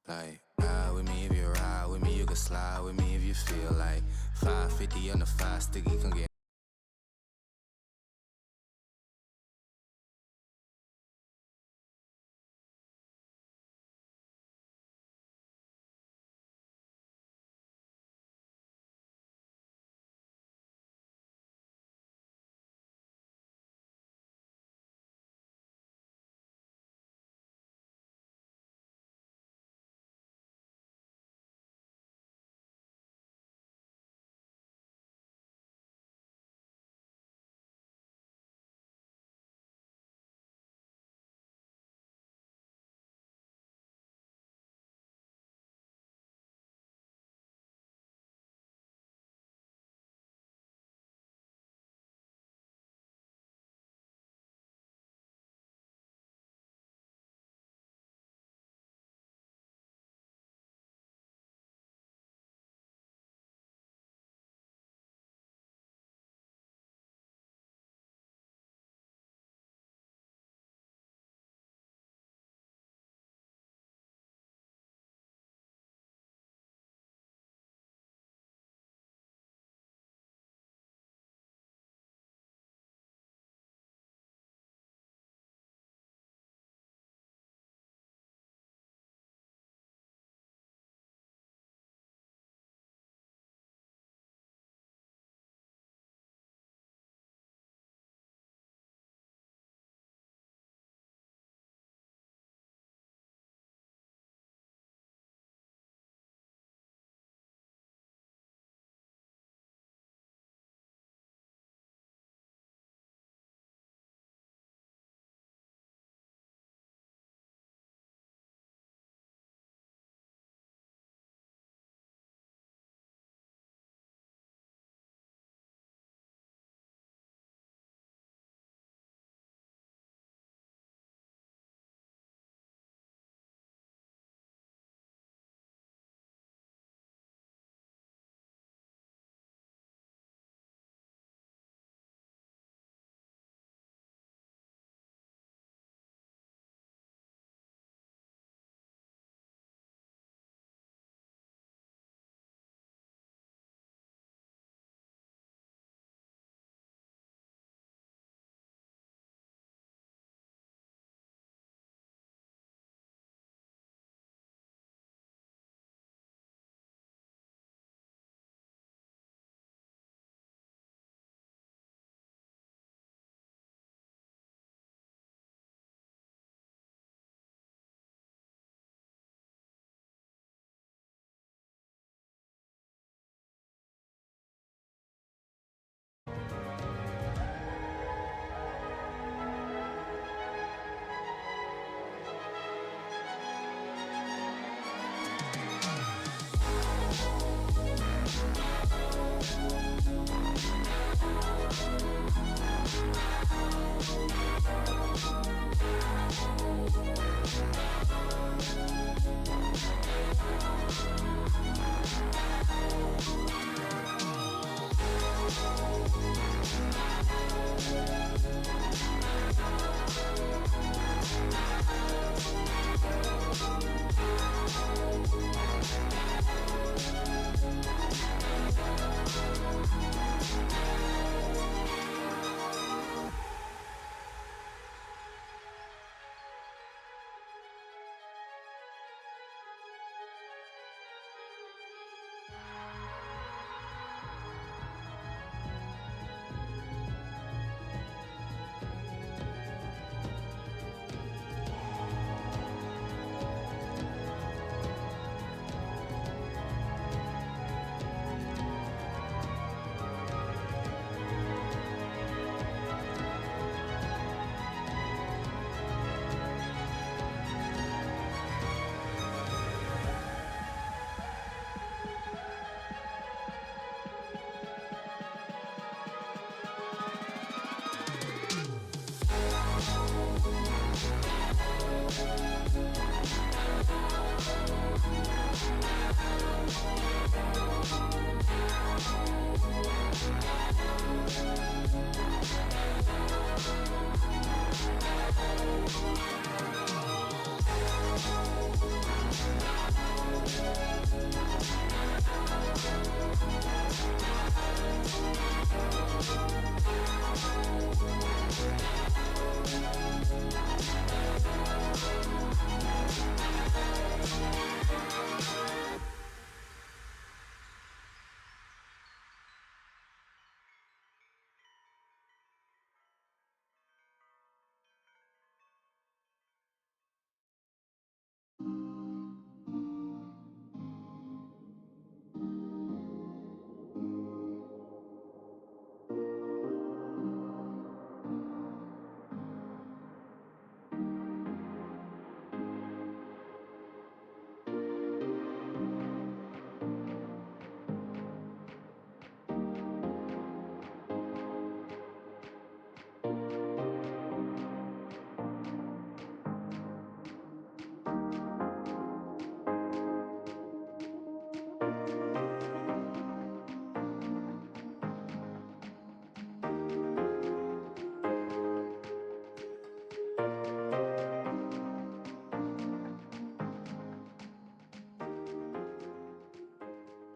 Like, ride with me if you ride with me, you can slide with me if you feel like 550 on the 5 sticky, come get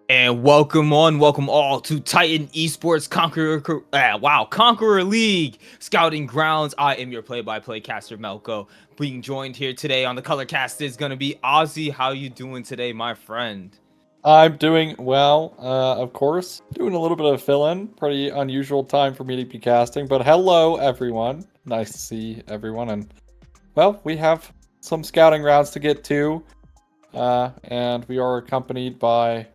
And welcome welcome all to Titan Esports Conqueror League Scouting Grounds. I am your play-by-play caster Melko. Being joined here today on the color cast is gonna be Ozzy. How you doing today, my friend? I'm doing well, of course. Doing a little bit of fill-in. Pretty unusual time for me to be casting, but hello, everyone. Nice to see everyone, and, well, we have some scouting rounds to get to, and we are accompanied by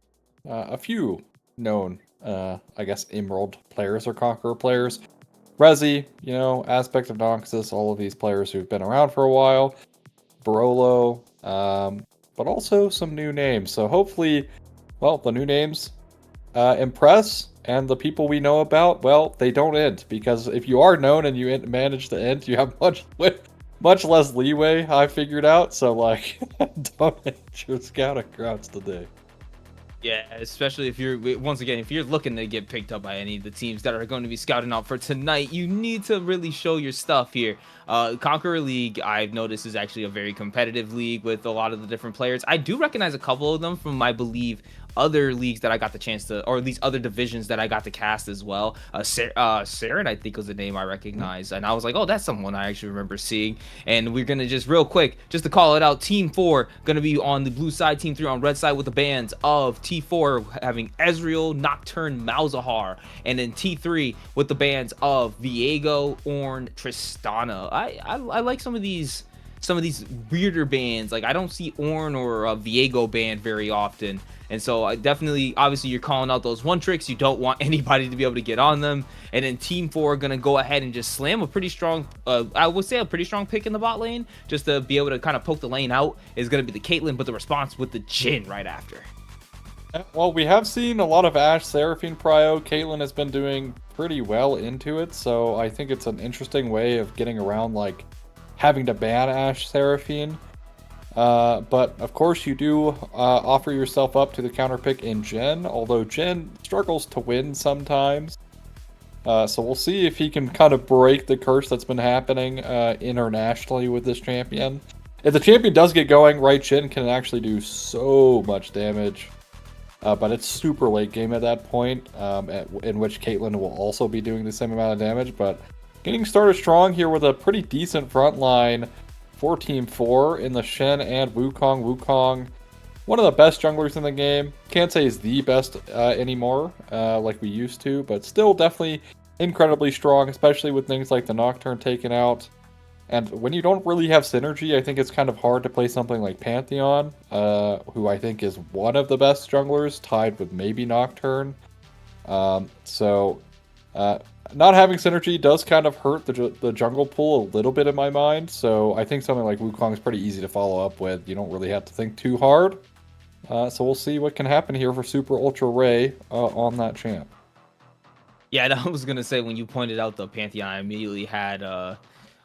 a few known, I guess, Emerald players or Conqueror players. Rezi, Aspect of Noxus, all of these players who've been around for a while. Barolo, but also some new names. So hopefully, well, the new names impress, and the people we know about, well, they don't end, because if you are known and you manage to end, you have much less leeway, I figured out. So, like, don't end your scouting grounds today. Yeah, especially if you're looking to get picked up by any of the teams that are going to be scouting out for tonight, you need to really show your stuff here. Conqueror League, I've noticed, is actually a very competitive league with a lot of the different players. I do recognize a couple of them from, I believe, other leagues that I got the chance to, or at least other divisions that I got to cast as well. Saren, I think, was the name I recognize, and I was like, oh, that's someone I actually remember seeing. And we're gonna just real quick, just to call it out, Team 4 gonna be on the blue side, Team 3 on red side, with the bands of T4 having Ezreal, Nocturne, Malzahar, and then T3 with the bands of Viego, Ornn, Tristana. I like some of these weirder bands. Like, I don't see Ornn or a Viego band very often. And so I definitely, obviously, you're calling out those one tricks. You don't want anybody to be able to get on them. And then Team 4 are going to go ahead and just slam a pretty strong, I would say a pretty strong pick in the bot lane, just to be able to kind of poke the lane out, is going to be the Caitlyn, but the response with the Jhin right after. Well, we have seen a lot of Ashe Seraphine prio. Caitlyn has been doing pretty well into it, so I think it's an interesting way of getting around, like, having to ban Ashe Seraphine. But of course you do offer yourself up to the counter pick in Jhin, although Jhin struggles to win sometimes. So we'll see if he can kind of break the curse that's been happening internationally with this champion. If the champion does get going, right, Jhin can actually do so much damage. But it's super late game at that point, in which Caitlyn will also be doing the same amount of damage. But getting started strong here with a pretty decent front line for Team 4 in the Shen and Wukong. Wukong, one of the best junglers in the game. Can't say he's the best anymore, like we used to, but still definitely incredibly strong, especially with things like the Nocturne taken out. And when you don't really have synergy, I think it's kind of hard to play something like Pantheon, who I think is one of the best junglers, tied with maybe Nocturne. Not having synergy does kind of hurt the jungle pool a little bit in my mind, so I think something like Wukong is pretty easy to follow up with. You don't really have to think too hard. So we'll see what can happen here for Super Ultra Ray on that champ. Yeah, I was going to say, when you pointed out the Pantheon, I immediately had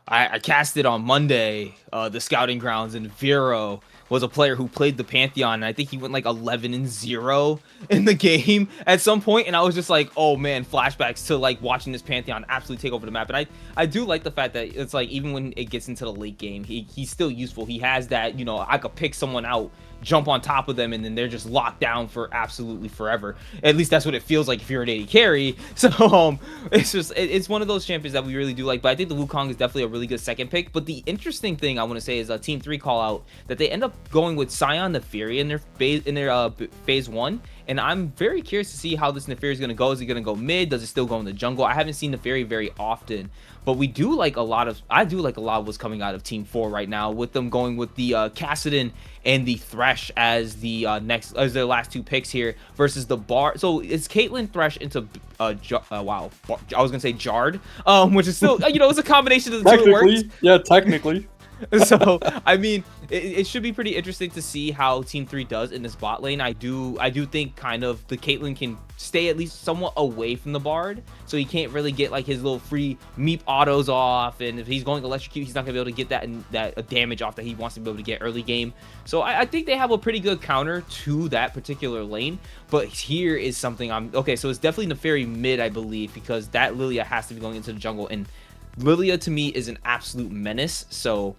I casted on Monday, the scouting grounds, and Vero was a player who played the Pantheon, and I think he went like 11-0 in the game at some point, and I was just like, oh man, flashbacks to like watching this Pantheon absolutely take over the map. And I do like the fact that it's like even when it gets into the late game, he's still useful. He has that, you know, I could pick someone out, jump on top of them, and then they're just locked down for absolutely forever. At least that's what it feels like if you're an AD carry. So it's just it's one of those champions that we really do like. But I think the Wukong is definitely a really good second pick. But the interesting thing I want to say is a Team 3 call out that they end up going with Scion Neferi in their phase 1. And I'm very curious to see how this Neferi is going to go. Is he going to go mid? Does it still go in the jungle? I haven't seen Neferi very often, but we do like a lot of, I do like a lot of what's coming out of Team 4 right now, with them going with the Kassadin and the Thresh as the as their last 2 picks here versus the Bar. So it's Caitlyn, Thresh into wow, I was gonna say Jard, which is still you know, it's a combination of the two. It works. Yeah, technically. So I mean, it should be pretty interesting to see how Team 3 does in this bot lane. I do think kind of the Caitlyn can stay at least somewhat away from the Bard, so he can't really get like his little free meep autos off, and if he's going to electrocute, he's not gonna be able to get that damage off that he wants to be able to get early game. So I think they have a pretty good counter to that particular lane. But here is something okay, so it's definitely Neferi mid, I believe, because that Lilia has to be going into the jungle, and Lilia to me is an absolute menace. So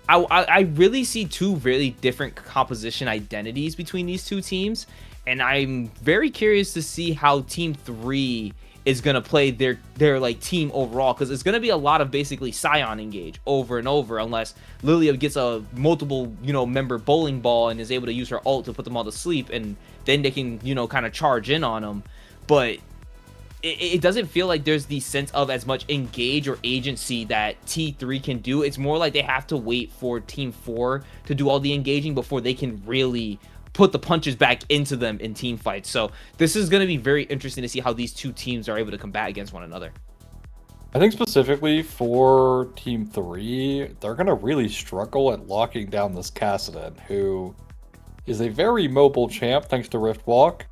I really see 2 really different composition identities between these 2 teams, and I'm very curious to see how Team 3 is going to play their like team overall, because it's going to be a lot of basically Scion engage over and over, unless Lilia gets a multiple, you know, member bowling ball and is able to use her ult to put them all to sleep, and then they can, you know, kind of charge in on them. But it doesn't feel like there's the sense of as much engage or agency that T3 can do. It's more like they have to wait for Team 4 to do all the engaging before they can really put the punches back into them in team fights. So this is going to be very interesting to see how these 2 teams are able to combat against one another. I think specifically for Team 3, they're going to really struggle at locking down this Kassadin, who is a very mobile champ thanks to Rift Walk.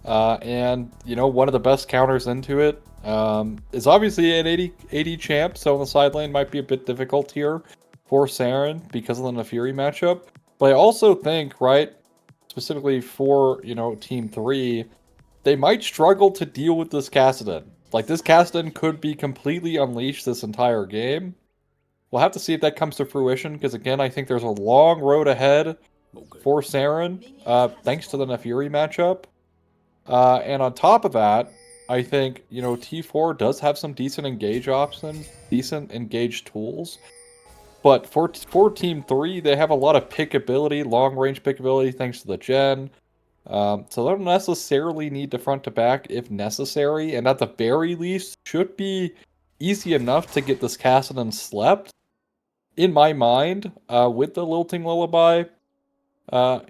And, you know, one of the best counters into it is obviously an 80 champ, so on the side lane might be a bit difficult here for Saren because of the Neferi matchup. But I also think, right, specifically for, you know, Team 3, they might struggle to deal with this Kassadin. Like, this Kassadin could be completely unleashed this entire game. We'll have to see if that comes to fruition, because again, I think there's a long road ahead for Saren, thanks to the Neferi matchup. And on top of that, I think, you know, T4 does have some decent engage options, decent engage tools. But for Team 3, they have a lot of pickability, long-range pickability, thanks to the gen. So they don't necessarily need to front to back if necessary. And at the very least, should be easy enough to get this Kassadin slept. In my mind, with the Lilting Lullaby,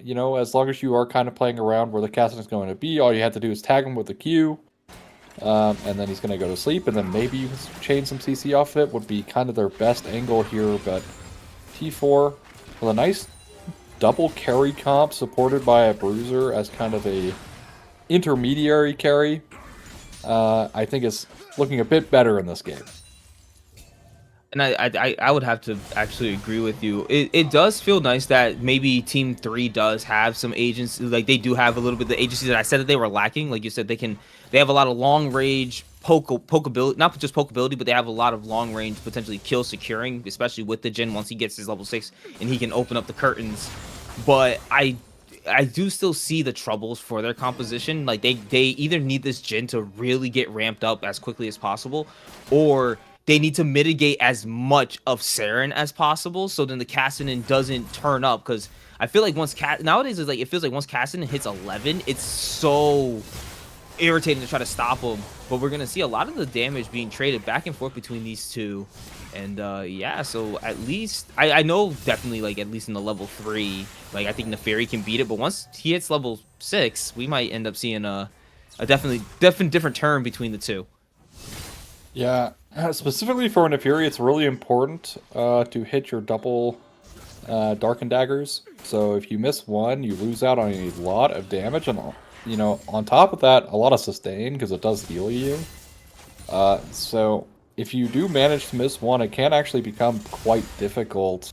you know, as long as you are kind of playing around where the Kassadin is going to be, all you have to do is tag him with the Q, and then he's going to go to sleep, and then maybe you can chain some CC off it, would be kind of their best angle here. But T4, with a nice double carry comp supported by a Bruiser as kind of a intermediary carry, I think is looking a bit better in this game. And I would have to actually agree with you. It does feel nice that maybe Team 3 does have some agency, like they do have a little bit of the agency that I said that they were lacking. Like you said, they have a lot of long range pokeability, not just pokeability, but they have a lot of long range potentially kill securing, especially with the Jhin once he gets his level 6 and he can open up the curtains. But I do still see the troubles for their composition. Like they either need this Jhin to really get ramped up as quickly as possible, or they need to mitigate as much of Saren as possible, so then the Kassadin doesn't turn up. Because I feel like nowadays it's like it feels like once Kassadin hits 11, it's so irritating to try to stop him. But we're gonna see a lot of the damage being traded back and forth between these 2, and yeah. So at least I know definitely, like at least in the level 3, like I think Neferi can beat it. But once he hits level 6, we might end up seeing a different turn between the 2. Yeah, specifically for Neferi, it's really important to hit your double Darken Daggers. So if you miss one, you lose out on a lot of damage, and you know, on top of that, a lot of sustain because it does heal you. So if you do manage to miss one, it can actually become quite difficult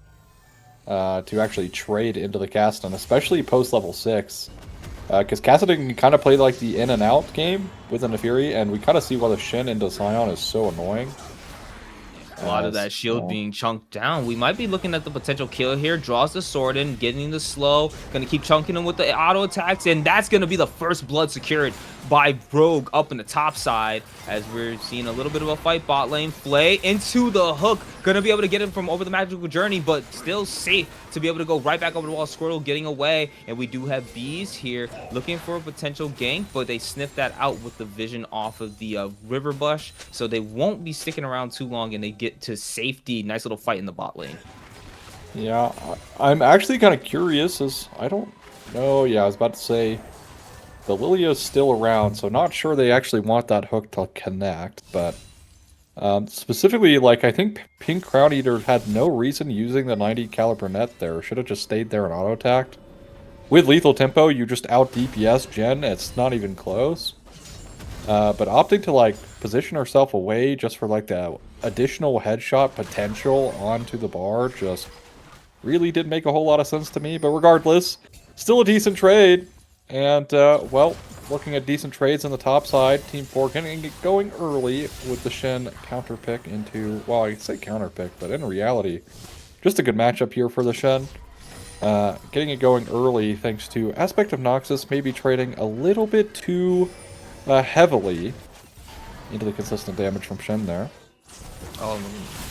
to actually trade into the Kassadin, especially post level 6. Because Kassadin can kind of play like the in and out game with an Fury, and we kind of see why the Shin into Scion is so annoying. A lot of that shield being chunked down. We might be looking at the potential kill here. Draws the sword in, getting the slow. Gonna keep chunking him with the auto attacks, and that's gonna be the first blood secured by Rogue up in the top side, as we're seeing a little bit of a fight bot lane. Flay into the hook. Gonna be able to get him from over the magical journey, but still safe to be able to go right back over the wall. Squirtle getting away, and we do have bees here looking for a potential gank, but they sniffed that out with the vision off of the river bush, so they won't be sticking around too long, and they get to safety. Nice little fight in the bot lane. Yeah, I'm actually kind of curious, as I don't know. Yeah, I was about to say the Lilia's still around, so not sure they actually want that hook to connect, but specifically, like, I think Pink Crown Eater had no reason using the 90 caliber net there. Should have just stayed there and auto-attacked. With lethal tempo, you just out DPS Jen. It's not even close. But opting to, like, position herself away just for, like, the additional headshot potential onto the bar just really didn't make a whole lot of sense to me. But regardless, still a decent trade. And, well, looking at decent trades on the top side, Team 4 getting it going early with the Shen counter pick into, well, I say counter pick, but in reality, just a good matchup here for the Shen. Getting it going early thanks to Aspect of Noxus maybe trading a little bit too heavily into the consistent damage from Shen there.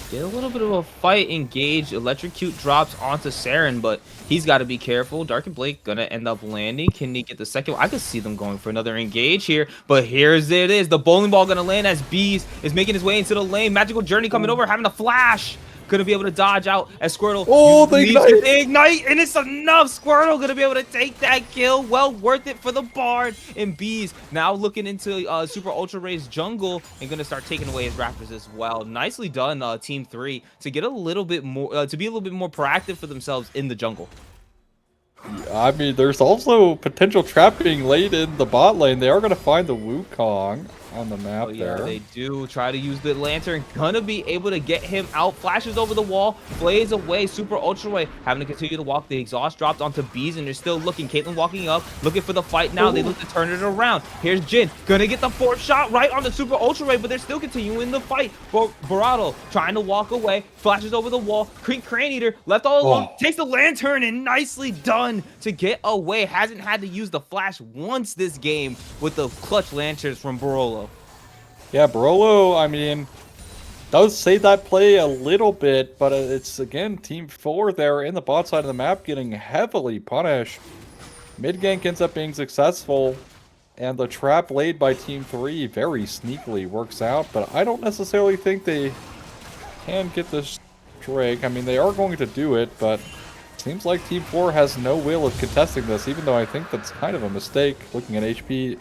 Get a little bit of a fight engaged. Electrocute drops onto Saren, but he's got to be careful. Dark and Blake gonna end up landing. Can he get the second one? I could see them going for another engage here, but here's it is. The bowling ball gonna land as Bees is making his way into the lane. Magical Journey coming over, having a flash. Gonna be able to dodge out as Squirtle the ignite, and it's enough. Squirtle gonna be able to take that kill. Well worth it for the Bard. And Bees now looking into Super Ultra Ray's jungle and gonna start taking away his Raptors as well. Nicely done, Team 3, to get a little bit more, to be a little bit more proactive for themselves in the jungle. I mean, there's also potential trap being laid in the bot lane. They are going to find the Wukong on the map there. They do try to use the lantern. Gonna be able to get him out. Flashes over the wall. Flays away. Super Ultra Way having to continue to walk. The exhaust dropped onto Bees, and they're still looking. Caitlyn walking up, looking for the fight now. They look to turn it around. Here's Jin. Gonna get the fourth shot right on the Super Ultra Ray, but they're still continuing the fight. Barado trying to walk away. Flashes over the wall. Crane Eater left all alone. Takes the lantern, and nicely done to get away. Hasn't had to use the flash once this game with the clutch lanterns from Barolo. Yeah, Barolo, I mean, does save that play a little bit, but it's, again, Team 4 there in the bot side of the map getting heavily punished. Mid gank ends up being successful, and the trap laid by Team 3 very sneakily works out, but I don't necessarily think they can get this Drake. I mean, they are going to do it, but it seems like Team 4 has no will of contesting this, even though I think that's kind of a mistake looking at HP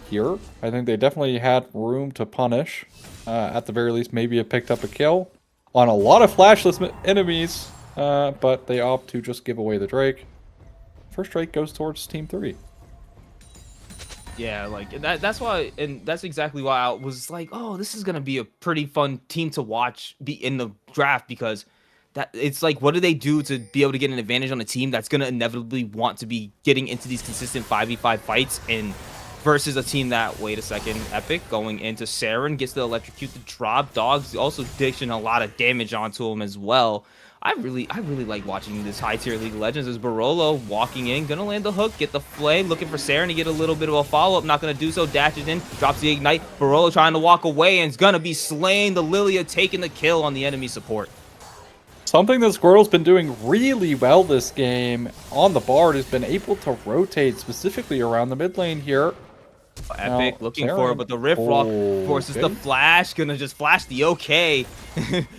here. I think they definitely had room to punish. At the very least, maybe have picked up a kill on a lot of flashless enemies, but they opt to just give away the Drake. First Drake goes towards Team 3. Yeah, like that's why, and that's exactly why I was like, oh, this is gonna be a pretty fun team to watch be in the draft, because that it's like, what do they do to be able to get an advantage on a team that's gonna inevitably want to be getting into these consistent 5v5 fights, and versus a team that, wait a second, Epic going into Saren, gets the electrocute the drop. Dogs also dishing a lot of damage onto him as well. I really like watching this high tier League of Legends. As Barolo walking in, gonna land the hook, get the flay, looking for Saren to get a little bit of a follow-up, not gonna do so, dashes in, drops the ignite. Barolo trying to walk away, and is gonna be slain. The Lilia taking the kill on the enemy support. Something that Squirrel's been doing really well this game on the Bard has been able to rotate specifically around the mid lane here. Epic looking for it, but the Rift Rock forces the flash. Gonna just flash the OK.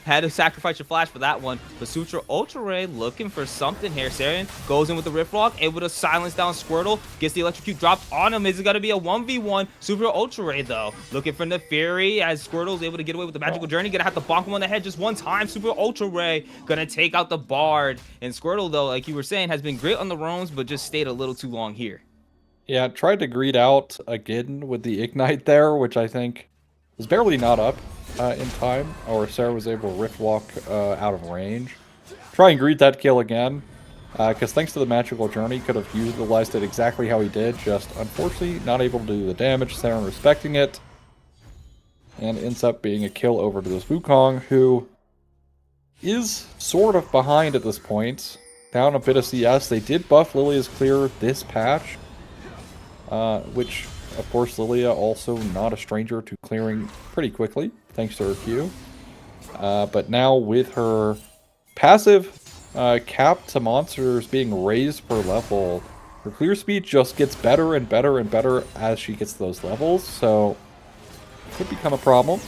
Had to sacrifice your flash for that one. The Sutra Ultra Ray looking for something here. Saren goes in with the Rift Rock, able to silence down Squirtle. Gets the electrocute dropped on him. Is it gonna be a 1v1? Super Ultra Ray though, looking for the Fury as Squirtle's able to get away with the magical journey. Gonna have to bonk him on the head just one time. Super Ultra Ray gonna take out the Bard. And Squirtle though, like you were saying, has been great on the roams, but just stayed a little too long here. Yeah, tried to greed out again with the Ignite there, which I think was barely not up. in time, or Sarah was able to rift walk out of range. Try and greet that kill again, because thanks to the magical journey, could have utilized it exactly how he did, just unfortunately not able to do the damage. Sarah respecting it, and ends up being a kill over to this Wukong, who is sort of behind at this point. Down a bit of CS. They did buff Lilia's clear this patch, which, of course, Lilia also not a stranger to clearing pretty quickly, thanks to her Q. But now with her passive cap to monsters being raised per level, her clear speed just gets better and better and better as she gets those levels, so could become a problem.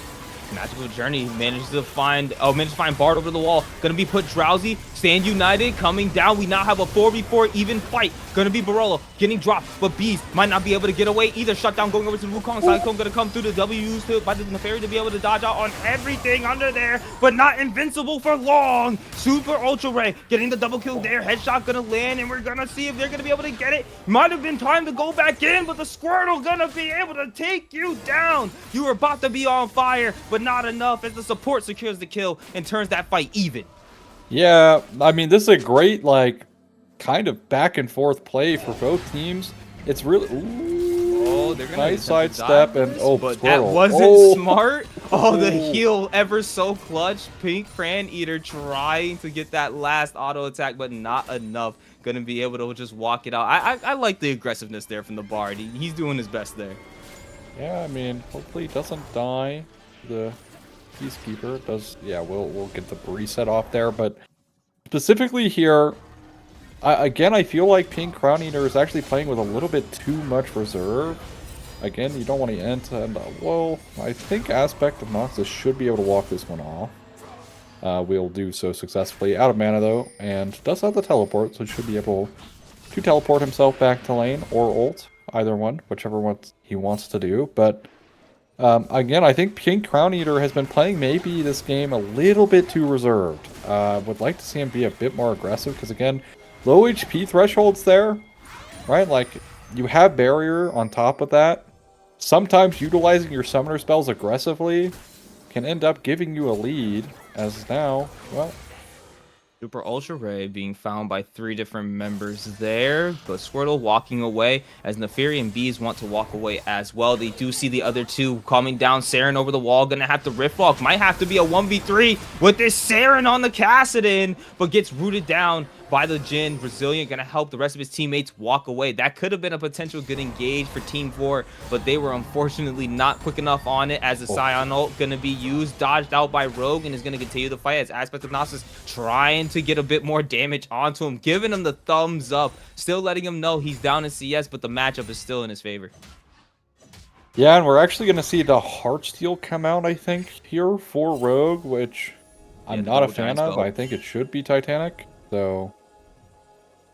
Magical Journey manages to find Bard over the wall. Gonna be put Drowsy. Stand United coming down. We now have a 4v4 even fight. Gonna be Barolo getting dropped, but Bees might not be able to get away either. Shutdown going over to Wukong. Cyclone gonna come through the W used by the Neferi to be able to dodge out on everything under there, but not invincible for long. Super Ultra Ray getting the double kill there. Headshot gonna land, and we're gonna see if they're gonna be able to get it. Might have been time to go back in, but the Squirtle gonna be able to take you down. You were about to be on fire, but not enough as the support secures the kill and turns that fight even. Yeah, I mean, this is a great, like, kind of back and forth play for both teams. It's really... Ooh, they're gonna nice sidestep and... but Squirtle. that wasn't smart. The heal ever so clutch. Pink Cran Eater trying to get that last auto attack, but not enough. Gonna be able to just walk it out. I like the aggressiveness there from the Bard. He's doing his best there. Yeah, I mean, hopefully he doesn't die. The Peacekeeper does, yeah, we'll get the reset off there, but specifically here, again, I feel like Pink Crown Eater is actually playing with a little bit too much reserve. Again, you don't want to end, and well, I think Aspect of Noxus should be able to walk this one off. We'll do so successfully. Out of mana though, and does have the teleport, so should be able to teleport himself back to lane or ult, either one, whichever one he wants to do, but again, I think Pink Crown Eater has been playing maybe this game a little bit too reserved. Would like to see him be a bit more aggressive, because again, low HP thresholds there, right? Like, you have barrier on top of that. Sometimes utilizing your summoner spells aggressively can end up giving you a lead, as now, well... Super Ultra Ray being found by 3 different members there, but Squirtle walking away as Neferi and Bees want to walk away as well. They do see the other 2 coming down. Saren over the wall, gonna have to rift walk. Might have to be a 1v3 with this Saren on the Kassadin, but gets rooted down by the Jhin. Brazilian gonna help the rest of his teammates walk away. That could have been a potential good engage for Team 4, but they were unfortunately not quick enough on it as the Scion ult gonna be used, dodged out by Rogue, and is gonna continue the fight as Aspect of Noxus trying to get a bit more damage onto him, giving him the thumbs up, still letting him know he's down in CS, but the matchup is still in his favor. Yeah, and we're actually going to see the Heartsteel come out, I think, here for Rogue, which I'm not a fan of. I think it should be Titanic, so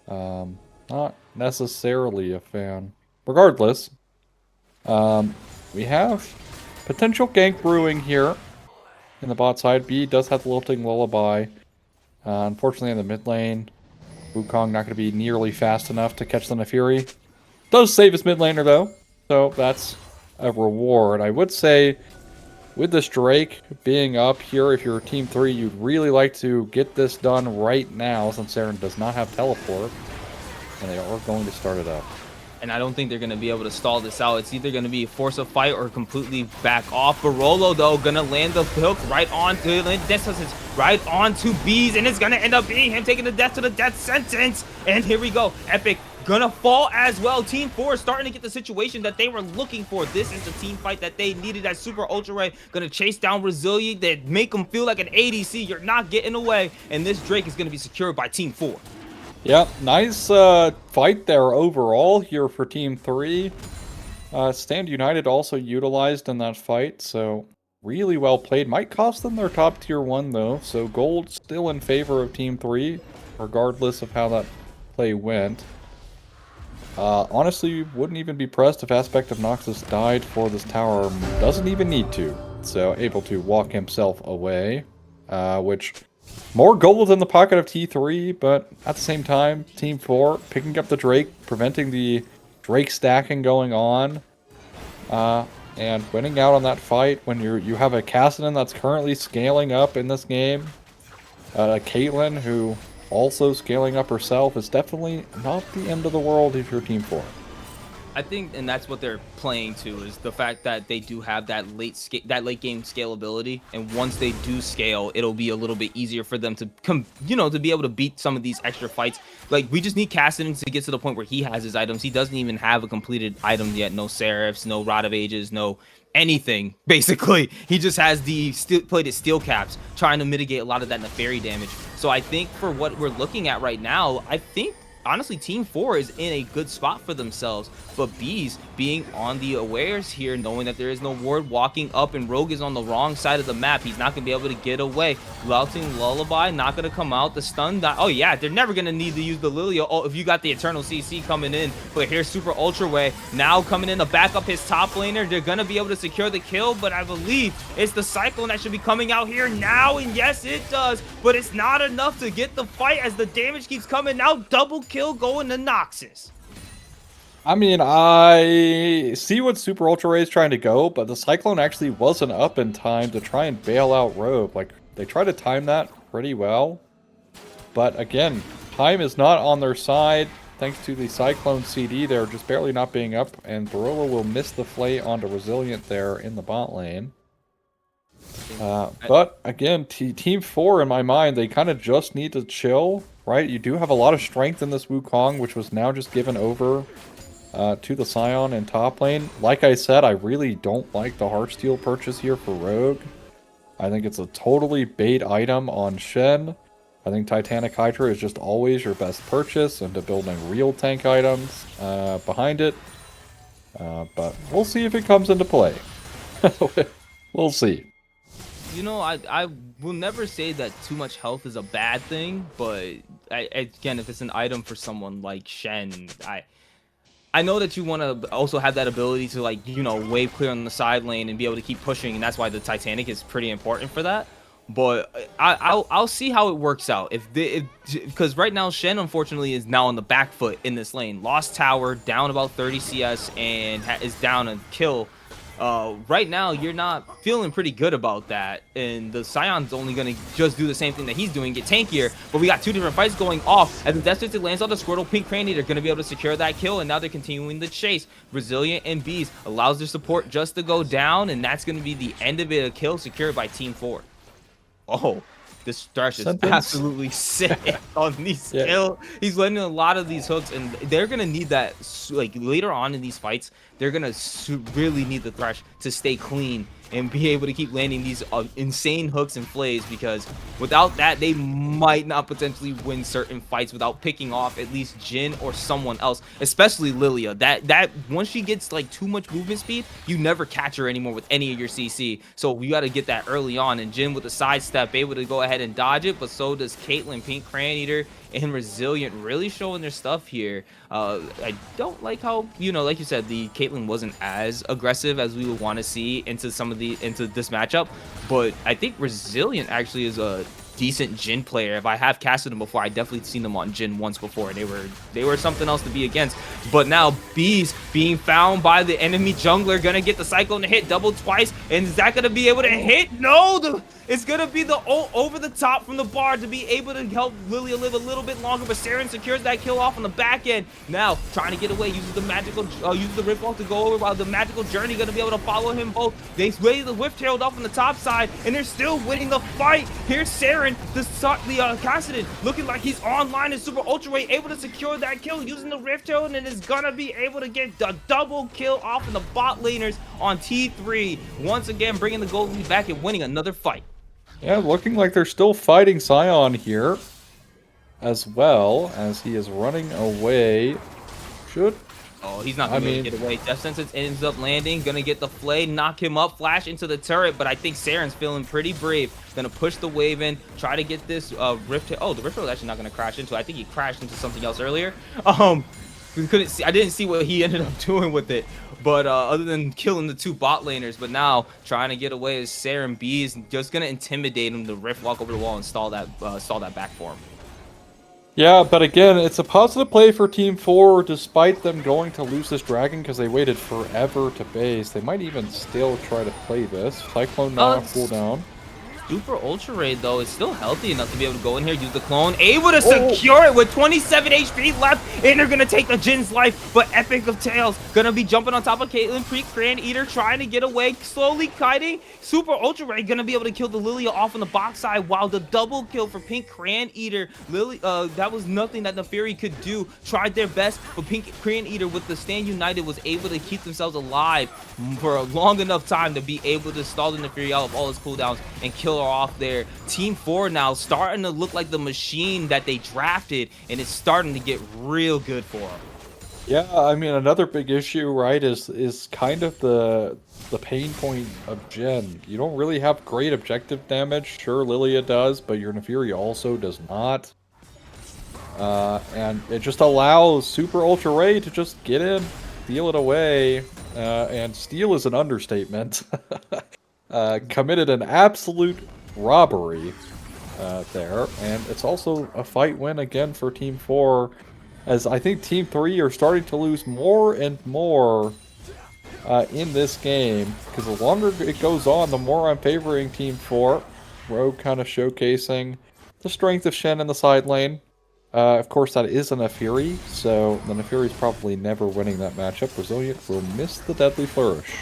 not necessarily a fan. Regardless, we have potential gank brewing here in the bot side. B does have the Lilting Lullaby. Unfortunately, in the mid lane, Wukong not going to be nearly fast enough to catch the Neferi. Does save his mid laner, though, so that's a reward. I would say, with this Drake being up here, if you're Team 3, you'd really like to get this done right now, since Saren does not have teleport, and they are going to start it up. And I don't think they're going to be able to stall this out. It's either going to be force a fight or completely back off. Barolo, though, going to land the hook right on to right on to Bees, and it's going to end up being him taking the death to the death sentence. And here we go. Epic gonna fall as well. Team 4 starting to get the situation that they were looking for. This is the team fight that they needed. As Super Ultra Ray gonna chase down Resilient, that make them feel like an ADC. You're not getting away, and this Drake is gonna be secured by Team 4. Yeah, nice fight there overall here for Team 3. Stand United also utilized in that fight, so really well played. Might cost them their top tier 1 though, so gold still in favor of Team 3, regardless of how that play went. Honestly, wouldn't even be pressed if Aspect of Noxus died for this tower. Doesn't even need to. So, able to walk himself away. Which, more gold in the pocket of T3, but at the same time, Team 4 picking up the Drake, preventing the Drake stacking going on. and winning out on that fight when you have a Kassadin that's currently scaling up in this game, Caitlyn who also scaling up herself, is definitely not the end of the world if you're Team 4. I think, and that's what they're playing to, is the fact that they do have that late game scalability, and once they do scale, it'll be a little bit easier for them to to be able to beat some of these extra fights. Like, we just need Kassadin to get to the point where he has his items. He doesn't even have a completed item yet. No Seraphs, no Rod of Ages, no anything. Basically, he just has the plated steel caps, trying to mitigate a lot of that Neferi damage. So I think for what we're looking at right now, I think honestly Team 4 is in a good spot for themselves, but Bees being on the awares here, knowing that there is no ward, walking up, and Rogue is on the wrong side of the map. He's not gonna be able to get away. Routing Lullaby not gonna come out. The stun die. Oh yeah, they're never gonna need to use the Lilia. Oh, if you got the Eternal CC coming in, but here's Super Ultra Way now coming in to back up his top laner. They're gonna be able to secure the kill, but I believe it's the Cyclone that should be coming out here now, and yes it does, but it's not enough to get the fight as the damage keeps coming. Now double kill going to Noxus. I mean, I see what Super Ultra Ray is trying to go, but the Cyclone actually wasn't up in time to try and bail out Rogue. Like, they try to time that pretty well. But again, time is not on their side. Thanks to the Cyclone CD, they're just barely not being up, and Barola will miss the flay onto Resilient there in the bot lane. But again, Team 4, in my mind, they kind of just need to chill, right? You do have a lot of strength in this Wukong, which was now just given over to the Scion in top lane. Like I said, I really don't like the Heartsteel purchase here for Rogue. I think it's a totally bait item on Shen. I think Titanic Hydra is just always your best purchase into building real tank items behind it. But we'll see if it comes into play. We'll see. You know, I will never say that too much health is a bad thing, but again, if it's an item for someone like Shen, I know that you want to also have that ability to, like, wave clear on the side lane and be able to keep pushing, and that's why the Titanic is pretty important for that. But I'll see how it works out. Because right now Shen unfortunately is now on the back foot in this lane. Lost tower, down about 30 CS, and is down a kill. Right now you're not feeling pretty good about that, and the Scion's only gonna just do the same thing that he's doing, get tankier. But we got two different fights going off, and the Death Sticks lands on the Squirtle. Pink Cranny, they're gonna be able to secure that kill, and now they're continuing the chase. Resilient and Bees allows their support just to go down, and that's gonna be the end of it. A kill secured by Team 4. Oh, this Thresh is absolutely sick on these kills. He's landing a lot of these hooks, and they're gonna need that, like, later on in these fights. They're gonna really need the Thresh to stay clean and be able to keep landing these insane hooks and flays, because without that, they might not potentially win certain fights without picking off at least Jhin or someone else, especially Lilia. That once she gets like too much movement speed, you never catch her anymore with any of your CC. So you got to get that early on, and Jhin with the sidestep able to go ahead and dodge it, but so does Caitlyn, Pink Craneater, and Resilient really showing their stuff here. I don't like how, like you said, the Caitlyn wasn't as aggressive as we would want to see into this matchup, but I think Resilient actually is a decent Jhin player. If I have casted them before, I definitely seen them on Jhin once before, and they were something else to be against. But now Bees being found by the enemy jungler, gonna get the Cyclone to hit double twice, and is that gonna be able to hit? No, it's gonna be the over the top from the bar to be able to help Lilia live a little bit longer, but Saren secures that kill off on the back end. Now trying to get away, uses the magical, uses the Riftwalk to go over, while the magical journey gonna be able to follow him both. They waited the whip tailed off on the top side, and they're still winning the fight. Here's Saren, the Kassadin, looking like he's online in Super Ultra Way, able to secure that kill using the Rift Tail, and is gonna be able to get the double kill off in the bot laners on T3. Once again, bringing the gold lead back and winning another fight. Yeah, looking like they're still fighting Scion here, as well as he is running away. Oh, he's not gonna be able to get away. Death Sentence ends up landing, gonna get the flay, knock him up, flash into the turret, but I think Saren's feeling pretty brave. Gonna push the wave in, try to get this Rift. Oh, the Rift was actually not gonna crash into it. I think he crashed into something else earlier. We couldn't see. I didn't see what he ended up doing with it, but other than killing the two bot laners. But now trying to get away is Saren. Bees just gonna intimidate him to Rift walk over the wall and stall that back for him. Yeah, but again, it's a positive play for Team 4, despite them going to lose this dragon because they waited forever to base. They might even still try to play this. Cyclone not on It's cooldown. Super Ultra Raid, though, is still healthy enough to be able to go in here, use the clone, able to Oh. secure it with 27 HP left, and they're gonna take the Jin's life, but Epic of Tails gonna be jumping on top of Caitlyn, Grand Eater trying to get away, slowly kiting. Super Ultra Raid gonna be able to kill the Lilia off on the box side, while the double kill for Pink Grand Eater, that was nothing that the Fury could do. Tried their best, but Pink Grand Eater with the Stand United was able to keep themselves alive for a long enough time to be able to stall the Neferi out of all his cooldowns and kill her off there. Team 4 now starting to look like the machine that they drafted, and it's starting to get real good for them. Yeah, I mean, another big issue, right, is kind of the pain point of Jhin. You don't really have great objective damage. Sure, Lilia does, but your Neferi also does not. And it just allows Super Ultra Ray to just get in, steal it away, and steal is an understatement. Committed an absolute robbery there, and it's also a fight win again for Team 4, as I think Team 3 are starting to lose more and more in this game, because the longer it goes on, the more I'm favoring Team 4. Rogue kind of showcasing the strength of Shen in the side lane. Of course, that is a Neferi, so the Neferi's probably never winning that matchup. Resilient will miss the Deadly Flourish.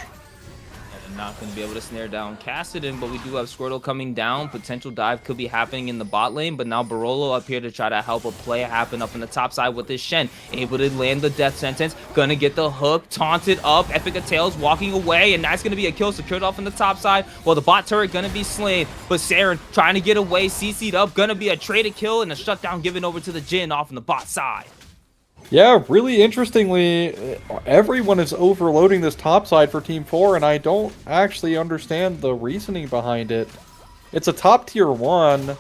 And not going to be able to snare down Kassadin, but we do have Squirtle coming down. Potential dive could be happening in the bot lane, but now Barolo up here to try to help a play happen up in the top side with this Shen. Able to land the death sentence, gonna get the hook, taunted up, Epic of Tails walking away, and that's gonna be a kill secured off on the top side, while the bot turret gonna be slain, but Saren trying to get away, CC'd up, gonna be a traded kill, and a shutdown given over to the Jhin off on the bot side. Yeah, really interestingly, everyone is overloading this top side for Team 4, and I don't actually understand the reasoning behind it. It's a top tier 1.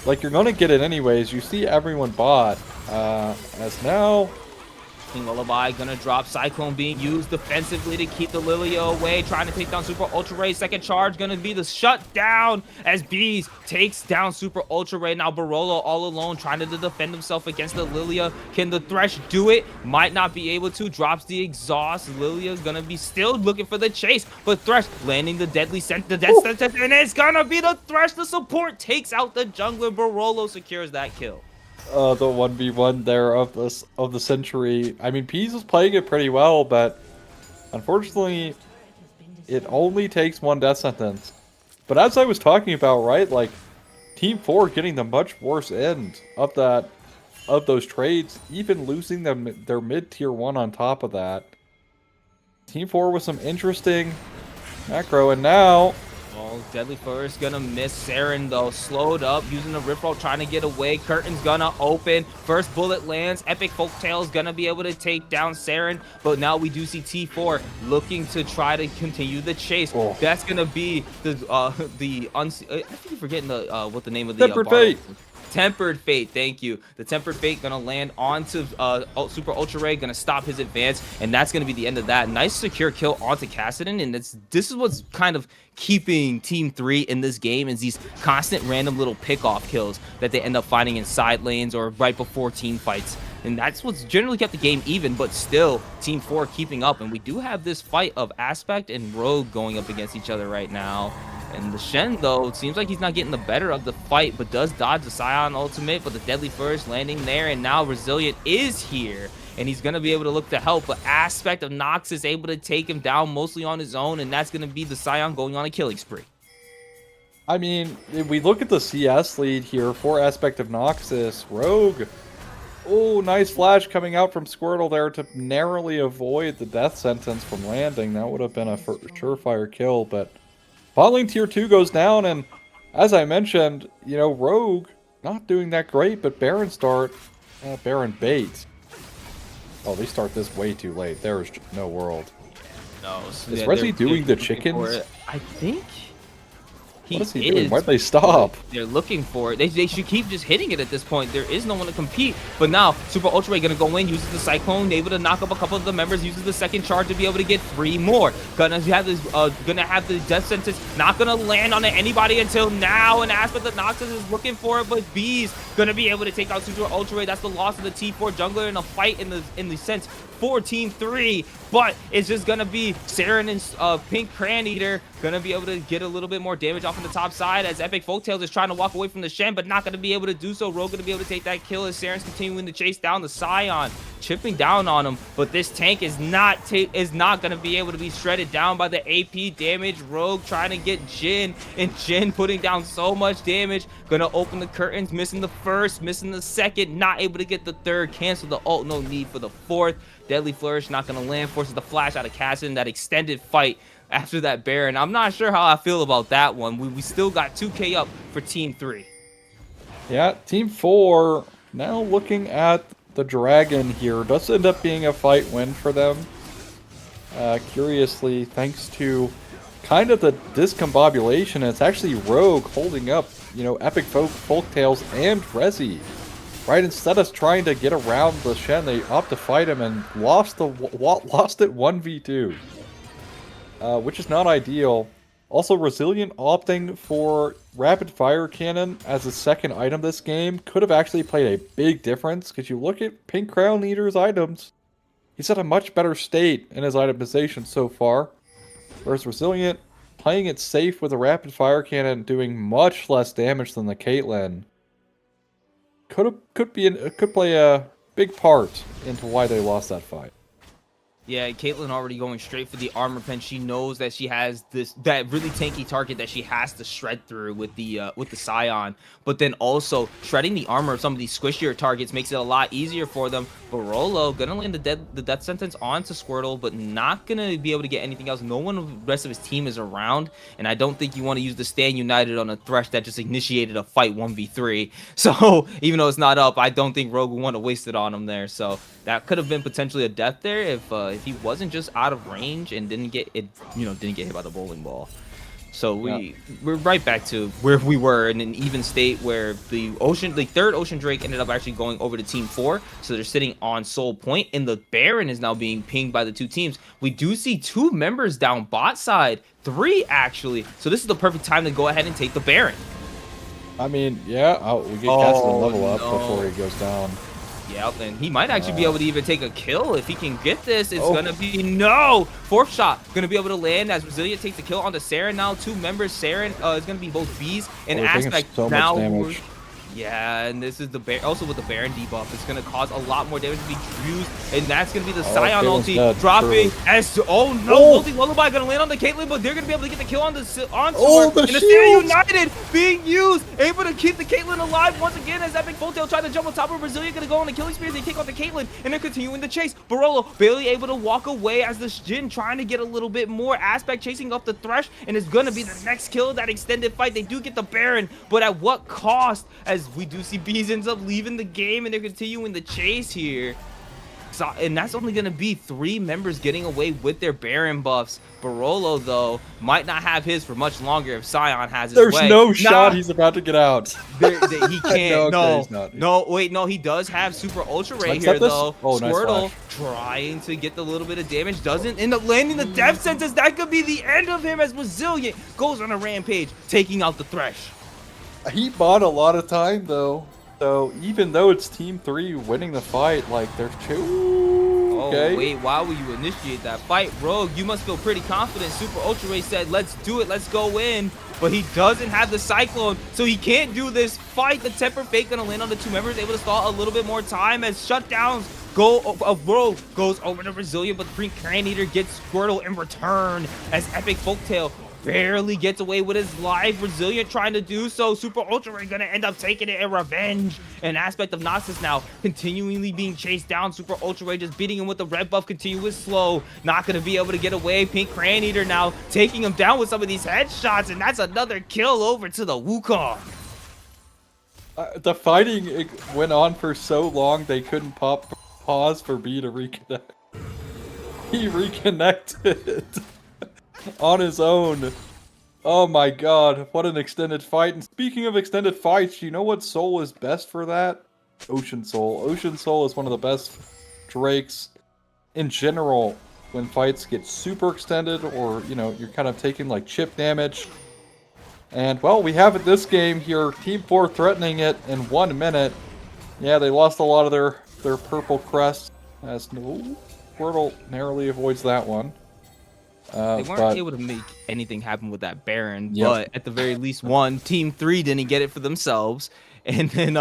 Like, you're gonna get it anyways. You see everyone bot. As now... King Lullaby gonna drop, Cyclone being used defensively to keep the Lilia away, trying to take down Super Ultra Ray. Second charge gonna be the shutdown as Bees takes down Super Ultra Ray. Now Barolo all alone trying to defend himself against the Lilia. Can the Thresh do it? Might not be able to. Drops the exhaust. Lilia's gonna be still looking for the chase, but Thresh landing the deadly sentence, and it's gonna be the Thresh. The support takes out the jungler. Barolo secures that kill. The 1v1 there of the century. I mean, Peas is playing it pretty well, but unfortunately, it only takes one death sentence. But as I was talking about, right, like Team 4 getting the much worse end of those trades, even losing them their mid tier 1 on top of that. Team 4 with some interesting macro, and now Oh, Deadly Flourish gonna miss Saren though. Slowed up, using the Riftwall, trying to get away. Curtain's gonna open. First bullet lands. Epic Folktale's gonna be able to take down Saren. But now we do see T4 looking to try to continue the chase. Oh. That's gonna be the I think you're forgetting the what the name of the Tempered Fate. Tempered Fate, thank you. The Tempered Fate gonna land onto Super Ultra Ray, gonna stop his advance, and that's gonna be the end of that. Nice secure kill onto Kassadin, and this is what's kind of keeping Team 3 in this game, is these constant random little pick-off kills that they end up finding in side lanes or right before team fights. And that's what's generally kept the game even, but still Team 4 keeping up. And we do have this fight of Aspect and Rogue going up against each other right now. And the Shen, though, it seems like he's not getting the better of the fight, but does dodge the Scion ultimate, but the Deadly First landing there, and now Resilient is here, and he's going to be able to look to help, but Aspect of Nox is able to take him down mostly on his own, and that's going to be the Scion going on a killing spree. I mean, if we look at the CS lead here for Aspect of Noxus, Rogue. Oh, nice flash coming out from Squirtle there to narrowly avoid the death sentence from landing. That would have been a surefire kill, but bot lane tier 2 goes down, and as I mentioned, you know, Rogue not doing that great, but Baron start, Baron bait. Oh, they start this way too late. There is just no world. No, so Is yeah, Resi doing the chickens? I think What is he doing? Why'd they stop? They're looking for it. They should keep just hitting it at this point. There is no one to compete. But now, Super Ultra Ray gonna go in, uses the Cyclone, able to knock up a couple of the members, uses the second charge to be able to get 3 more. Gonna have the death sentence, not gonna land on anybody until now. And Aspect of Noxus is looking for it, but B's gonna be able to take out Super Ultra Ray. That's the loss of the T4 jungler in a fight in the sense for Team 3, but it's just gonna be Saren and Pink Cran Eater gonna be able to get a little bit more damage off on the top side as Epic Folktales is trying to walk away from the Shen, but not gonna be able to do so. Rogue gonna be able to take that kill as Saren's continuing to chase down the Scion, chipping down on him, but this tank is not gonna be able to be shredded down by the AP damage. Rogue trying to get Jhin, and Jhin putting down so much damage, gonna open the curtains, missing the first, missing the second, not able to get the third, cancel the ult, no need for the fourth. Deadly Flourish not gonna land, forces the flash out of Cassin. That extended fight after that Baron, I'm not sure how I feel about that one. We still got 2k up for Team 3. Yeah, Team 4 now looking at the Dragon here. Does end up being a fight win for them. Curiously, thanks to kind of the discombobulation, it's actually Rogue holding up, you know, Epic Folktales and Rezi. Right, instead of trying to get around the Shen, they opt to fight him and lost it 1v2. Which is not ideal. Also, Resilient opting for Rapid Fire Cannon as a second item this game could have actually played a big difference, because you look at Pink Crown Eater's items, he's at a much better state in his itemization so far. Whereas Resilient, playing it safe with a Rapid Fire Cannon, doing much less damage than the Caitlyn, could play a big part into why they lost that fight. Yeah, Caitlyn already going straight for the armor pen. She knows that she has that really tanky target that she has to shred through with the Scion. But then also shredding the armor of some of these squishier targets makes it a lot easier for them. Barolo gonna land the death sentence onto Squirtle, but not gonna be able to get anything else. No one of the rest of his team is around, and I don't think you want to use the Stand United on a Thresh that just initiated a fight 1v3. So even though it's not up, I don't think Rogue would want to waste it on him there. So that could have been potentially a death there if he wasn't just out of range and didn't get hit by the bowling ball. So we're right back to where we were in an even state, where the third Ocean Drake ended up actually going over to Team 4. So they're sitting on Soul Point, and the Baron is now being pinged by the two teams. We do see 2 members down bot side, 3 actually. So this is the perfect time to go ahead and take the Baron. I mean, yeah, we get Castle to level up before he goes down. Yep, and he might actually be able to even take a kill if he can get this. It's gonna be fourth shot gonna be able to land as Resilient takes the kill onto Saren. Now 2 members. Saren is gonna be both Bees and Aspect so now. Much damage. Yeah, and this is also with the Baron debuff, it's gonna cause a lot more damage to be used, and that's gonna be the Scion ulti dropping. Ulti Lullaby gonna land on the Caitlyn, but they're gonna be able to get the kill on the and the Stand United being used, able to keep the Caitlyn alive once again as Epic Folktale tried to jump on top of Brazilian, gonna go on the killing spree as they take out the Caitlyn, and they're continuing the chase. Barolo barely able to walk away as the Jhin trying to get a little bit more. Aspect chasing up the Thresh, and it's gonna be the next kill of that extended fight. They do get the Baron, but at what cost? As we do see Bees ends up leaving the game, and they're continuing the chase here. So, and that's only going to be 3 members getting away with their Baron buffs. Barolo, though, might not have his for much longer if Scion has his way. There's no shot he's about to get out. He can't. No, he does have Super Ultra Ray here, though. Squirtle nice trying to get the little bit of damage. Doesn't end up landing the death sentence. That could be the end of him as Resilient goes on a rampage, taking out the Thresh. He bought a lot of time, though. So even though it's Team 3 winning the fight, like, there's 2. Okay. Oh, wait, why will you initiate that fight? Rogue, you must feel pretty confident. Super Ultra Ray said, let's do it, let's go in. But he doesn't have the Cyclone, so he can't do this fight. The Temper Fake gonna land on the 2 members, able to stall a little bit more time as shutdowns Rogue goes over to Resilient, but Pink Cran Eater gets Squirtle in return as Epic Folktale barely gets away with his life. Resilient trying to do so. Super Ultra Ray gonna end up taking it in revenge. An Aspect of Noxus now continually being chased down. Super Ultra Ray just beating him with the red buff, continuous slow. Not gonna be able to get away. Pink Cran Eater now taking him down with some of these headshots, and that's another kill over to the Wukong. The fighting went on for so long they couldn't pause for B to reconnect. He reconnected on his own. Oh my god, what an extended fight. And speaking of extended fights, you know what soul is best for that? Ocean Soul. Ocean Soul is one of the best Drakes in general when fights get super extended or, you know, you're kind of taking like chip damage. And, well, we have it this game here. Team 4 threatening it in 1 minute. Yeah, they lost a lot of their purple crest. As no Squirtle narrowly avoids that one. They weren't But able to make anything happen with that Baron, Yep. but at the very least, Team 3 didn't get it for themselves. And then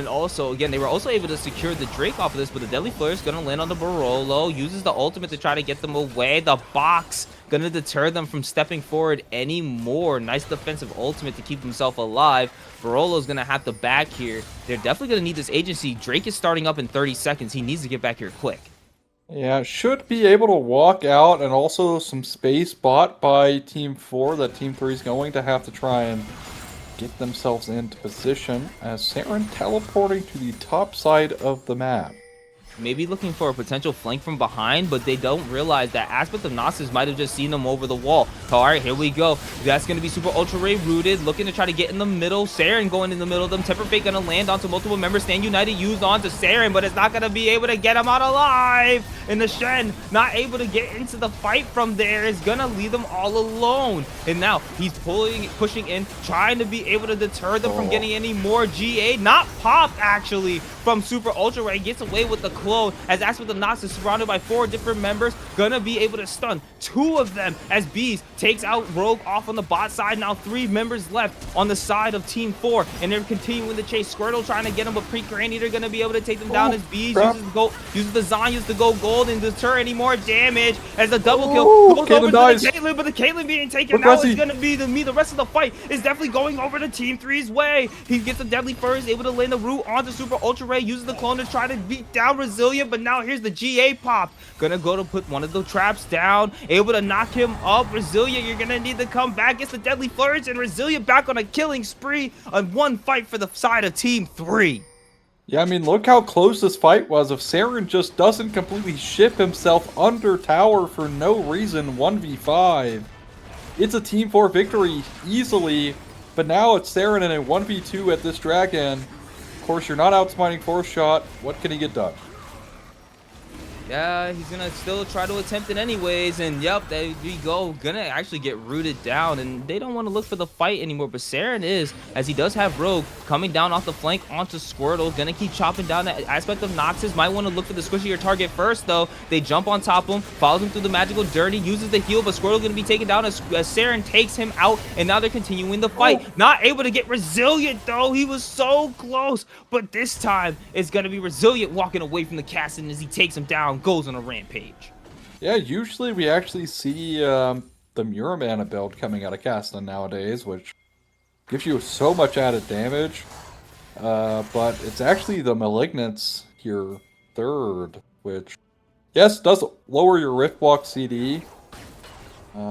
also, again, they were also able to secure the Drake off of this, but the Deadly Flare is going to land on the Barolo, uses the ultimate to try to get them away. The box going to deter them from stepping forward anymore. Nice defensive ultimate to keep himself alive. Barolo's going to have to back here. They're definitely going to need this agency. Drake is starting up in 30 seconds. He needs to get back here quick. yeah, should be able to walk out, and also some space bought by Team 4 that Team 3 is going to have to try and get themselves into position, as Saren teleporting to the top side of the map. Maybe looking for a potential flank from behind, but they don't realize that Aspect of Noxus might have just seen them over the wall. All right, here we go. That's going to be Super Ultra Ray rooted, looking to try to get in the middle. Saren going in the middle of them. Temper Fate going to land onto multiple members. Stand United used onto Saren, but it's not going to be able to get him out alive. And the Shen not able to get into the fight from there is going to leave them all alone. And now he's pushing in, trying to be able to deter them from getting any more GA. Not popped, actually, from Super Ultra Ray. Gets away with the clone as Aspect of Nox is surrounded by 4 different members. Gonna be able to stun 2 of them as Bees takes out Rogue off on the bot side. Now 3 members left on the side of Team 4, and they're continuing the chase. Squirtle trying to get him, but Pre-Granny, they're gonna be able to take them down as Bees uses the Zanyas to go gold and deter any more damage as the double kill goes over to the Caitlyn, but the Caitlyn being taken now is gonna be the rest of the fight is definitely going over to Team 3's way. He gets the Deadly Furs, able to land the root onto Super Ultra Ray, uses the clone to try to beat down Resilient, but now here's the GA pop. Gonna go to put one of the traps down, able to knock him up. Resilient, you're gonna need to come back. Gets the Deadly Flourish, and Resilient back on a killing spree on 1 fight for the side of Team 3. Yeah, I mean, look how close this fight was. If Saren just doesn't completely ship himself under tower for no reason, 1v5, it's a Team 4 victory easily. But now it's Saren in a 1v2 at this dragon. Of course, you're not outsmiting 4-shot. What can he get done? Yeah, he's gonna still try to attempt it anyways, and yep, there we go. Gonna actually get rooted down, and they don't want to look for the fight anymore, but Saren is, as he does have Rogue coming down off the flank onto Squirtle. Gonna keep chopping down that Aspect of Noxus. Might want to look for the squishier target first, though. They jump on top of him, follows him through the magical dirty, uses the heal, but Squirtle gonna be taken down as Saren takes him out, and now they're continuing the fight. Not able to get Resilient, though. He was so close, but this time it's gonna be Resilient walking away from the castle as he takes him down, goes on a rampage. Yeah, usually we actually see the Muramana build coming out of Castan nowadays, which gives you so much added damage. But it's actually the Malignance here, 3rd, which, yes, does lower your Riftwalk CD. We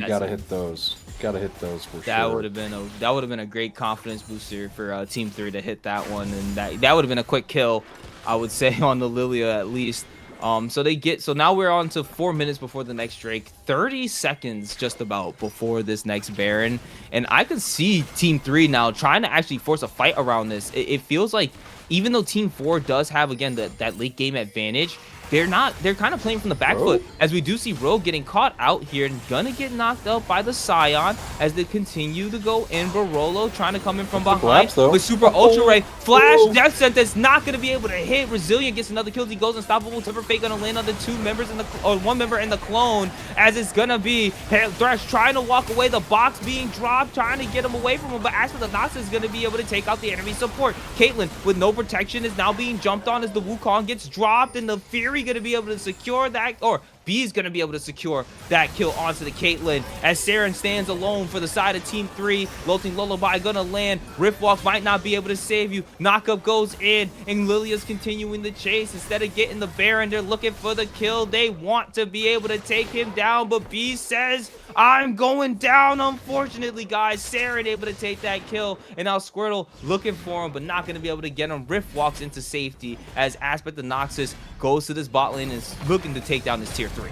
gotta hit those. Gotta hit those for sure. That would have been a great confidence booster for Team 3 to hit that one, and that would have been a quick kill, I would say, on the Lilia at least. So now we're on to 4 minutes before the next Drake, 30 seconds just about before this next Baron, and I could see Team 3 now trying to actually force a fight around this. It feels like even though Team 4 does have, again, that late game advantage, they're kind of playing from the back foot, as we do see Rogue getting caught out here and gonna get knocked out by the Scion as they continue to go in. Barolo trying to come in from behind with Super Ultra Ray. Flash Death Sentence not gonna be able to hit. Resilient gets another kill. He goes unstoppable. Temper Fate gonna land on the 2 members in the, or 1 member in the clone, as it's gonna be Thresh trying to walk away. The box being dropped, trying to get him away from him, but Aspect of Noxus is gonna be able to take out the enemy support. Caitlyn with no protection is now being jumped on as the Wukong gets dropped, and the Fury gonna be able to secure that, or B's gonna be able to secure that kill onto the Caitlyn as Saren stands alone for the side of Team 3. Lilting Lullaby gonna land. Riftwalk might not be able to save you. Knockup goes in, and Lilia's continuing the chase. Instead of getting the Baron, they're looking for the kill. They want to be able to take him down, but B says, I'm going down. Unfortunately, guys, Saren able to take that kill, and now Squirtle looking for him, but not gonna be able to get him. Rift walks into safety as Aspect of Noxus goes to this bot lane and is looking to take down this tier 3.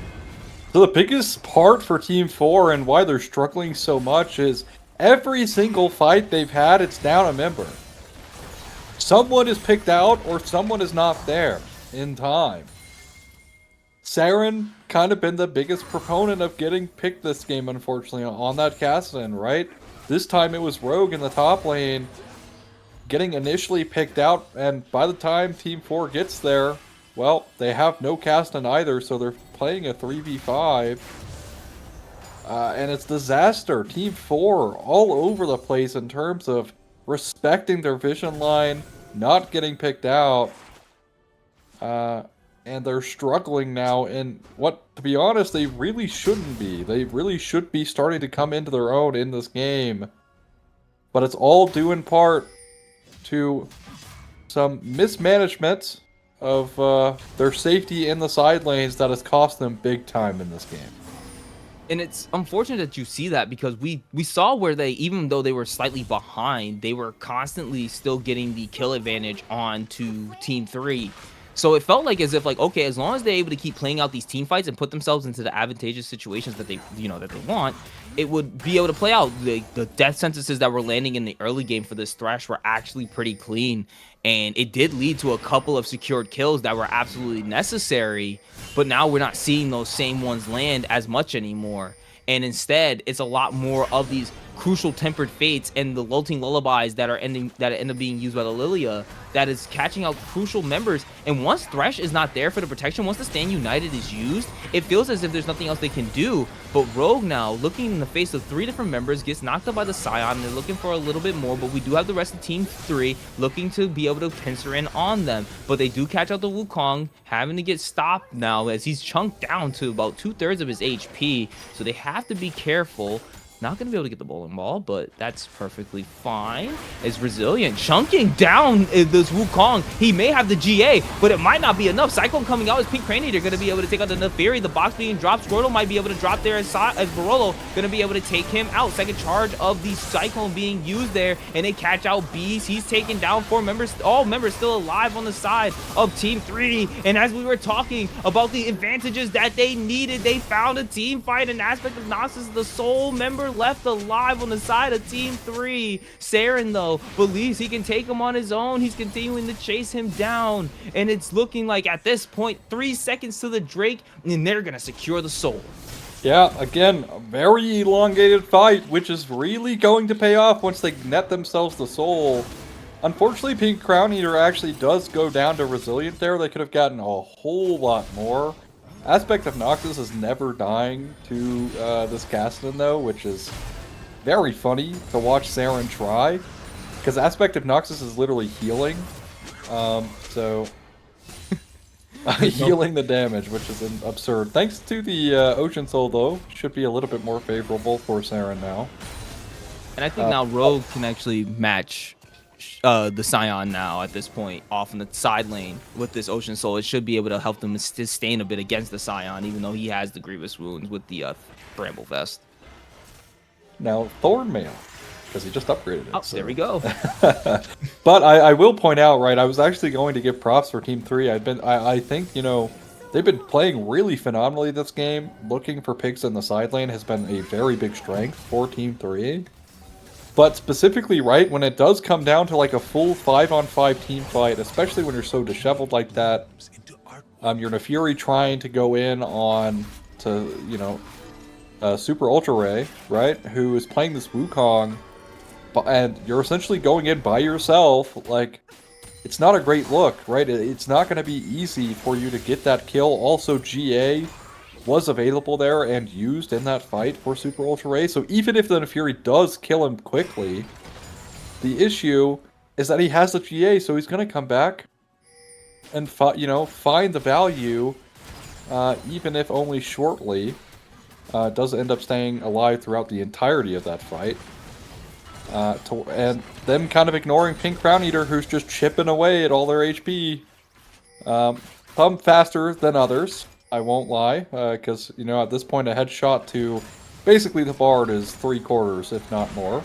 So the biggest part for Team 4 and why they're struggling so much is every single fight they've had, it's down a member. Someone is picked out or someone is not there in time. Saren kind of been the biggest proponent of getting picked this game, unfortunately, on that Kassadin, right? This time it was Rogue in the top lane getting initially picked out, and by the time Team 4 gets there, well, they have no Kassadin either, so they're playing a 3v5. And it's disaster. Team 4 all over the place in terms of respecting their vision line, not getting picked out. And they're struggling now in what, to be honest, they really shouldn't be. They really should be starting to come into their own in this game. But it's all due in part to some mismanagement of their safety in the side lanes that has cost them big time in this game. And it's unfortunate that you see that, because we saw where they, even though they were slightly behind, they were constantly still getting the kill advantage on to Team 3. So it felt like as if, like, okay, as long as they're able to keep playing out these team fights and put themselves into the advantageous situations that they, that they want, it would be able to play out. The death sentences that were landing in the early game for this Thresh were actually pretty clean, and it did lead to a couple of secured kills that were absolutely necessary, but now we're not seeing those same ones land as much anymore. And instead, it's a lot more of these crucial tempered fates and the lulting lullabies that end up being used by the Lilia that is catching out crucial members. And once Thresh is not there for the protection, once the Stand United is used, it feels as if there's nothing else they can do. But Rogue now, looking in the face of 3 different members, gets knocked up by the Scion. They're looking for a little bit more, but we do have the rest of Team 3 looking to be able to pincer in on them. But they do catch out the Wukong, having to get stopped now as he's chunked down to about 2/3 of his HP. So they have to be careful. Not going to be able to get the bowling ball, but that's perfectly fine. Is Resilient chunking down this Wukong. He may have the GA, but it might not be enough. Cyclone coming out as Pink Craniator going to be able to take out the Neferi. The box being dropped. Squirtle might be able to drop there as Barolo going to be able to take him out. Second charge of the Cyclone being used there, and they catch out Beast. He's taken down 4 members. All members still alive on the side of Team 3. And as we were talking about the advantages that they needed, they found a team fight. An aspect of Noxus, the sole member left alive on the side of Team 3. Saren, though, believes he can take him on his own. He's continuing to chase him down, and it's looking like at this point 3 seconds to the Drake, and they're gonna secure the soul. Yeah, again, a very elongated fight, which is really going to pay off once they net themselves the soul. Unfortunately, Pink Crown Eater actually does go down to Resilient there. They could have gotten a whole lot more. Aspect of Noxus is never dying to this Kassadin, though, which is very funny to watch Saren try, because Aspect of Noxus is literally healing. Healing the damage, which is absurd. Thanks to the Ocean Soul, though, should be a little bit more favorable for Saren now. And I think now Rogue can actually match the Scion now at this point off in the side lane with this Ocean Soul. It should be able to help them sustain a bit against the Scion, even though he has the Grievous Wounds with the Bramble Vest. Now, Thornmail, because he just upgraded it. Oh, so. There we go. But I will point out, right, I was actually going to give props for Team 3. I think, they've been playing really phenomenally this game. Looking for picks in the side lane has been a very big strength for Team 3. But specifically, right, when it does come down to like a full 5-on-5 team fight, especially when you're so disheveled like that, you're Neferi trying to go in on to, Super Ultra Ray, right, who is playing this Wukong, and you're essentially going in by yourself. Like, it's not a great look, right? It's not going to be easy for you to get that kill. Also, GA was available there and used in that fight for Super Ultra Ray, so even if the Neferi does kill him quickly, the issue is that he has the GA, so he's going to come back and find the value, even if only shortly. Does end up staying alive throughout the entirety of that fight. And them kind of ignoring Pink Crown Eater, who's just chipping away at all their HP. Some faster than others, I won't lie, because, at this point a headshot to basically the Bard is 3/4, if not more.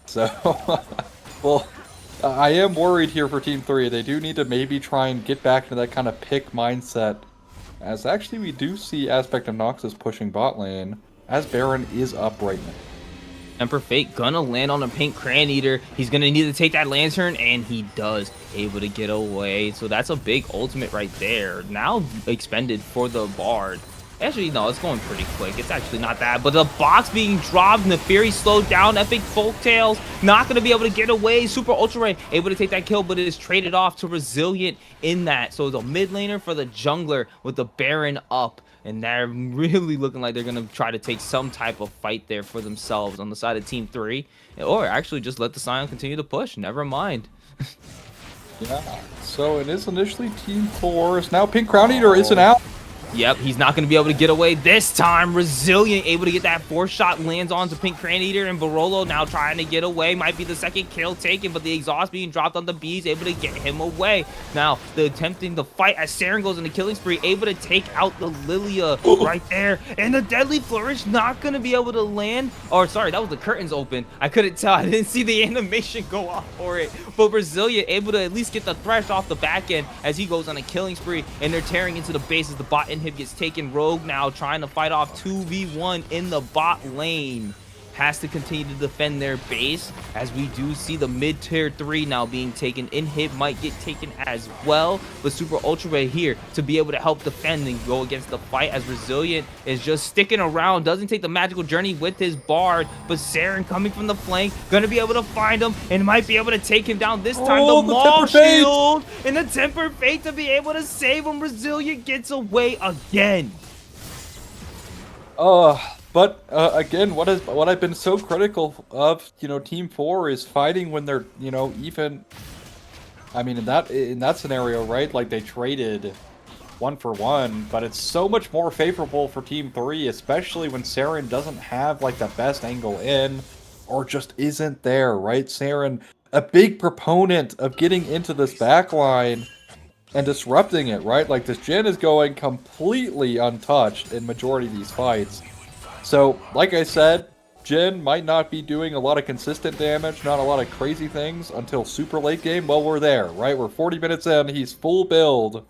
So, well, I am worried here for Team 3. They do need to maybe try and get back to that kind of pick mindset as actually we do see Aspect of Noxus pushing bot lane, as Baron is up right now. Temper Fate gonna land on a pink Cran Eater. He's gonna need to take that Lantern, and he does. Able to get away. So that's a big ultimate right there. Now expended for the Bard. Actually, no, it's going pretty quick. It's actually not that. But the box being dropped. Neferi slowed down. Epic Folktales not going to be able to get away. Super Ultra Ray able to take that kill, but it is traded off to Resilient in that. So the mid laner for the jungler with the Baron up. And they're really looking like they're going to try to take some type of fight there for themselves on the side of Team 3. Or actually just let the Scion continue to push. Never mind. Yeah, so it is initially Team 4's. Now Pink Crown Eater isn't out. Yep, he's not going to be able to get away this time. Resilient, able to get that 4-shot, lands onto Pink Cran Eater, and Barolo now trying to get away. Might be the second kill taken, but the exhaust being dropped on the bees, able to get him away. Now, the attempting to fight as Saren goes into killing spree, able to take out the Lilia right there. And the Deadly Flourish not going to be able to land. Or, sorry, that was the curtains open. I couldn't tell. I didn't see the animation go off for it. But Resilient able to at least get the Thresh off the back end as he goes on a killing spree, and they're tearing into the base as the bot inhib gets taken. Rogue now trying to fight off 2v1 in the bot lane. Has to continue to defend their base as we do see the mid tier 3 now being taken. Inhib might get taken as well, but Super Ultra Ray here to be able to help defend and go against the fight as Resilient is just sticking around. Doesn't take the magical journey with his Bard, but Saren coming from the flank, gonna be able to find him and might be able to take him down this time. The Maul Shield and the Temper Fate to be able to save him. Resilient gets away again. But again, what I've been so critical of, Team 4 is fighting when they're, even. I mean, in that scenario, right? Like they traded 1-for-1, but it's so much more favorable for Team 3, especially when Saren doesn't have like the best angle in, or just isn't there, right? Saren, a big proponent of getting into this backline and disrupting it, right? Like this Jhin is going completely untouched in majority of these fights. So, like I said, Jhin might not be doing a lot of consistent damage, not a lot of crazy things until super late game. Well, we're there, right? We're 40 minutes in, he's full build.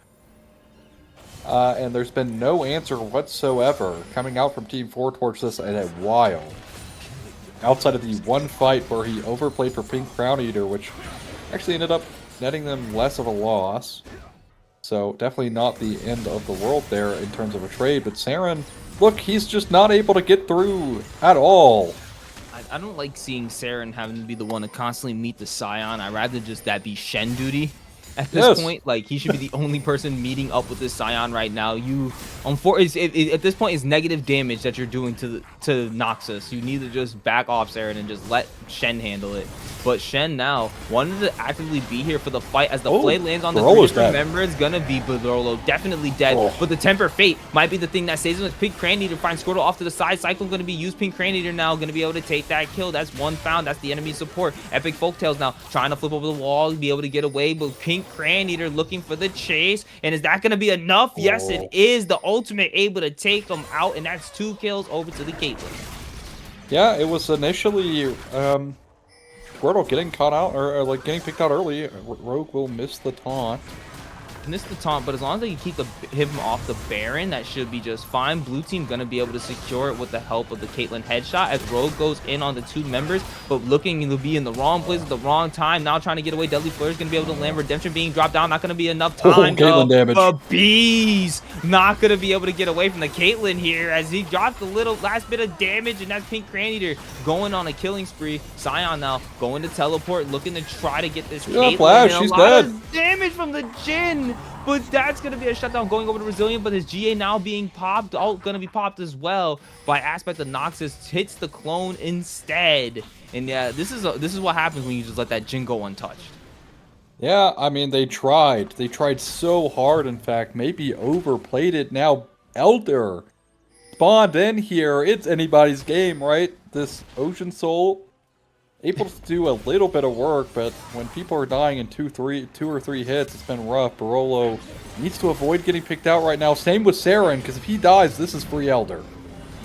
And there's been no answer whatsoever coming out from Team 4 towards this in a while. Outside of the one fight where he overplayed for Pink Crown Eater, which actually ended up netting them less of a loss. So, definitely not the end of the world there in terms of a trade, but Saren... Look, he's just not able to get through at all. I don't like seeing Saren having to be the one to constantly meet the Scion. I'd rather just that be Shen duty at this point. Like, he should be the only person meeting up with this Scion right now. At this point, it's negative damage that you're doing to Noxus. You need to just back off Saren and just let Shen handle it. But Shen now wanted to actively be here for the fight as the play lands on the 3 different members. Gonna be Barolo, definitely dead. But the Temper Fate might be the thing that saves him. As Pink Cran Eater finds Squirtle off to the side. Cyclone gonna be used. Pink Cran Eater now gonna be able to take that kill. That's one found. That's the enemy support. Epic Folktales now trying to flip over the wall, be able to get away. But Pink Cran Eater looking for the chase. And is that gonna be enough? Yes, it is. The ultimate able to take them out, and that's 2 kills over to the Caitlyn. Yeah, it was initially Squirtle getting caught out, or like getting picked out early. Rogue will miss the taunt. Missed the taunt, but as long as they can keep him off the Baron, that should be just fine. Blue team gonna be able to secure it with the help of the Caitlyn headshot as Rogue goes in on the 2 members, but looking to be in the wrong place at the wrong time. Now trying to get away. Deadly Flare is gonna be able to land. Redemption being dropped down, not gonna be enough time. Caitlyn damage. The bees not gonna be able to get away from the Caitlyn here as he drops the little last bit of damage, and that's Pink Cran Eater going on a killing spree. Scion now going to teleport, looking to try to get this Caitlyn. Flash, she's dead. Damage from the Jhin. But that's going to be a shutdown going over to Resilient, but his GA now being popped, going to be popped as well by Aspect of Noxus, hits the clone instead. And yeah, this is what happens when you just let that Jhin go untouched. Yeah, I mean, they tried. They tried so hard, in fact, maybe overplayed it. Now, Elder spawned in here. It's anybody's game, right? This Ocean Soul, able to do a little bit of work, but when people are dying in 2 or 3 hits, it's been rough. Barolo needs to avoid getting picked out right now. Same with Saren, because if he dies, this is free Elder.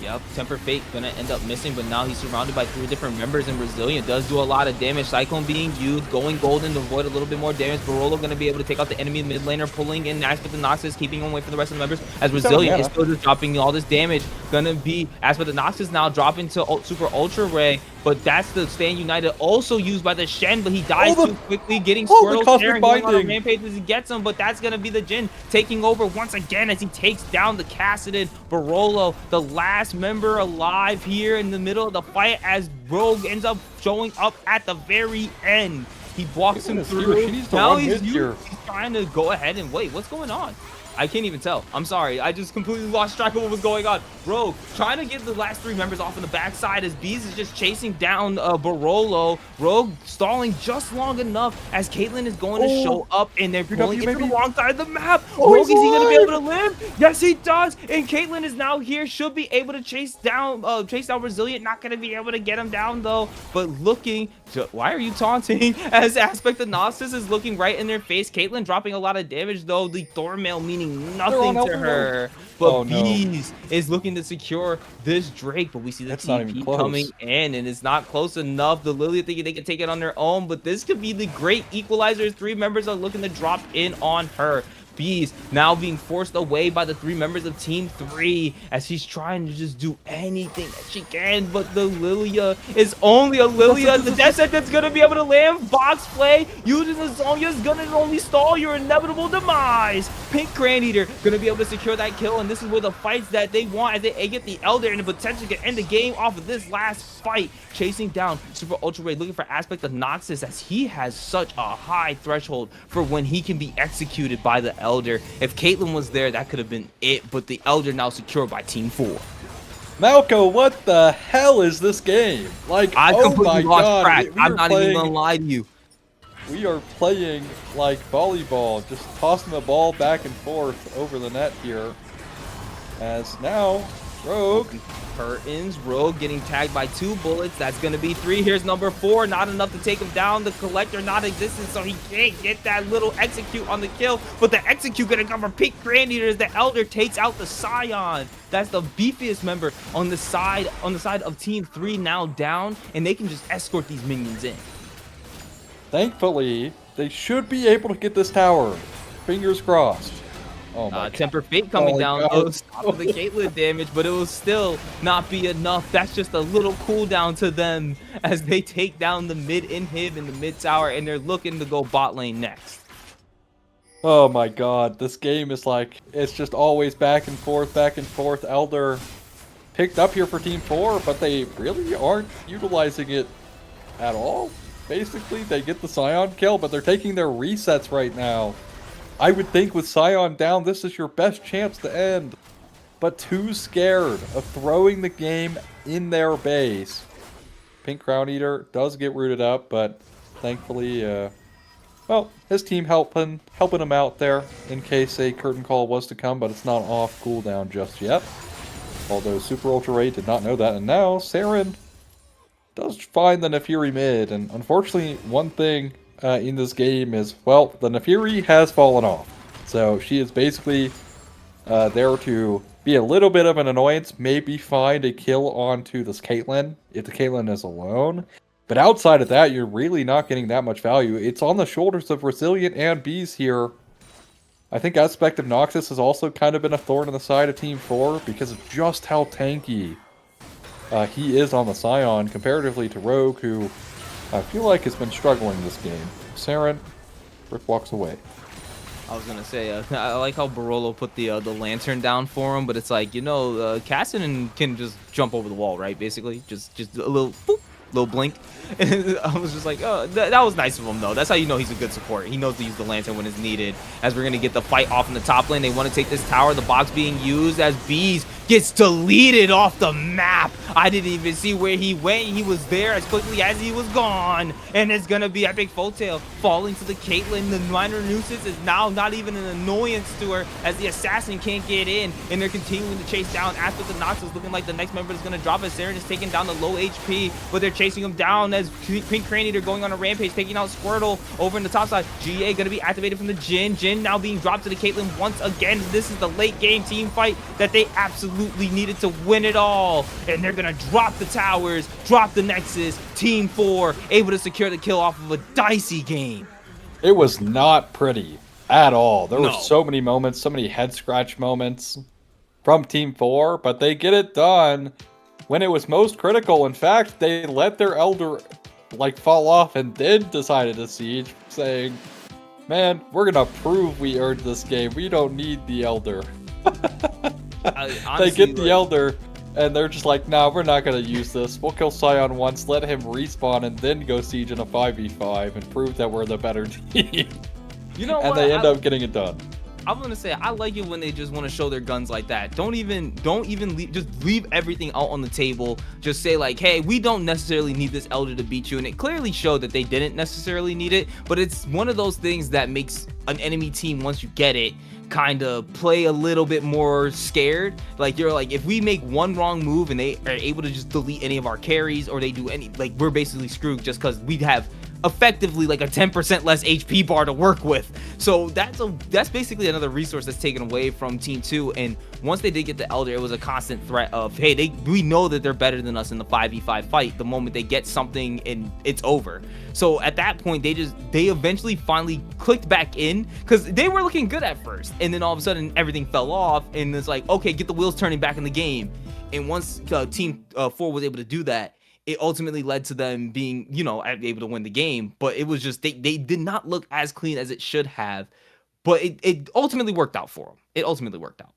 Yep, Temper Fate gonna end up missing, but now he's surrounded by 3 different members, and Resilient does do a lot of damage. Cyclone being used, going golden to avoid a little bit more damage. Barolo gonna be able to take out the enemy mid laner, pulling in Aspect of Noxus, keeping him away from the rest of the members, as Resilient is still just dropping all this damage. Gonna be Aspect of Noxus now dropping to Super Ultra Ray, but that's the Stand United also used by the Shen, but he dies too quickly, getting Squirtle there and going on a rampage as he gets him, but that's gonna be the Jhin taking over once again as he takes down the Cassidon. Barolo, the last member alive here in the middle of the fight, as Rogue ends up showing up at the very end. He walks him through. Now he's trying to go ahead and wait. What's going on? I can't even tell. I'm sorry. I just completely lost track of what was going on. Rogue trying to get the last 3 members off on the backside as Bees is just chasing down Barolo. Rogue stalling just long enough as Caitlyn is going to show up, and they're pulling it to the wrong side of the map. Rogue, is he going to be able to live? Yes, he does. And Caitlyn is now here. Should be able to chase down Resilient. Not going to be able to get him down, though. But looking to... Why are you taunting? As Aspect of Gnosis is looking right in their face. Caitlyn dropping a lot of damage, though. The Thormail meaning nothing to her, but Bees is looking to secure this Drake, but we see the TP coming in, and it's not close enough. The Lily thinking they can take it on their own, but this could be the great equalizer. 3 members are looking to drop in on her. Bees now being forced away by the 3 members of Team 3 as she's trying to just do anything that she can, but the Lilia is only a Lilia. The death sentence gonna be able to land. Box play using the Zonya is gonna only stall your inevitable demise. Pink Grandeater gonna be able to secure that kill, and this is where the fights that they want as they get the Elder and potentially can end the game off of this last fight. Chasing down Super Ultra Ray, looking for Aspect of Noxus as he has such a high threshold for when he can be executed by the Elder. If Caitlyn was there, that could have been it, but the Elder now secured by Team 4. Malco, what the hell is this game? Like, I completely lost track. I'm not even gonna lie to you. We are playing like volleyball, just tossing the ball back and forth over the net here. As now, Rogue curtains. Rogue getting tagged by 2 bullets. That's going to be 3. Here's number 4. Not enough to take him down. The Collector not existent, so he can't get that little execute on the kill. But the execute going to come from Pink Grandeater as the Elder takes out the Scion. That's the beefiest member on the side of Team 3 now down, and they can just escort these minions in. Thankfully, they should be able to get this tower. Fingers crossed. Oh my Temper Fate coming down, though, stopping the Caitlyn damage, but it will still not be enough. That's just a little cooldown to them as they take down the mid inhib in the mid tower, and they're looking to go bot lane next. Oh my god, this game is like, it's just always back and forth, back and forth. Elder picked up here for Team 4, but they really aren't utilizing it at all. Basically, they get the Scion kill, but they're taking their resets right now. I would think with Scion down, this is your best chance to end. But too scared of throwing the game in their base. Pink Crown Eater does get rooted up, but thankfully, well, his team helping him out there in case a curtain call was to come, but it's not off cooldown just yet. Although Super Ultra Ray did not know that, and now Saren does find the Nefiri mid, and unfortunately, one thing in this game is, well, the Nefiri has fallen off. So she is basically there to be a little bit of an annoyance, maybe find a kill onto this Caitlyn, if the Caitlyn is alone. But outside of that, you're really not getting that much value. It's on the shoulders of Resilient and Bees here. I think Aspect of Noxus has also kind of been a thorn in the side of Team 4 because of just how tanky he is on the Scion comparatively to Rogue, who I feel like has been struggling this game. Saren, Rick walks away. I was gonna say, I like how Barolo put the lantern down for him, but it's like, you know, Cassidon can just jump over the wall, right? Basically, just a little boop, little blink. And I was just like, oh, that was nice of him, though. That's how you know he's a good support. He knows to use the lantern when it's needed. As we're gonna get the fight off in the top lane, they want to take this tower. The box being used as Bees gets deleted off the map. I didn't even see where he went. He was there as quickly as he was gone. And it's gonna be Epic Folktale falling to the Caitlyn. The minor nuisance is now not even an annoyance to her as the assassin can't get in. And they're continuing to chase down Aspect of Noxus, looking like the next member is gonna drop as Saren is taking down the low HP, but they're chasing him down as Pink Craniator going on a rampage, taking out Squirtle over in the top side. GA going to be activated from the Jin. Jin now being dropped to the Caitlyn once again. This is the late game team fight that they absolutely needed to win it all. And they're going to drop the towers, drop the Nexus. Team 4 able to secure the kill off of a dicey game. It was not pretty at all. There were No. so many moments, so many head scratch moments from Team 4, but they get it done when it was most critical. In fact, they let their Elder like fall off and then decided to siege, saying, man, we're gonna prove we earned this game. We don't need the Elder. Honestly, they get the Elder and they're just like, nah, we're not gonna use this. We'll kill Scion once, let him respawn, and then go siege in a 5v5 and prove that we're the better team. You know and what? they end up getting it done. I'm gonna say I like it when they just want to show their guns like that. Don't even leave, just leave everything out on the table. Just say like, hey, we don't necessarily need this Elder to beat you, and it clearly showed that they didn't necessarily need it. But it's one of those things that makes an enemy team, once you get it, kind of play a little bit more scared. Like, you're like, if we make one wrong move and they are able to just delete any of our carries, or they do any, like, we're basically screwed just because we have effectively like a 10% less HP bar to work with. So that's basically another resource that's taken away from Team 2. And once they did get the Elder, it was a constant threat of, hey, we know that they're better than us in the 5v5 fight. The moment they get something, and it's over. So at that point, they eventually finally clicked back in, because they were looking good at first, and then all of a sudden everything fell off, and it's like, okay, get the wheels turning back in the game. And once Team 4 was able to do that, it ultimately led to them being, able to win the game. But it was just, they did not look as clean as it should have. But it ultimately worked out for them. It ultimately worked out.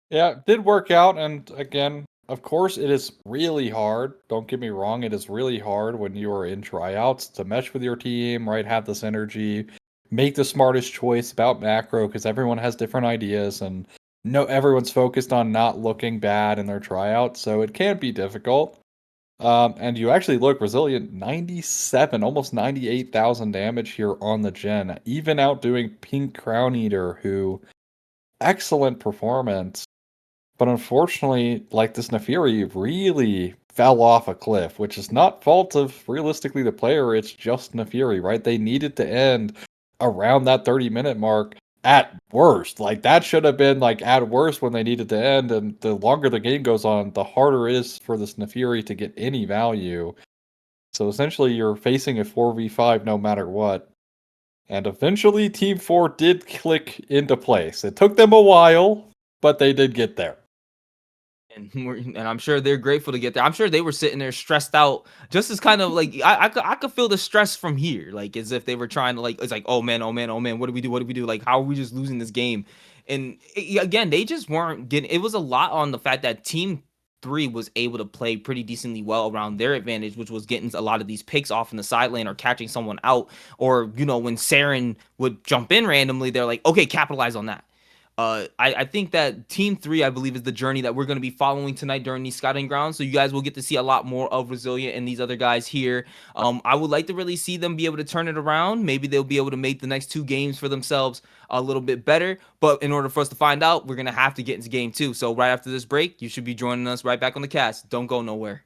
Yeah, it did work out. And again, of course, it is really hard. Don't get me wrong. It is really hard when you are in tryouts to mesh with your team, right? Have this energy, make the smartest choice about macro, because everyone has different ideas, and everyone's focused on not looking bad in their tryouts. So it can be difficult. And you actually look resilient, 97, almost 98,000 damage here on the gen, even outdoing Pink Crown Eater, who excellent performance. But unfortunately, like, this Nefiri really fell off a cliff, which is not fault of realistically the player. It's just Nefiri, right? They needed to end around that 30-minute mark. At worst, like, that should have been like at worst when they needed to end, and the longer the game goes on, the harder it is for this Nefiri to get any value. So essentially, you're facing a 4v5 no matter what. And eventually, Team 4 did click into place. It took them a while, but they did get there. And I'm sure they're grateful to get there. I'm sure they were sitting there stressed out, just as kind of like, I could feel the stress from here, like as if they were trying to, like, it's like, oh man, what do we do, like, how are we just losing this game? And again, they just weren't getting, it was a lot on the fact that Team 3 was able to play pretty decently well around their advantage, which was getting a lot of these picks off in the side lane or catching someone out, or when Saren would jump in randomly, they're like, okay, capitalize on that. I think that Team 3, I believe, is the journey that we're going to be following tonight during these scouting grounds. So you guys will get to see a lot more of Resilient and these other guys here. I would like to really see them be able to turn it around. Maybe they'll be able to make the next 2 games for themselves a little bit better. But in order for us to find out, we're going to have to get into game 2. So right after this break, you should be joining us right back on the cast. Don't go nowhere.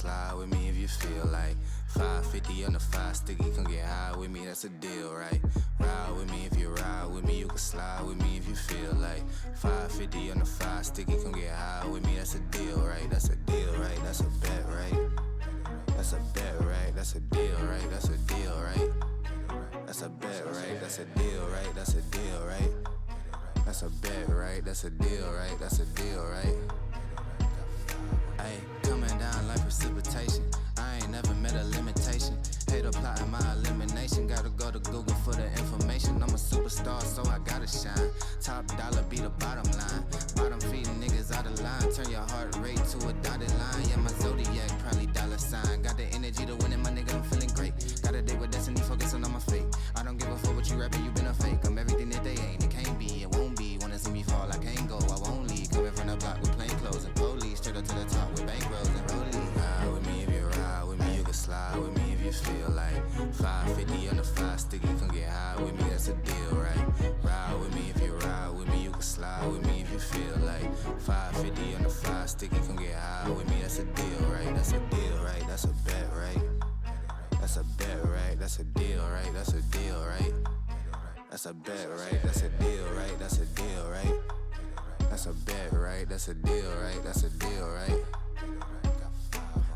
slide with me if you feel like 550 on the 5 sticky, come get high with me, that's a deal, right? Ride with me if you ride with me, you can slide with me if you feel like 550 on the 5 sticky, come get high with me, that's a deal, right? That's a deal, right? That's a bet, right? That's a bet, right? That's a deal, right? That's a deal, right? That's a bet, right? That's a deal, right? That's a deal, right? That's a bet, right? That's a deal, right? That's a deal, right? Ayy, coming down like precipitation. I ain't never met a limitation. Hate plotting my elimination. Gotta go to Google for the information. I'm a superstar, so I gotta shine. Top dollar be the bottom line. Bottom feeding niggas out of line. Turn your heart rate to a dotted line. Yeah, my zodiac probably dollar sign. Got the energy to win it, my nigga, I'm feeling great. Got a day with destiny, focusing on my fate. I don't give a fuck what you rapping, you been a fake. I'm everything that they ain't, it can't be, it won't be. Wanna see me fall, I can't go, I won't leave. Coming from the block with plain clothes and police. Straight up to the top with bankrolls and rollies. Ride with me if you ride with me, you can slide with me if you feel like 550 on the 5 sticky, come get high with me, that's a deal, right? Ride with me if you ride with me, you can slide with me if you feel like 550 on the 5 sticky, come get high with me, that's a deal, right? That's a deal, right? That's a bet, right? That's a bet, right? That's a deal, right? That's a deal, right? That's a bet, right? That's a deal, right? That's a deal, right? That's a bet, right? That's a deal, right? That's a deal, right?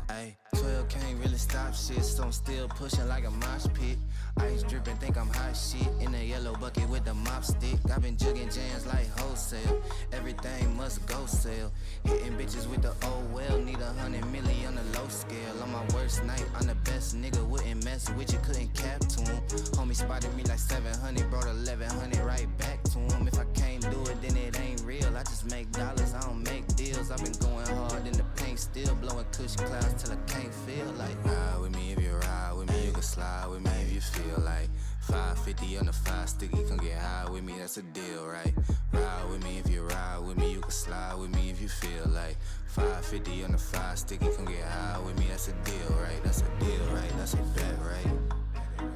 Ayy, 12 can't really stop shit, so I'm still pushing like a mosh pit. Ice dripping, think I'm hot shit. In a yellow bucket with the mop stick. I've been jugging jams like wholesale. Everything must go sell. Hitting bitches with the old well. Need 100 million on the low scale. On my worst night, I'm the best nigga. Wouldn't mess with you, couldn't cap to him. Homie spotted me like 700, brought 1100 right back to him. If I can't do it, then it ain't real. I just make dollars, I don't make deals. I've been going hard in the paint, still blowing kush clouds till I can't feel like. Ride with me if you ride with me, you can slide with me if you feel like 550 on the 5 sticky, come get high with me, that's a deal, right? Ride with me if you ride with me, you can slide with me if you feel like 550 on the 5 sticky, come get high with me, that's a deal, right? That's a deal, right? That's a bet, right?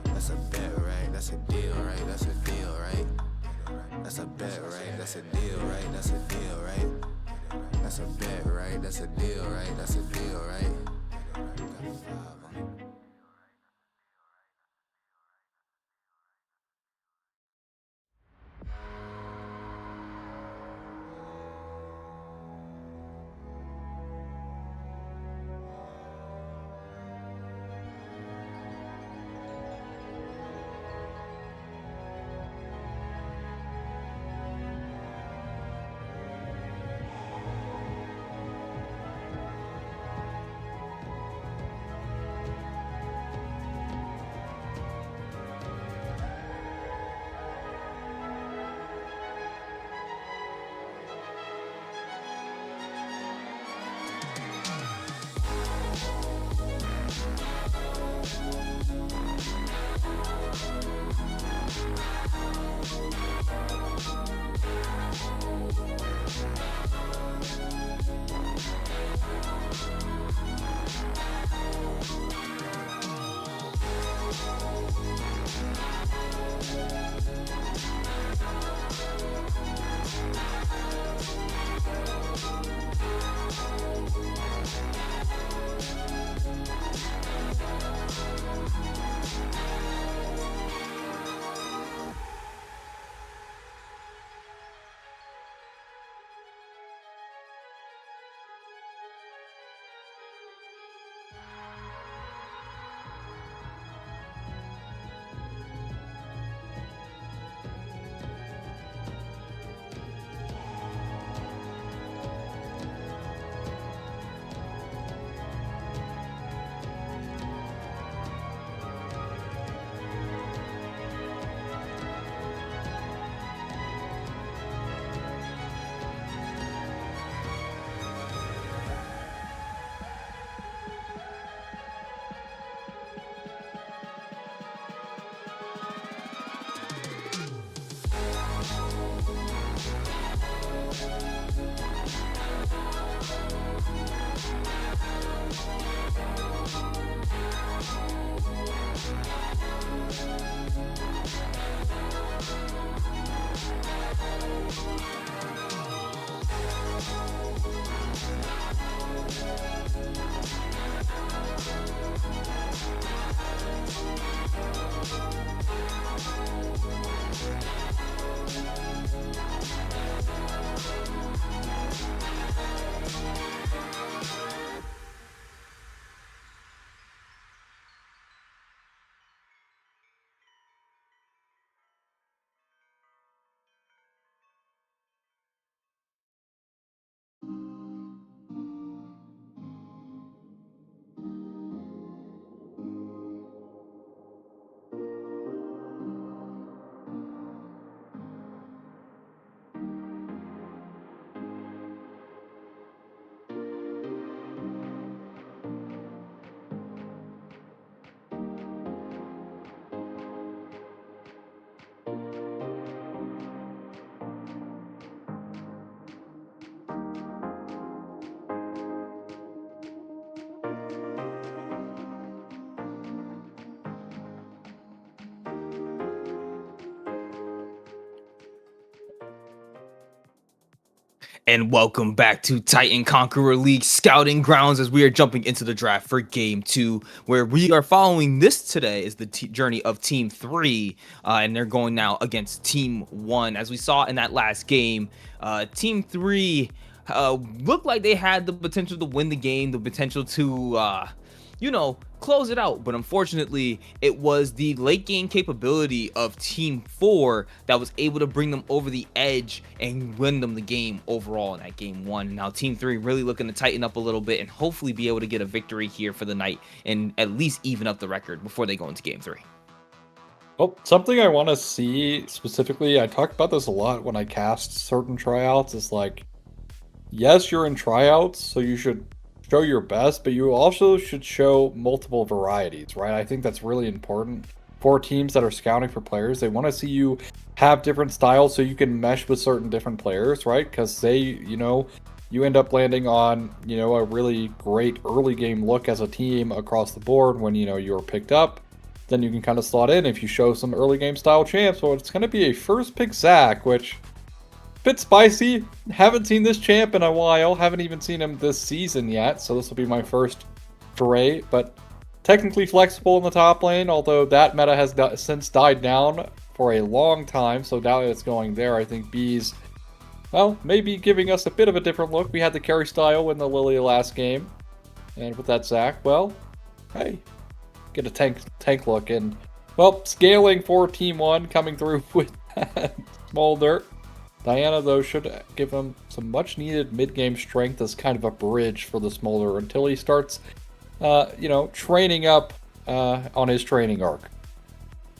That's a bet, right? That's a deal, right? That's a deal, right? That's a bet, right? That's a deal, right? That's a deal, right? That's a bet, right? That's a deal, right? That's a deal, right? And welcome back to Titan Conqueror League Scouting Grounds as we are jumping into the draft for Game 2, where we are following this today is the journey of Team 3, and they're going now against Team 1. As we saw in that last game, Team 3 looked like they had the potential to win the game, the potential to close it out. But unfortunately, it was the late game capability of Team 4 that was able to bring them over the edge and win them the game overall in that Game 1. Now, Team 3 really looking to tighten up a little bit and hopefully be able to get a victory here for the night and at least even up the record before they go into Game 3. Well, something I want to see specifically, I talk about this a lot when I cast certain tryouts, is like, yes, you're in tryouts, so you should show your best, but you also should show multiple varieties, right? I think that's really important for teams that are scouting for players. They want to see you have different styles so you can mesh with certain different players, right? Because you end up landing on, a really great early game look as a team across the board when, you're picked up. Then you can kind of slot in if you show some early game style champs. So it's going to be a first pick Zach, which bit spicy. Haven't seen this champ in a while. Haven't even seen him this season yet. So this will be my first foray. But technically flexible in the top lane, although that meta has since died down for a long time. So now it's going there. I think B's, well, maybe giving us a bit of a different look. We had the carry style in the Lilia last game. And with that Zach, well, hey, get a tank look. And, well, scaling for Team 1 coming through with that Smolder. Diana, though, should give him some much-needed mid-game strength as kind of a bridge for the Smolder until he starts, training up on his training arc.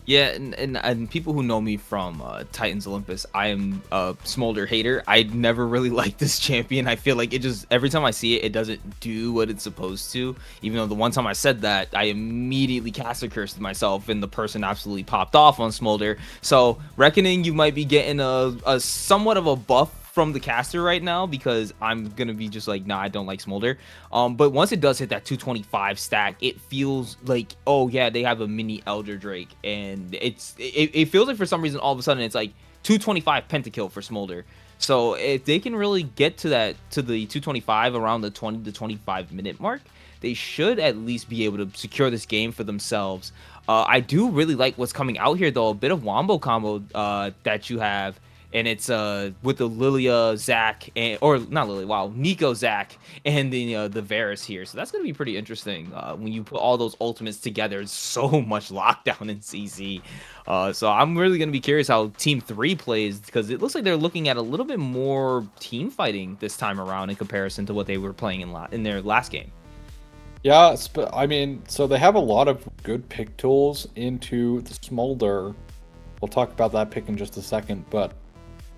Yeah, and people who know me from Titans Olympus, I am a Smolder hater. I never really liked this champion. I feel like it just, every time I see it, it doesn't do what it's supposed to. Even though the one time I said that, I immediately cast a curse to myself and the person absolutely popped off on Smolder. So, reckoning you might be getting a somewhat of a buff from the caster right now, because I'm gonna be just like, nah, I don't like Smolder. But once it does hit that 225 stack, it feels like, oh yeah, they have a mini Elder Drake, and it feels like for some reason all of a sudden it's like 225 pentakill for Smolder. So if they can really get to the 225 around the 20 to 25 minute mark, they should at least be able to secure this game for themselves. I do really like what's coming out here though, a bit of wombo combo that you have. And it's with the Lilia, Zac, Nico, Zac, and the Varus here. So that's going to be pretty interesting when you put all those ultimates together. It's so much lockdown in CZ. So I'm really going to be curious how Team 3 plays, because it looks like they're looking at a little bit more team fighting this time around in comparison to what they were playing in their last game. Yeah, I mean, so they have a lot of good pick tools into the Smolder. We'll talk about that pick in just a second, but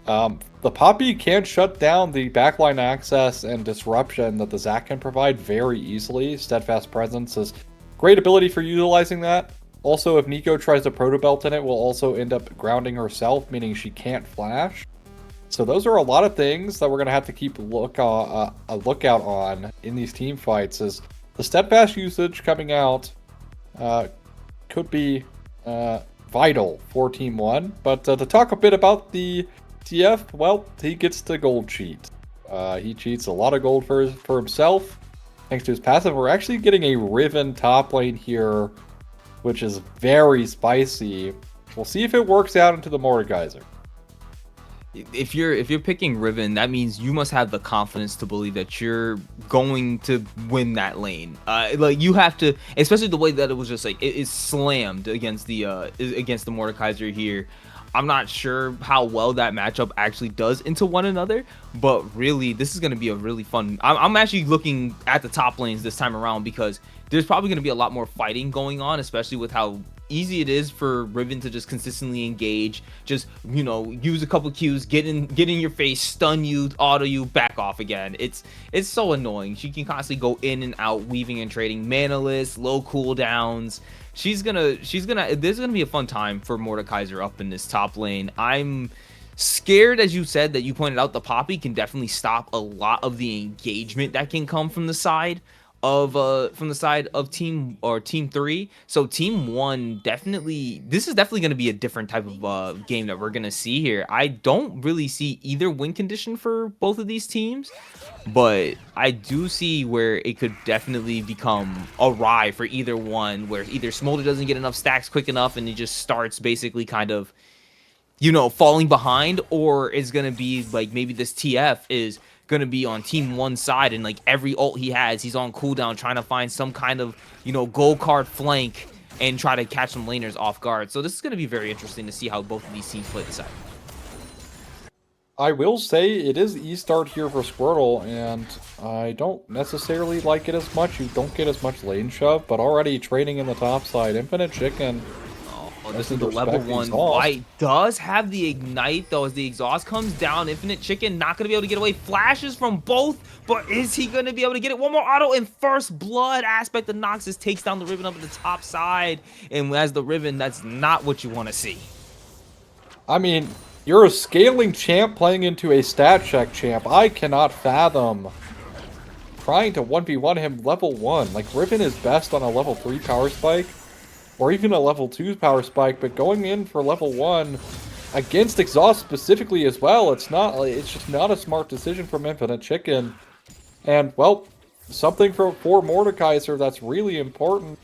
the Poppy can shut down the backline access and disruption that the Zac can provide very easily. Steadfast Presence is great ability for utilizing that. Also, if Nico tries to proto-belt in it, will also end up grounding herself, meaning she can't flash. So those are a lot of things that we're going to have to keep a lookout on in these team fights. Is the Steadfast usage coming out could be vital for Team 1. But to talk a bit about the TF, well, he gets the gold cheat. He cheats a lot of gold for himself, thanks to his passive. We're actually getting a Riven top lane here, which is very spicy. We'll see if it works out into the Mordekaiser. If you're picking Riven, that means you must have the confidence to believe that you're going to win that lane. Like you have to, especially the way that it was just like it is slammed against the Mordekaiser here. I'm not sure how well that matchup actually does into one another, but really, this is going to be a really fun. I'm actually looking at the top lanes this time around, because there's probably going to be a lot more fighting going on, especially with how easy it is for Riven to just consistently engage, just use a couple Qs, get in your face, stun you, auto you, back off again. It's so annoying. She can constantly go in and out, weaving and trading, manaless, low cooldowns. There's gonna be a fun time for Mordekaiser up in this top lane. I'm scared, as you said, that you pointed out, the Poppy can definitely stop a lot of the engagement that can come from the side. of from the side of team 3. So team 1 definitely, this is definitely going to be a different type of game that we're going to see here. I don't really see either win condition for both of these teams, but I do see where it could definitely become awry for either one, where either Smolder doesn't get enough stacks quick enough and he just starts basically kind of, you know, falling behind, or is going to be like maybe this TF is going to be on team 1 side and like every ult he has, he's on cooldown trying to find some kind of, you know, gold card flank and try to catch some laners off guard. So this is going to be very interesting to see how both of these teams play this out. I will say it is E-start here for Squirtle, and I don't necessarily like it as much. You don't get as much lane shove, but already trading in the top side, Infinite Chicken. Oh, this is the level 1 fight. Does have the ignite though as the exhaust comes down. Infinite Chicken not going to be able to get away. Flashes from both, but is he going to be able to get it? One more auto and first blood aspect of Noxus takes down the Riven up at the top side. And as the Riven, that's not what you want to see. I mean, you're a scaling champ playing into a stat check champ. I cannot fathom trying to 1v1 him level 1. Like, Riven is best on a level 3 power spike, or even a level 2 power spike, but going in for level 1 against Exhaust specifically as well, it's just not a smart decision from Infinite Chicken. And, well, something for Mordekaiser that's really important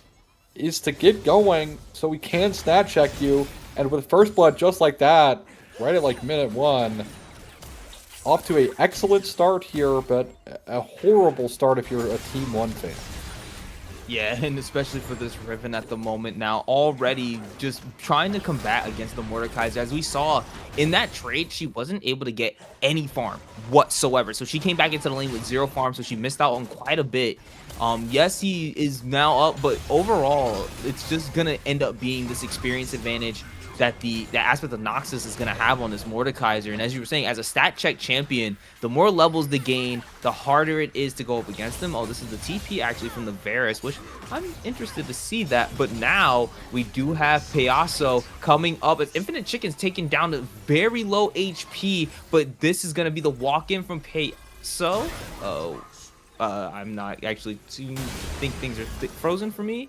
is to get going so we can stat check you, and with first blood just like that, right at like minute 1, off to an excellent start here, but a horrible start if you're a Team 1 fan. Yeah, and especially for this Riven at the moment now, already just trying to combat against the Mordekaiser. As we saw in that trade, she wasn't able to get any farm whatsoever. So she came back into the lane with 0 farm, so she missed out on quite a bit. Yes, he is now up, but overall, it's just going to end up being this experience advantage that the aspect of Noxus is going to have on this Mordekaiser. And as you were saying, as a stat check champion, the more levels they gain, the harder it is to go up against them. Oh, this is the TP actually from the Varus, which I'm interested to see that. But now we do have Payaso coming up as Infinite Chicken's taken down to very low HP, but this is going to be the walk-in from Payaso. Oh, I'm not actually think things are frozen for me.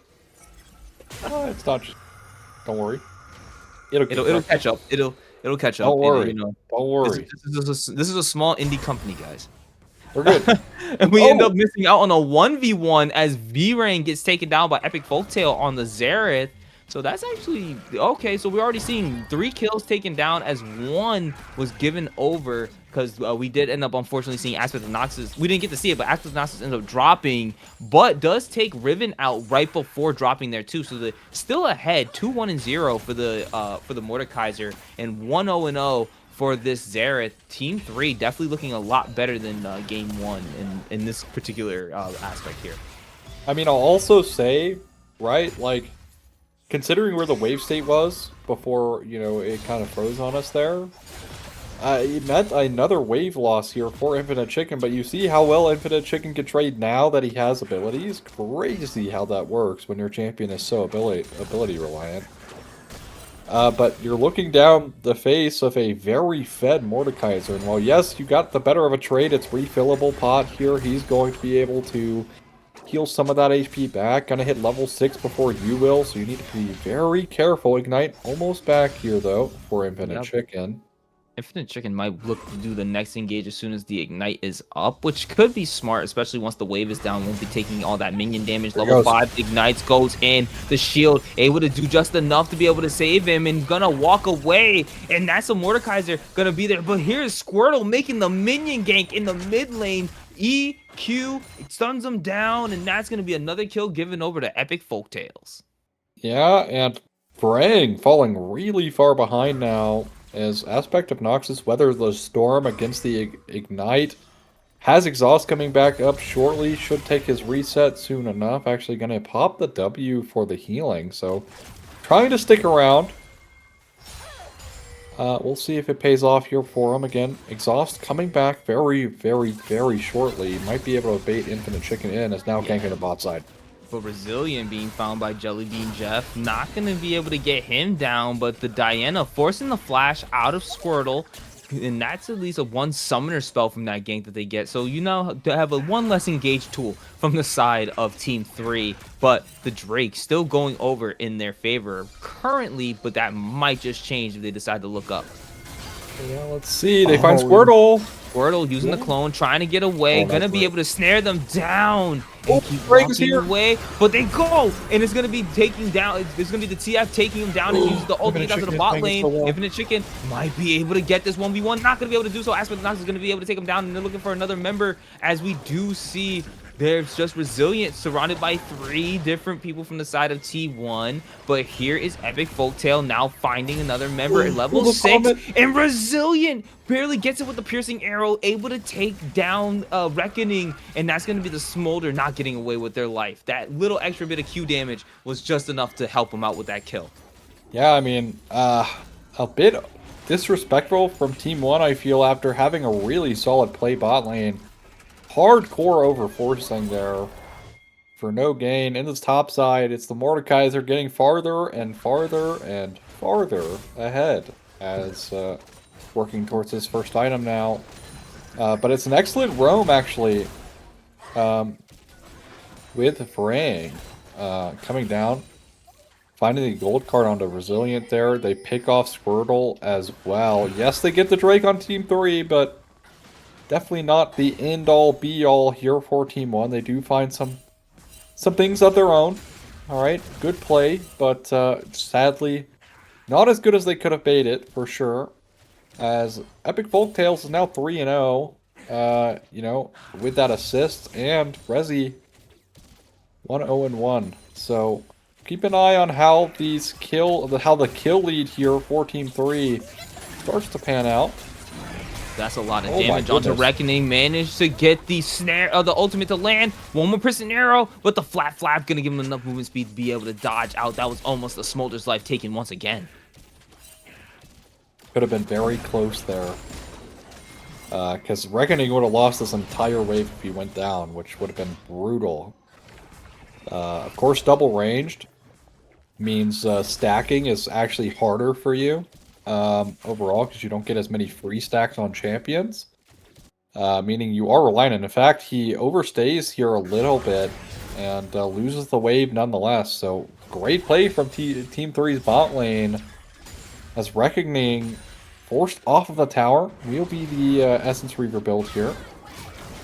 It's not. Don't worry. It'll catch up. It'll catch up. Don't worry. You know, don't worry. This is a small indie company, guys. We're good. And we end up missing out on a 1v1 as V-Rain gets taken down by Epic Folktale on the Xerath. So that's actually okay. So we're already seeing 3 kills taken down as 1 was given over, because we did end up unfortunately seeing Aspect of Noxus. We didn't get to see it, but Aspect of Noxus ended up dropping, but does take Riven out right before dropping there too. So the still ahead 2-1-0 for the Mordekaiser, and 1-0-0 for this Xerath. Team 3 definitely looking a lot better than game 1 in this particular aspect here. I mean, I'll also say, right, like, considering where the wave state was before, you know, it kind of froze on us there, it meant another wave loss here for Infinite Chicken, but you see how well Infinite Chicken can trade now that he has abilities? Crazy how that works when your champion is so ability reliant. But you're looking down the face of a very fed Mordekaiser, and while yes, you got the better of a trade, it's refillable pot here, he's going to be able to heal some of that HP back. Gonna hit level 6 before you will, so you need to be very careful. Ignite almost back here, though, for Infinite Chicken. Infinite Chicken might look to do the next engage as soon as the Ignite is up, which could be smart, especially once the wave is down. Won't be taking all that minion damage. Level 5 Ignites, goes in. The shield able to do just enough to be able to save him, and gonna walk away. And that's a Mordekaiser gonna be there. But here's Squirtle making the minion gank in the mid lane. EQ stuns him down, and that's going to be another kill given over to Epic Folktales. Yeah, and Brang falling really far behind now as Aspect of Noxus weathers the storm against the Ignite. Has Exhaust coming back up shortly, should take his reset soon enough. Actually going to pop the W for the healing, so trying to stick around. We'll see if it pays off here for him. Again, Exhaust coming back very, very, very shortly. Might be able to bait Infinite Chicken in, as now ganking the bot side. But Resilient being found by Jellybean Jeff, not going to be able to get him down, but the Diana forcing the flash out of Squirtle. and that's at least a 1 summoner spell from that gank that they get. So you now have a 1 less engaged tool from the side of Team 3, but the Drake still going over in their favor currently, but that might just change if they decide to look up. Yeah, let's see. They find Squirtle. Squirtle using the clone, trying to get away, gonna be able to snare them down and keep Drake is walking here. away, but they go, and it's gonna be taking down. It's gonna be the TF taking him down and use the ultimate down to the bot lane. Infinite Chicken might be able to get this 1v1, not gonna be able to do so. Aspect Nox is gonna be able to take him down, and they're looking for another member, as we do see. There's just Resilient surrounded by 3 different people from the side of T1. But here is Epic Folktale now finding another member at level 6. And Resilient barely gets it with the piercing arrow, able to take down Reckoning. And that's going to be the Smolder not getting away with their life. That little extra bit of Q damage was just enough to help them out with that kill. Yeah, I mean, a bit disrespectful from Team 1, I feel, after having a really solid play bot lane. Hardcore overforcing there for no gain. In this top side, it's the Mordekaiser getting farther and farther and farther ahead as working towards his first item now. But it's an excellent roam, actually, with Fraying coming down. Finding the gold card onto Resilient there. They pick off Squirtle as well. Yes, they get the Drake on Team 3, but definitely not the end-all, be-all here for Team 1. They do find some things of their own. All right, good play, but sadly, not as good as they could have made it, for sure. As Epic Folktales is now 3-0, you know, with that assist, and Rezi 1-0-1. So keep an eye on how the kill lead here for Team 3 starts to pan out. That's a lot of damage onto Reckoning. Managed to get the the ultimate to land. 1 more prison arrow, but the flat flap gonna give him enough movement speed to be able to dodge out. That was almost the Smolder's life taken once again. Could have been very close there. Because Reckoning would have lost this entire wave if he went down, which would have been brutal. Of course, double ranged means stacking is actually harder for you. Overall, because you don't get as many free stacks on champions, meaning you are reliant. In fact, he overstays here a little bit and loses the wave nonetheless. So great play from Team 3's bot lane as Reckoning forced off of the tower. We'll be the Essence Reaver build here.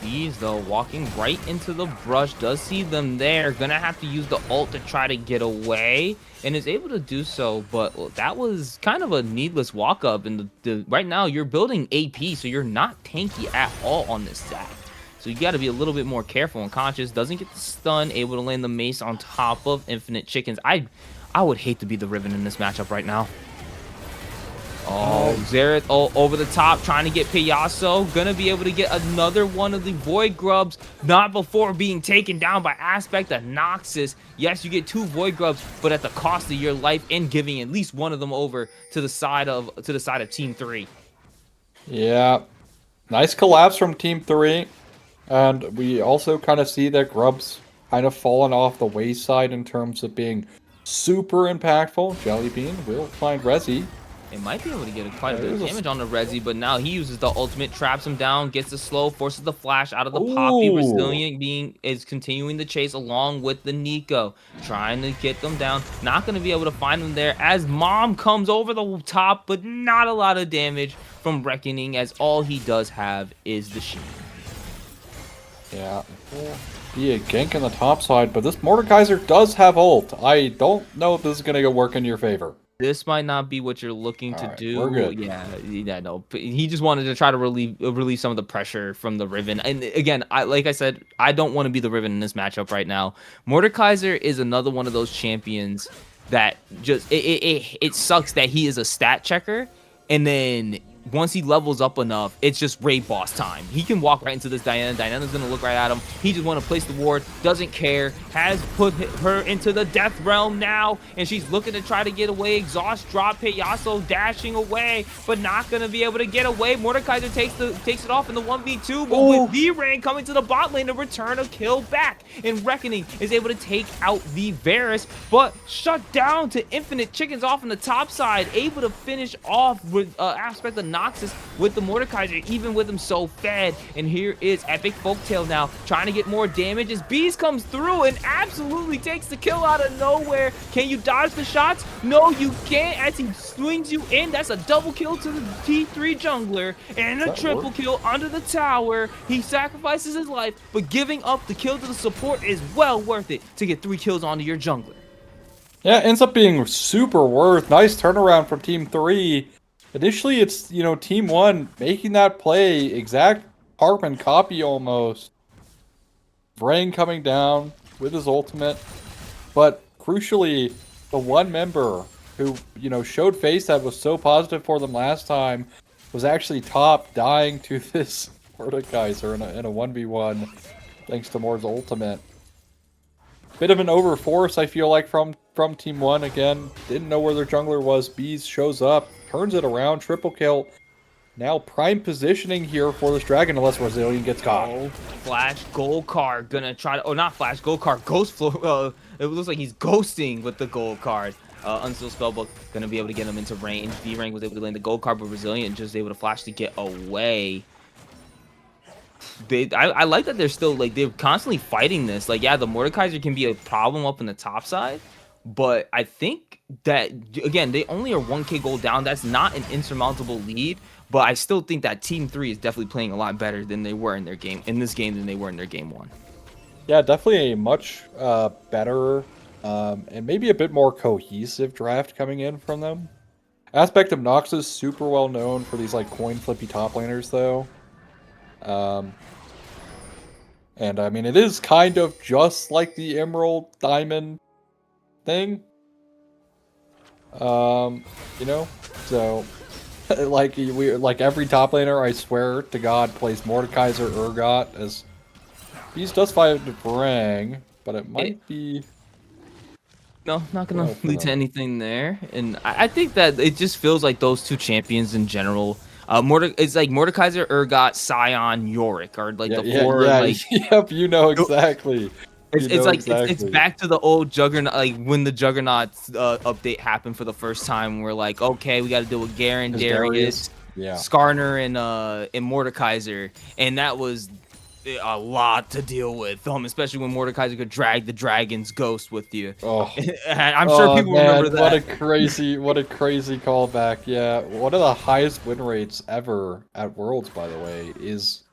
These, though, walking right into the brush, does see them there. Gonna have to use the ult to try to get away, and is able to do so, but that was kind of a needless walk up. And right now, you're building AP, so you're not tanky at all on this stack. So you got to be a little bit more careful and conscious. Doesn't get the stun, able to land the mace on top of Infinite Chickens. I would hate to be the Riven in this matchup right now. Oh, Xerath over the top, trying to get Picasso. Gonna be able to get another one of the Void Grubs, not before being taken down by Aspect of Noxus. Yes, you get 2 Void Grubs, but at the cost of your life and giving at least one of them over to the side of Team 3. Yeah, nice collapse from Team 3, and we also kind of see that Grubs kind of fallen off the wayside in terms of being super impactful. Jellybean will find Rezi. It might be able to get quite a bit of damage on the Rezi, but now he uses the ultimate, traps him down, gets the slow, forces the flash out of the Poppy. Resilient is continuing the chase along with the Nico, trying to get them down. Not going to be able to find them there as Mom comes over the top, but not a lot of damage from Reckoning, as all he does have is the shield. Yeah, be a gank on the top side, but this Mordekaiser does have ult. I don't know if this is going to work in your favor. This might not be what you're looking to do. We're good. Yeah, no. He just wanted to try to relieve some of the pressure from the Riven. And again, like I said, I don't want to be the Riven in this matchup right now. Mordekaiser is another one of those champions that just it sucks that he is a stat checker, and then once he levels up enough, it's just raid boss time. He can walk right into this Diana. Diana's gonna look right at him. He just want to place the ward, doesn't care, has put her into the death realm now, and she's looking to try to get away. Exhaust drop, Picasso dashing away, but not gonna be able to get away. Mordekaiser takes it off in the 1v2, but with V-Rain coming to the bot lane to return a kill back, and Reckoning is able to take out the Varus, but shut down to Infinite Chickens off on the top side, able to finish off with Aspect of Noxus with the Mordekaiser, even with him so fed. And here is Epic Folktale now trying to get more damage as Beast comes through and absolutely takes the kill out of nowhere. Can you dodge the shots? No, you can't as he swings you in. That's a double kill to the T3 jungler and a triple kill under the tower. He sacrifices his life, but giving up the kill to the support is well worth it to get 3 kills onto your jungler. Yeah, ends up being super worth. Nice turnaround from Team 3. Initially, it's, you know, Team 1 making that play, exact carbon copy almost. Vrain coming down with his ultimate. But crucially, the one member who, you know, showed face that was so positive for them last time was actually top, dying to this Mordekaiser in a 1v1 thanks to Mord's ultimate. Bit of an overforce, I feel like, from Team 1 again. Didn't know where their jungler was. Bees shows up, turns it around, triple kill. Now prime positioning here for this dragon, unless Brazilian gets caught. Oh, Flash Golkar gonna try to, oh, not Flash Golkar, Ghost Flow. It looks like he's ghosting with the gold card. Unsealed Spellbook gonna be able to get him into range. V-Rank was able to land the gold card, but Brazilian just able to flash to get away. I like that they're still, like, they're constantly fighting this. Like, yeah, the Mordekaiser can be a problem up in the top side, but I think that, again, they only are 1k gold down. That's not an insurmountable lead, but I still think that Team 3 is definitely playing a lot better than they were in their game, in this game, than they were in their game 1. Yeah, definitely a much better and maybe a bit more cohesive draft coming in from them. Aspect of Noxus super well known for these, like, coin flippy top laners, though. And I mean, it is kind of just like the Emerald Diamond thing. You know, so like every top laner, I swear to God, plays Mordekaiser Urgot, as Beast does fight Varang, but it might be. No, not gonna lead to anything there. And I think that it just feels like those two champions in general. It's like Mordekaiser, Urgot, Scion, Yorick are like the four. Like, yep, you know exactly. It's back to the old Juggernaut, like when the Juggernaut update happened for the first time. We're like, okay, we got to deal with Garen, Darius, Skarner, and Mordekaiser, and that was a lot to deal with. Especially when Mordekaiser could drag the dragon's ghost with you. Oh, I'm sure people remember that. What a crazy callback! Yeah, one of the highest win rates ever at Worlds, by the way, is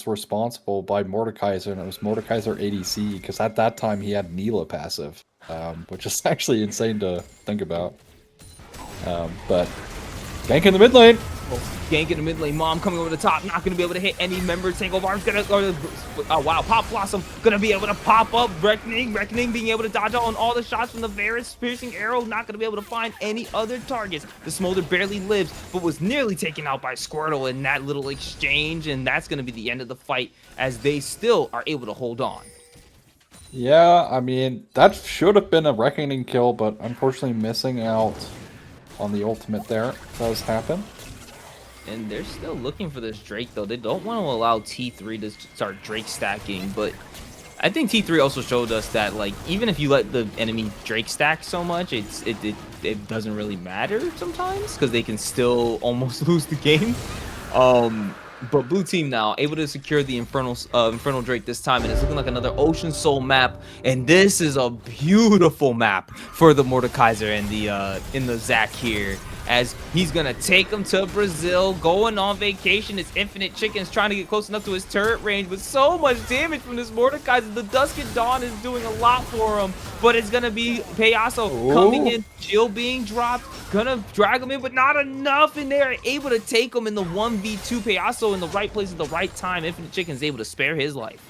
responsible by Mordekaiser, and it was Mordekaiser ADC, because at that time he had Neela passive, which is actually insane to think about. But gank in the mid lane. Gank in the mid lane. Mom coming over the top, not going to be able to hit any member. Tango Barb's going to, oh wow, Pop Blossom going to be able to pop up. Reckoning being able to dodge out on all the shots from the Varus piercing arrow. Not going to be able to find any other targets. The Smolder barely lives, but was nearly taken out by Squirtle in that little exchange. And that's going to be the end of the fight, as they still are able to hold on. Yeah, I mean, that should have been a Reckoning kill, but unfortunately missing out on the ultimate there. It does happen. And they're still looking for this Drake, though. They don't want to allow T3 to start Drake stacking, but I think T3 also showed us that, like, even if you let the enemy Drake stack so much, it doesn't really matter sometimes, because they can still almost lose the game. But blue team now able to secure the Infernal Drake this time, and it's looking like another Ocean Soul map. And this is a beautiful map for the Mordekaiser and the Zac here, as he's gonna take him to Brazil, going on vacation. His Infinite Chicken's trying to get close enough to his turret range, but so much damage from this Mordekaiser. The Dusk at Dawn is doing a lot for him, but it's gonna be Payaso coming in, shield being dropped, gonna drag him in, but not enough, and they're able to take him in the 1v2. Payaso in the right place at the right time. Infinite Chicken's able to spare his life.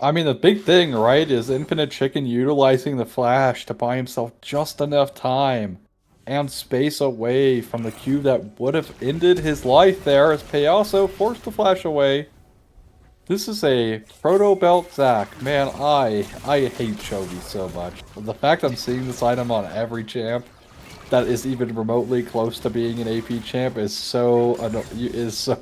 I mean, the big thing, right, is Infinite Chicken utilizing the flash to buy himself just enough time and space away from the Q that would have ended his life there, as Payaso forced the flash away. This is a proto belt Zac. Man, I hate Chovy so much. The fact I'm seeing this item on every champ that is even remotely close to being an AP champ is so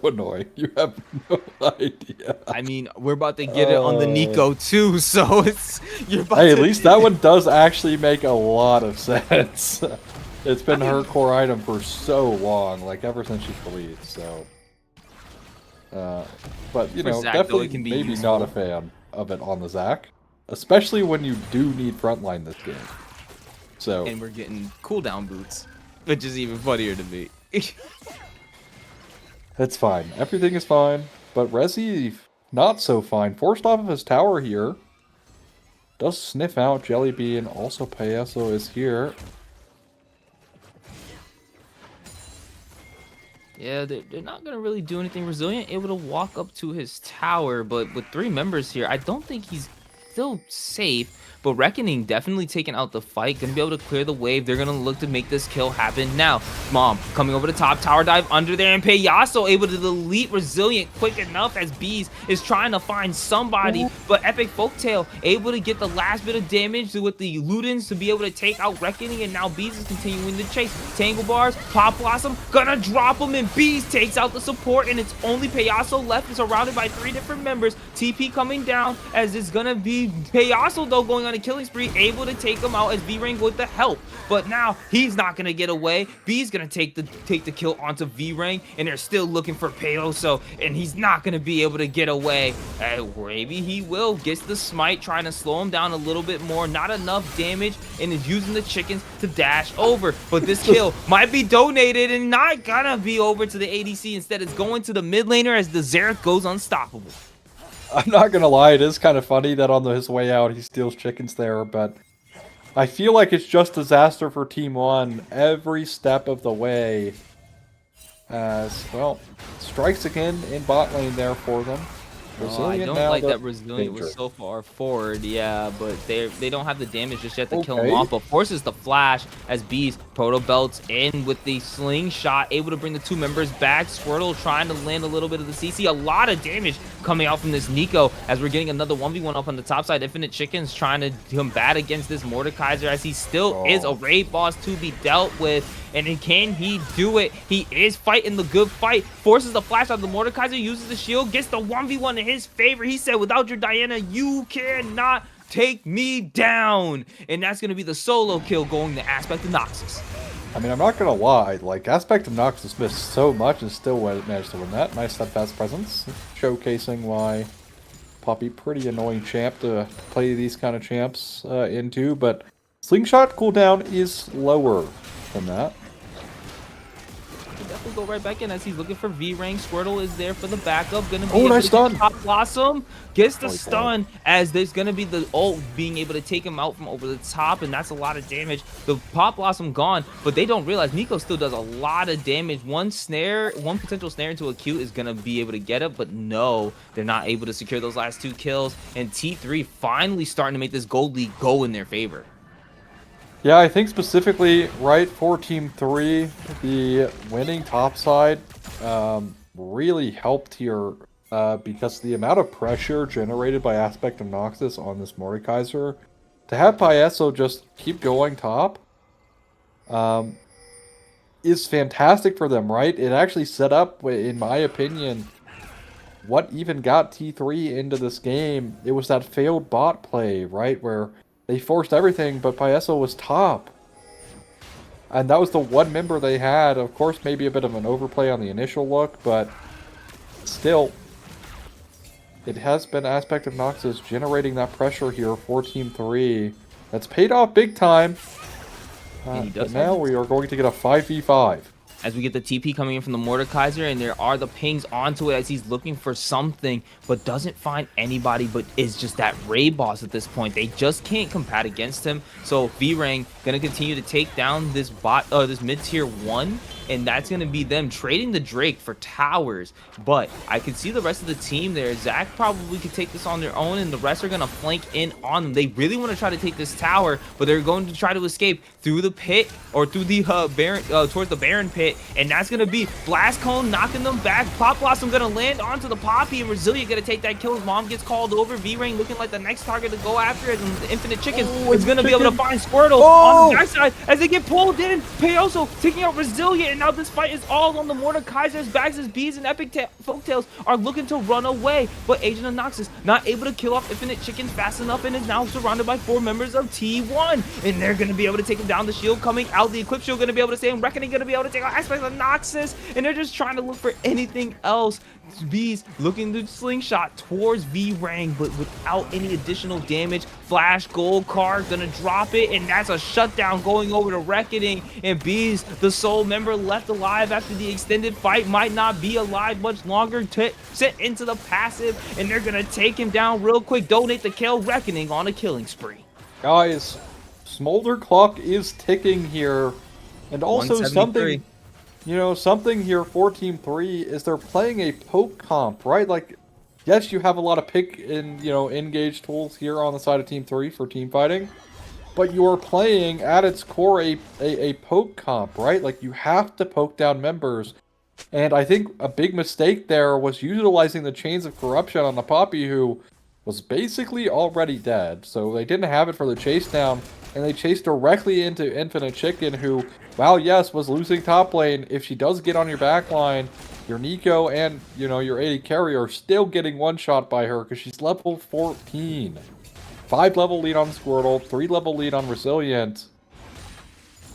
annoying. You have no idea. I mean, we're about to get it on the Nico too, so it's at least that one does actually make a lot of sense. It's been her core item for so long, like ever since she's released. So, but you For know, Zac, though, definitely it can be maybe useful. not a fan of it on the Zac, especially when you do need frontline this game. So And we're getting cooldown boots, which is even funnier to me. it's fine. Everything is fine. But Rezi, not so fine. Forced off of his tower here. Does sniff out Jellybean. Also, Payaso is here. Yeah, they're not going to really do anything. Resilient able to walk up to his tower, but with 3 members here, I don't think he's still safe. But Reckoning definitely taking out the fight, going to be able to clear the wave. They're going to look to make this kill happen now. Mom coming over the top, tower dive under there, and Payaso able to delete Resilient quick enough as Bees is trying to find somebody. But Epic Folktale able to get the last bit of damage with the Ludens to be able to take out Reckoning, and now Bees is continuing the chase. Tangle Bars, Pop Blossom, gonna drop him, and Bees takes out the support, and it's only Payaso left. It's surrounded by 3 different members. TP coming down as it's gonna be Payaso though going on a killing spree, able to take him out as V-Ring with the help. But now he's not gonna get away. B's gonna take the kill onto V-Ring, and they're still looking for Payoso, and he's not gonna be able to get away. Maybe he will. Gets the smite, trying to slow him down a little bit more. Not enough damage, and is using the chickens to dash over. But this kill might be donated and not gonna be over to the ADC. Instead, it's going to the mid laner as the Xerath goes unstoppable. I'm not gonna lie, it is kind of funny that on his way out he steals chickens there, but I feel like it's just disaster for Team 1 every step of the way. As, well, strikes again in bot lane there for them. I don't now, like but that Resilient was danger. so far forward, yeah, but they don't have the damage just yet to kill him Okay. off, but forces the flash as Bees Proto Belts in with the slingshot, able to bring the 2 members back. Squirtle trying to land a little bit of the CC. A lot of damage coming out from this Nico as we're getting another 1v1 up on the top side. Infinite Chickens trying to combat against this Mordekaiser as he still is a raid boss to be dealt with. And can he do it? He is fighting the good fight. Forces the flash out of the Mordekaiser, uses the shield, gets the 1v1 in his favor. He said, without your Diana, you cannot take me down. And that's going to be the solo kill going to Aspect of Noxus. I mean, I'm not gonna lie, like, Aspect of Noxus missed so much and still managed to win that. Nice steadfast presence, showcasing why Poppy, pretty annoying champ to play these kind of champs into, but Slingshot cooldown is lower than that. Definitely go right back in as he's looking for V-Ring. Squirtle is there for the backup. Gonna be Oh, able nice to stun. get Pop Blossom. Gets the Holy stun as there's gonna be the ult being able to take him out from over the top, and that's a lot of damage. The Pop Blossom gone, but they don't realize Nico still does a lot of damage. One potential snare into a Q is gonna be able to get it, but no, they're not able to secure those last 2 kills. And T3 finally starting to make this gold league go in their favor. Yeah, I think specifically, right, for Team 3, the winning top side really helped here because the amount of pressure generated by Aspect of Noxus on this Mordekaiser, to have Payaso just keep going top is fantastic for them, right? It actually set up, in my opinion, what even got T3 into this game. It was that failed bot play, right, where they forced everything, but Payaso was top. And that was the one member they had. Of course, maybe a bit of an overplay on the initial look, but still, it has been Aspect of Noxus generating that pressure here for Team 3. That's paid off big time. But now we are going to get a 5v5. As we get the TP coming in from the Mordekaiser, and there are the pings onto it as he's looking for something, but doesn't find anybody, but is just that raid boss at this point. They just can't combat against him. So V-Rang gonna continue to take down this this mid-tier 1, and that's gonna be them trading the Drake for towers. But I can see the rest of the team there. Zac probably could take this on their own, and the rest are gonna flank in on them. They really want to try to take this tower, but they're going to try to escape through the pit or through the Baron towards the Baron pit, and that's gonna be Blast Cone knocking them back. Pop Blossom gonna land onto the Poppy, and Resilient gonna take that kill. His mom gets called over. V-Ring looking like the next target to go after it, and the Infinite Chickens is gonna be able to find Squirtle on the backside as they get pulled in. Payoso taking out Resilient, and now this fight is all on the Mordekaiser's backs as Bees and Epic Folktales are looking to run away, but Agent of Noxus not able to kill off Infinite Chicken fast enough and is now surrounded by 4 members of T1, and they're going to be able to take him down. The shield coming out, the Equip shield going to be able to stay, and Reckoning going to be able to take out Aspect of Noxus, and they're just trying to look for anything else. Bees looking to slingshot towards V-Rang, but without any additional damage. Flash gold card gonna drop it, and that's a shutdown going over to Reckoning. And Bees, the sole member left alive after the extended fight, might not be alive much longer. Sent into the passive, and they're gonna take him down real quick. Donate the kill. Reckoning on a killing spree. Guys, Smolder clock is ticking here, and also something. Something here for Team 3 is they're playing a poke comp, right? Like, yes, you have a lot of pick and, engage tools here on the side of Team 3 for team fighting, but you are playing, at its core, a poke comp, right? Like, you have to poke down members, and I think a big mistake there was utilizing the Chains of Corruption on the Poppy, who was basically already dead, so they didn't have it for the chase down, and they chased directly into Infinite Chicken, who, while yes, was losing top lane, if she does get on your back line, your Nico and, your AD carry are still getting one-shot by her, because she's level 14. 5-level lead on Squirtle, 3-level lead on Resilient.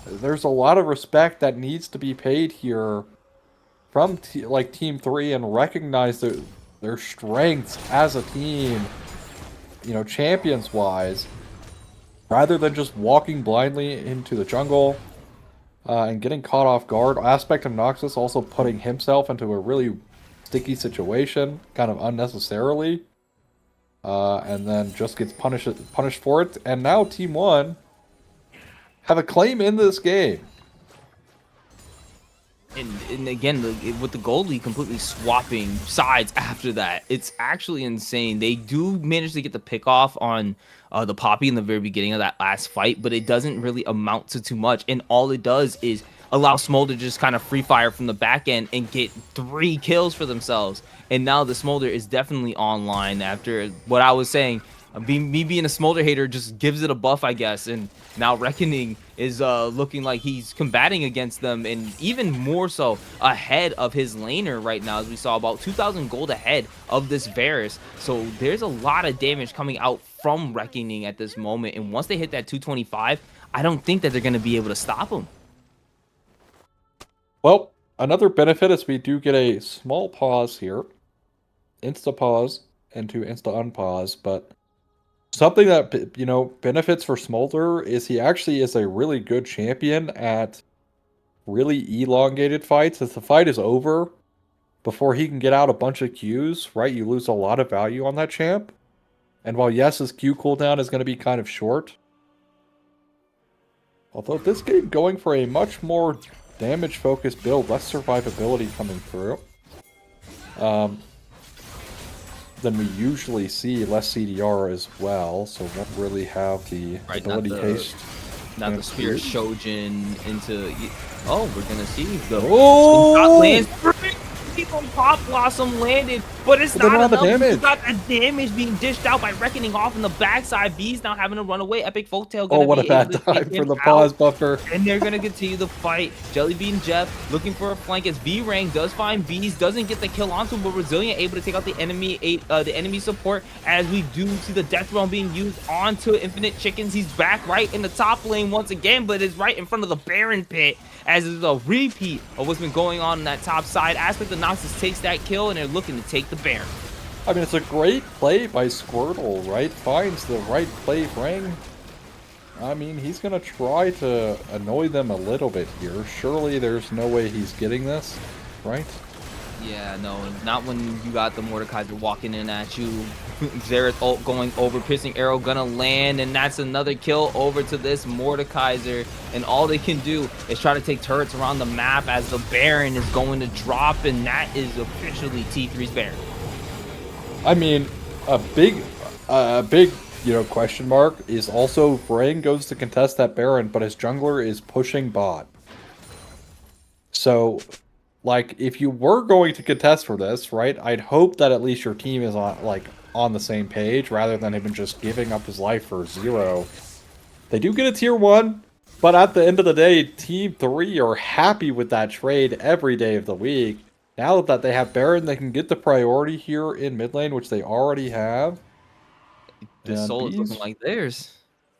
There's a lot of respect that needs to be paid here from, Team 3, and recognize their strengths as a team, champions-wise, rather than just walking blindly into the jungle and getting caught off guard. Aspect of Noxus also putting himself into a really sticky situation, kind of unnecessarily, and then just gets punished for it. And now Team 1 have a claim in this game. And again, with the Gold League completely swapping sides after that, it's actually insane. They do manage to get the pick off on the Poppy in the very beginning of that last fight, but it doesn't really amount to too much. And all it does is allow Smolder to just kind of free fire from the back end and get 3 kills for themselves. And now the Smolder is definitely online after what I was saying. Me being a Smolder hater just gives it a buff, I guess, and now Reckoning is looking like he's combating against them, and even more so ahead of his laner right now, as we saw about 2,000 gold ahead of this Varus. So there's a lot of damage coming out from Reckoning at this moment, and once they hit that 225, I don't think that they're going to be able to stop him. Well, another benefit is we do get a small pause here. Insta-pause into insta-unpause, but something that, benefits for Smolder is he actually is a really good champion at really elongated fights. As the fight is over, before he can get out a bunch of Qs, right, you lose a lot of value on that champ. And while, yes, his Q cooldown is going to be kind of short, although this game going for a much more damage-focused build, less survivability coming through, than we usually see, less CDR as well, so won't really have the ability haste. Not the Spear Shojin into... Oh, we're gonna see the... Oh! Lands. People Pop Blossom landed, but it's not enough. You got the damage being dished out by Reckoning off in the backside. Bees now having to run away. Epic Folktale gonna what a bad time for the pause buffer. And they're gonna continue the fight. Jellybean Jeff looking for a flank as V-Rang does find Bees, doesn't get the kill onto him, but Resilient able to take out the enemy support, as we do see the Death Realm being used onto Infinite Chickens. He's back right in the top lane once again, but is right in front of the Baron pit, as is a repeat of what's been going on that top side. Aspect of Noxus takes that kill, and they're looking to take the Baron. I mean, it's a great play by Squirtle, right? Finds the right play ring. I mean, he's going to try to annoy them a little bit here. Surely there's no way he's getting this, right? Yeah, no, not when you got the Mordekaiser walking in at you. Xerath ult going over, piercing arrow gonna land, and that's another kill over to this Mordekaiser. And all they can do is try to take turrets around the map as the Baron is going to drop, and that is officially T3's Baron. I mean, a big, question mark is also Vrain goes to contest that Baron, but his jungler is pushing bot. So, like, if you were going to contest for this, right, I'd hope that at least your team is on the same page, rather than him just giving up his life for 0. They do get a tier 1. But at the end of the day, Team 3 are happy with that trade every day of the week. Now that they have Baron, they can get the priority here in mid lane, which they already have. The And soul is looking Bees, like theirs,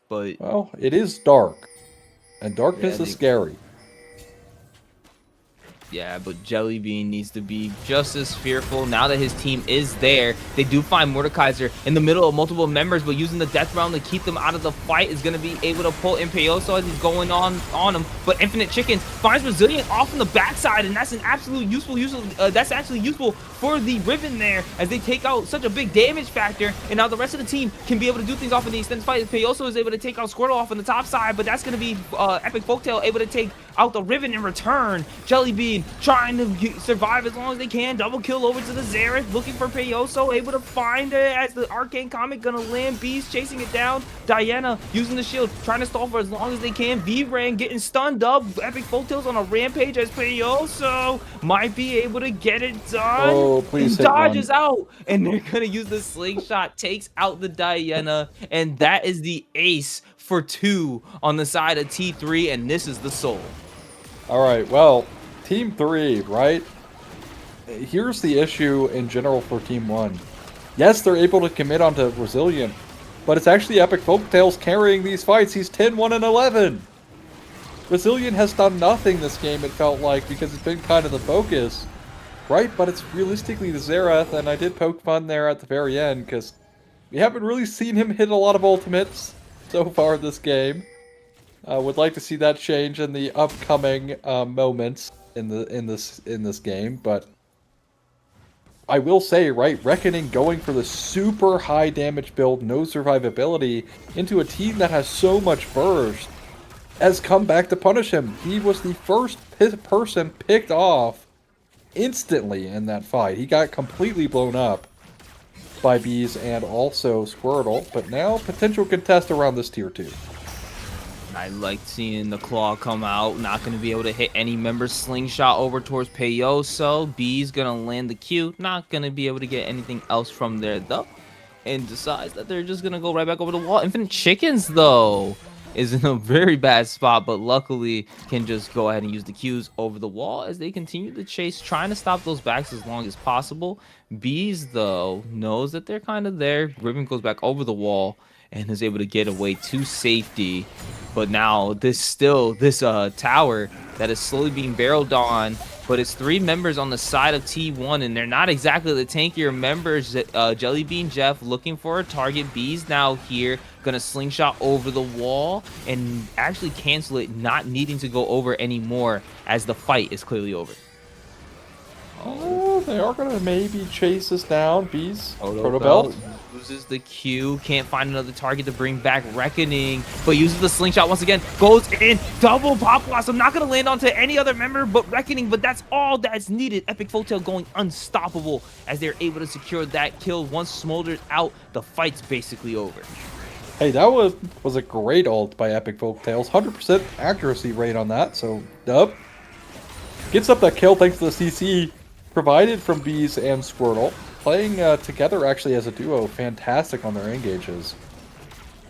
but well, it is dark. And yeah, darkness is scary. yeah, but Jellybean needs to be just as fearful now that his team is there. They do find Mordekaiser in the middle of multiple members, but using the death round to keep them out of the fight is going to be able to pull Impeoso as he's going on him. But Infinite Chickens finds Resilient off on the backside, and that's an absolute useful. That's actually useful for the Riven there as they take out such a big damage factor, and now the rest of the team can be able to do things off in the extended fight. Impeoso is able to take out Squirtle off on the top side, but that's going to be Epic Folktale able to take out the Riven in return. Jellybean trying to survive as long as they can. Double kill over to the Xerath, looking for Peyoso, able to find it as the Arcane Comet gonna land. Beast chasing it down. Diana using the shield, trying to stall for as long as they can. V-Ran getting stunned up. Epic Folktales on a rampage as Peyoso might be able to get it done. Oh, please He dodges out, and they're gonna use the slingshot, takes out the Diana, and that is the ace for 2 on the side of T3, and this is the soul. All right, well, Team 3, right? Here's the issue in general for Team 1. Yes, they're able to commit onto Resilient, but it's actually Epic Folktales carrying these fights. He's 10-1-11. Resilient has done nothing this game, it felt like, because it's been kind of the focus, right? But it's realistically the Xerath, and I did poke fun there at the very end, because we haven't really seen him hit a lot of ultimates so far this game. Would like to see that change in the upcoming moments in this game, but I will say, right, Reckoning going for the super high damage build, no survivability, into a team that has so much burst, has come back to punish him. He was the first person picked off instantly in that fight. He got completely blown up by Bees and also Squirtle, but now potential contest around this tier 2. I liked seeing the claw come out. Not going to be able to hit any member. Slingshot over towards Peyoso. B's going to land the Q. Not going to be able to get anything else from there, though. And decides that they're just going to go right back over the wall. Infinite Chickens, though, is in a very bad spot, but luckily can just go ahead and use the Qs over the wall as they continue to chase, trying to stop those backs as long as possible. Bees, though, knows that they're kind of there. Ribbon goes back over the wall and is able to get away to safety. But now this tower that is slowly being barreled on, but it's 3 members on the side of T1, and they're not exactly the tankier members. Jellybean Jeff looking for a target. B's now here, gonna slingshot over the wall and actually cancel it, not needing to go over anymore as the fight is clearly over. Oh, they are gonna maybe chase us down. Bees, Protobelt loses the Q, can't find another target to bring back Reckoning, but uses the slingshot once again, goes in, double pop blossom, not gonna land onto any other member but Reckoning, but that's all that's needed. Epic Folktale going unstoppable as they're able to secure that kill. Once Smolder's out, the fight's basically over. Hey, that was a great ult by Epic Folktales. 100% accuracy rate on that, so dub. Gets up that kill thanks to the CC provided from Bees and Squirtle. Playing together actually as a duo, fantastic on their engages.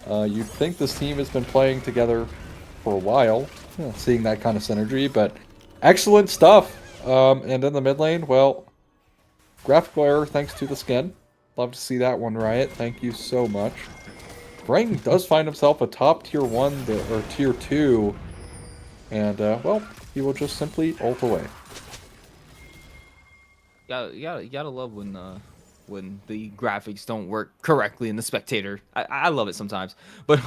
You'd think this team has been playing together for a while, seeing that kind of synergy, but excellent stuff. And in the mid lane, well, graphical error thanks to the skin. Love to see that one, Riot. Thank you so much. Brang does find himself a top tier 1 or tier 2, and well, he will just simply ult away. You gotta love when the graphics don't work correctly in the spectator. I love it sometimes, but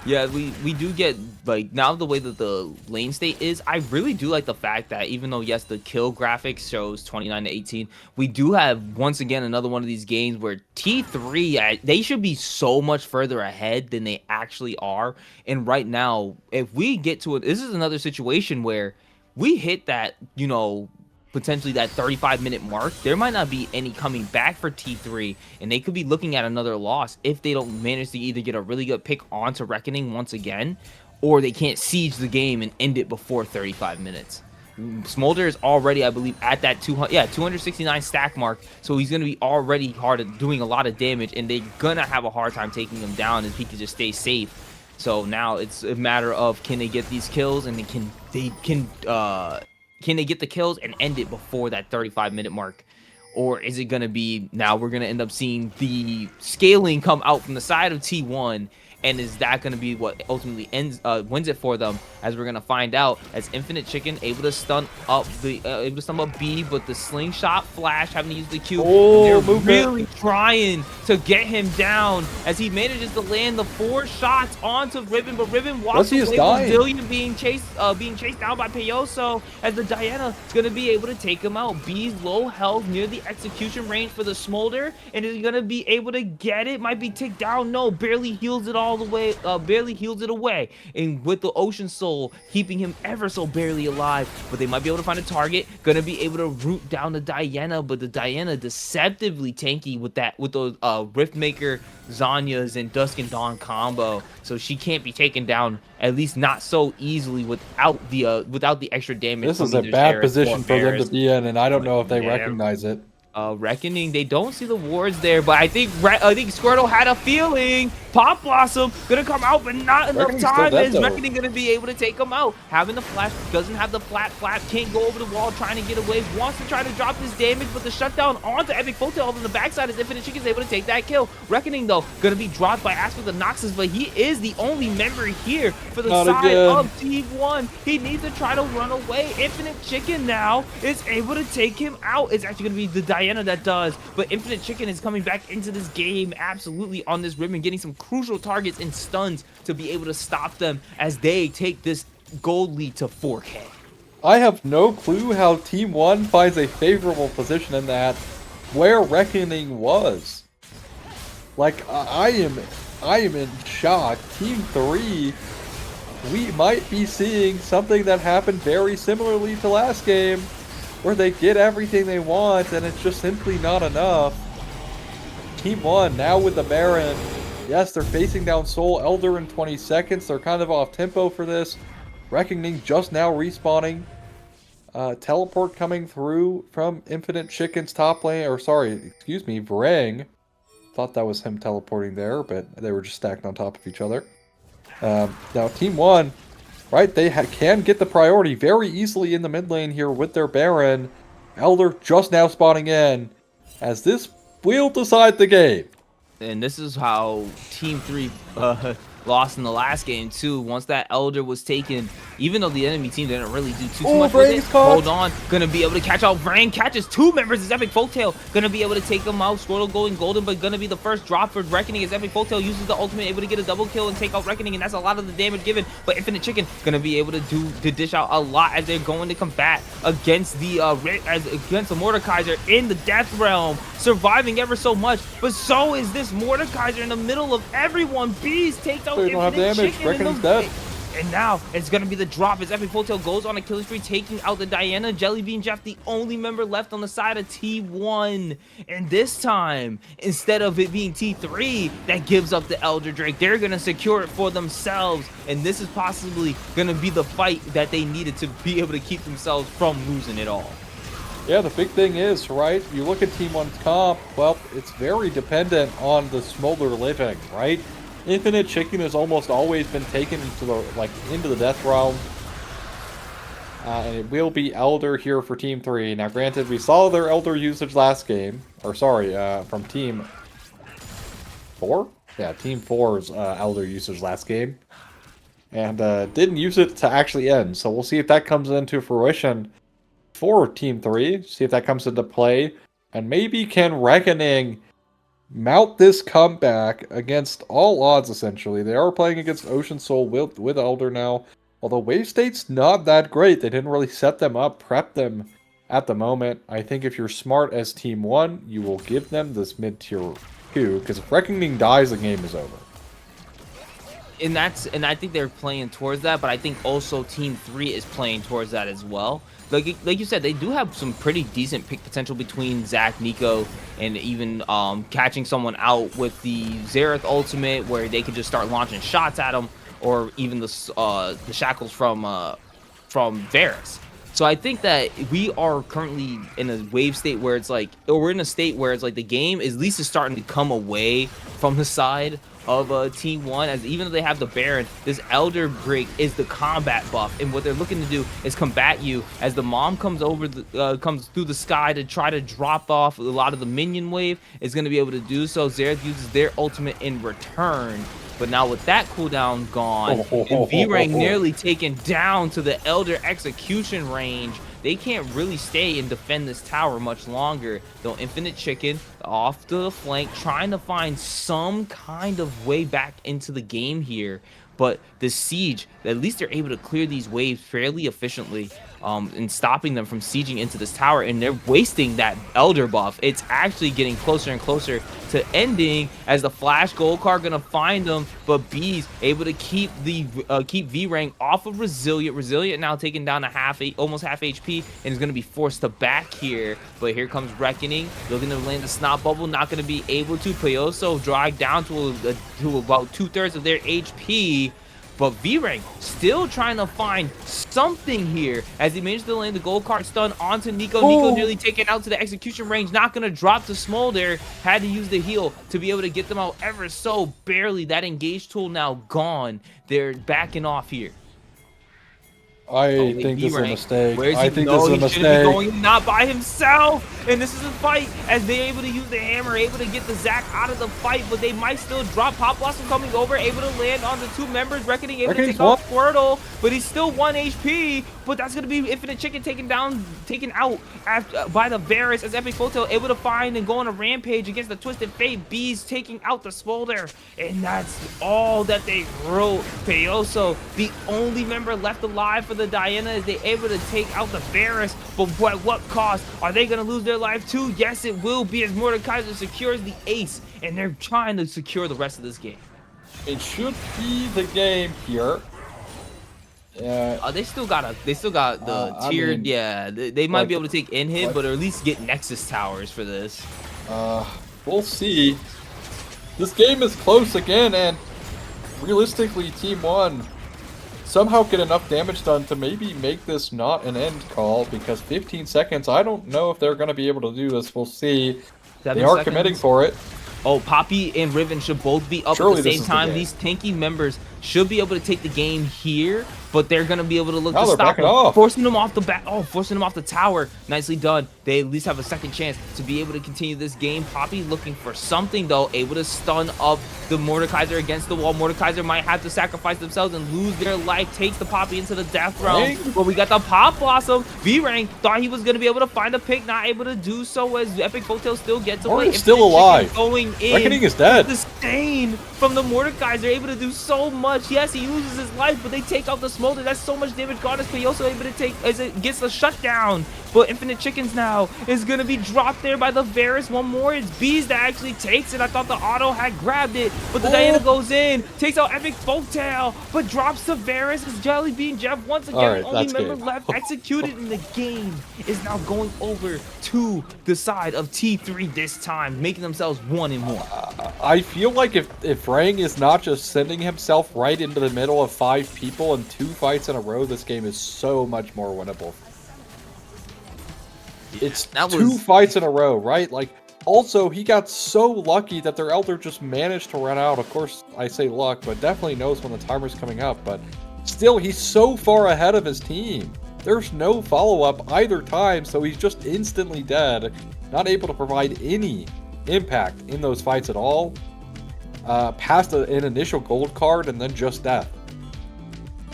yeah, we do get, like, now the way that the lane state is, I really do like the fact that even though yes the kill graphics shows 29-18, we do have once again another one of these games where T3 they should be so much further ahead than they actually are. And right now, if we get to it, this is another situation where we hit that, you know, potentially that 35-minute mark, there might not be any coming back for T3, and they could be looking at another loss if they don't manage to either get a really good pick onto Reckoning once again, or they can't siege the game and end it before 35 minutes. Smolder is already, I believe, at that 269 stack mark, so he's going to be already hard at doing a lot of damage, and they're going to have a hard time taking him down if he can just stay safe. So now it's a matter of, can they get these kills, and can they get the kills and end it before that 35-minute mark? Or is it going to be, now we're going to end up seeing the scaling come out from the side of T1, and is that going to be what ultimately wins it for them? As we're going to find out, as Infinite Chicken able to stun up B, but the slingshot flash, having to use the Q, they're really trying to get him down, as he manages to land the 4 shots onto Ribbon, but Ribbon walks away with Zillion being chased down by Peyoso, as the Diana is going to be able to take him out. B's low health near the execution range for the Smolder, and is going to be able to get it. Might be ticked down. No, barely heals it all the way, barely heals it away. And with the Ocean Soul keeping him ever so barely alive, but they might be able to find a target. Going to be able to root down the Diana, but the Diana deceptively tanky with those Riftmaker, Zanya's, and Dusk and Dawn combo. So she can't be taken down, at least not so easily, without the extra damage. This is a bad position for them to be in, and I don't know if they recognize it. Reckoning, they don't see the wards there, but I think Squirtle had a feeling. Pop Blossom gonna come out, but not enough time. Is Reckoning gonna be able to take him out? Having the flash, doesn't have the flat, can't go over the wall, trying to get away, wants to try to drop this damage, but the shutdown onto Epic Photo on the backside is Infinite Chicken is able to take that kill. Reckoning, though, gonna be dropped by Aspect of Noxus, but he is the only member here for the side of T1. He needs to try to run away. Infinite Chicken now is able to take him out. It's actually gonna be the Diana that does, but Infinite Chicken is coming back into this game absolutely on this Ribbon, getting some crucial targets and stuns to be able to stop them as they take this gold lead to 4K. I have no clue how Team 1 finds a favorable position in that, where Reckoning was. Like, I am in shock. Team 3, we might be seeing something that happened very similarly to last game, where they get everything they want and it's just simply not enough. Team 1 now with the Baron. Yes, they're facing down Soul Elder in 20 seconds. They're kind of off tempo for this. Reckoning just now respawning. Teleport coming through from Infinite Chicken's top lane, or sorry, excuse me, Vrang. Thought that was him teleporting there, but they were just stacked on top of each other. Now Team 1, right, they can get the priority very easily in the mid lane here with their Baron. Elder just now spawning in, as this will decide the game. And this is how Team 3 lost in the last game too. Once that Elder was taken, even though the enemy team didn't really do too much with it, hold on, gonna be able to catch out. Vrang catches 2 members as Epic Folktale, gonna be able to take them out. Squirtle going golden, but gonna be the first drop for Reckoning as Epic Folktale uses the ultimate, able to get a double kill and take out Reckoning, and that's a lot of the damage given. But Infinite Chicken gonna be able to dish out a lot as they're going to combat against the Mordekaiser in the Death Realm, surviving ever so much. But so is this Mordekaiser in the middle of everyone. Bees takes out Infinite Chicken. Reckoning's dead. And now it's going to be the drop as Epic Hotel goes on a killing spree, taking out the Diana. Jellybean Jeff, the only member left on the side of T1. And this time, instead of it being T3 that gives up the Elder Drake, they're going to secure it for themselves. And this is possibly going to be the fight that they needed to be able to keep themselves from losing it all. Yeah, the big thing is, right, you look at Team 1's comp, well, it's very dependent on the Smolder living, right? Infinite Chicken has almost always been taken into the Death Realm. And it will be Elder here for Team 3. Now, granted, we saw their Elder usage last game. Or, sorry, from Team 4? Yeah, Team 4's Elder usage last game. And didn't use it to actually end. So we'll see if that comes into fruition for Team 3. See if that comes into play. And maybe can Reckoning mount this comeback against all odds, essentially. They are playing against Ocean Soul with Elder now. Although Wave State's not that great. They didn't really set them up, prep them at the moment. I think if you're smart as Team 1, you will give them this mid-tier 2. Because if Reckoning dies, the game is over. And I think they're playing towards that, but I think also Team 3 is playing towards that as well. Like you said, they do have some pretty decent pick potential between Zach, Nico, and even catching someone out with the Xerath ultimate, where they could just start launching shots at them, or even the shackles from Varus. So I think that we are currently in a wave state where it's like, or we're in a state where it's like the game is at least is starting to come away from the side of Team One, as even though they have the Baron, this Elder Break is the combat buff, and what they're looking to do is combat you as the mom comes over comes through the sky to try to drop off a lot of the minion wave. Is going to be able to do so. Xerath uses their ultimate in return. But now with that cooldown gone, and V-Rank nearly taken down to the Elder execution range, they can't really stay and defend this tower much longer. Though Infinite Chicken off to the flank, trying to find some kind of way back into the game here. But the siege, at least they're able to clear these waves fairly efficiently, and stopping them from sieging into this tower, and they're wasting that Elder buff. It's actually getting closer and closer to ending as the Flash Gold card gonna find them, but B's able to keep the keep V-Rank off of Resilient. Resilient now taking down almost half HP, and is gonna be forced to back here. But here comes Reckoning, looking to land the Snot Bubble, not gonna be able to. Payoso dragged down to about 2/3 of their HP. But V-Rank still trying to find something here as he managed to land the gold card stun onto Nico. Nico nearly taken out to the execution range, not going to drop to Smolder. Had to use the heal to be able to get them out ever so barely. That engage tool now gone. They're backing off here. I think this is a mistake. I think this is a mistake. Be going not by himself, and this is a fight as they're able to use the hammer, able to get the Zac out of the fight, but they might still drop. Pop Blossom coming over, able to land on the 2 members. Reckoning able to take off Squirtle, but he's still 1 HP. But that's gonna be Infinite Chicken taken out after, by the Varus, as Epic Photo able to find and go on a rampage against the Twisted Fate. Bees taking out the Smolder, and that's all that they wrote. Payoso, the only member left alive for the Diana, is they able to take out the Varus, but at what cost? Are they going to lose their life too? Yes, it will be, as Mordekaiser secures the ace, and they're trying to secure the rest of this game. It should be the game here. They still got the tiered. They might be able to take in-hit, but or at least get Nexus towers for this. We'll see. This game is close again, and realistically, Team 1 somehow get enough damage done to maybe make this not an end call, because 15 seconds, I don't know if they're going to be able to do this. We'll see. They are committing for it. Oh, Poppy and Riven should both be up at the same time. These tanky members should be able to take the game here, but they're going to be able to look to stop them, forcing them off the back. Oh, forcing them off the tower. Nicely done. They at least have a second chance to be able to continue this game. Poppy looking for something, though, able to stun up the Mordekaiser against the wall. Mordekaiser might have to sacrifice themselves and lose their life. Takes the Poppy into the death realm. But we got the Pop Blossom. V-Rank thought he was going to be able to find a pick, not able to do so, as Epic Photo still gets away. Still alive. Going in. Reckoning is dead. The stain from the Mordekaiser, able to do so much. Yes, he loses his life, but they take out the Smolder. That's so much damage gone. Is also able to take as it gets the shutdown. But Infinite Chickens now is going to be dropped there by the Varus. One more. It's Bees that actually takes it. I thought the auto had grabbed it, but the Diana goes in, takes out Epic Folktale, but drops the Varus as Jelly Bean Jeff once again, only member left executed, and the game is now going over to the side of T3 this time, making themselves 1-1. I feel like if Rang is not just sending himself right into the middle of 5 people in 2 fights in a row, this game is so much more winnable. It's 2 fights in a row, right? Like, also, he got so lucky that their Elder just managed to run out. Of course, I say luck, but definitely knows when the timer's coming up. But still, he's so far ahead of his team. There's no follow-up either time, so he's just instantly dead. Not able to provide any impact in those fights at all. Past an initial gold card and then just death.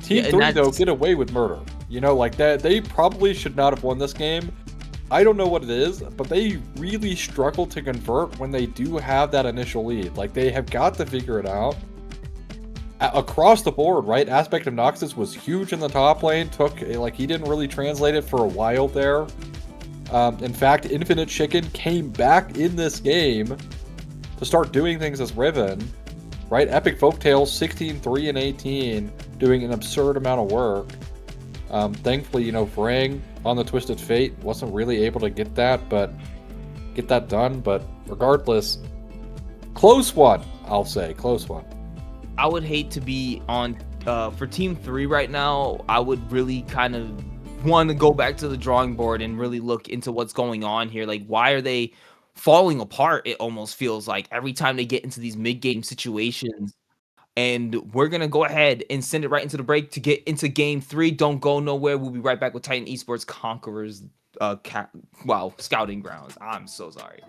Team 3, though, get away with murder. You know, like that. They probably should not have won this game. I don't know what it is, but they really struggle to convert when they do have that initial lead. Like, they have got to figure it out. Across the board, right? Aspect of Noxus was huge in the top lane. He didn't really translate it for a while there. In fact, Infinite Chicken came back in this game to start doing things as Riven. Right? Epic Folktale, 16, 3, and 18, doing an absurd amount of work. Thankfully, Vrang on the Twisted Fate wasn't really able to get that done. But regardless, close one, I'll say. Close one. I would hate to be on for Team 3 right now. I would really kind of want to go back to the drawing board and really look into what's going on here. Like, why are they falling apart? It almost feels like every time they get into these mid-game situations. And we're going to go ahead and send it right into the break to get into game 3. Don't go nowhere. We'll be right back with Titan Esports Conquerors Scouting Grounds. I'm so sorry.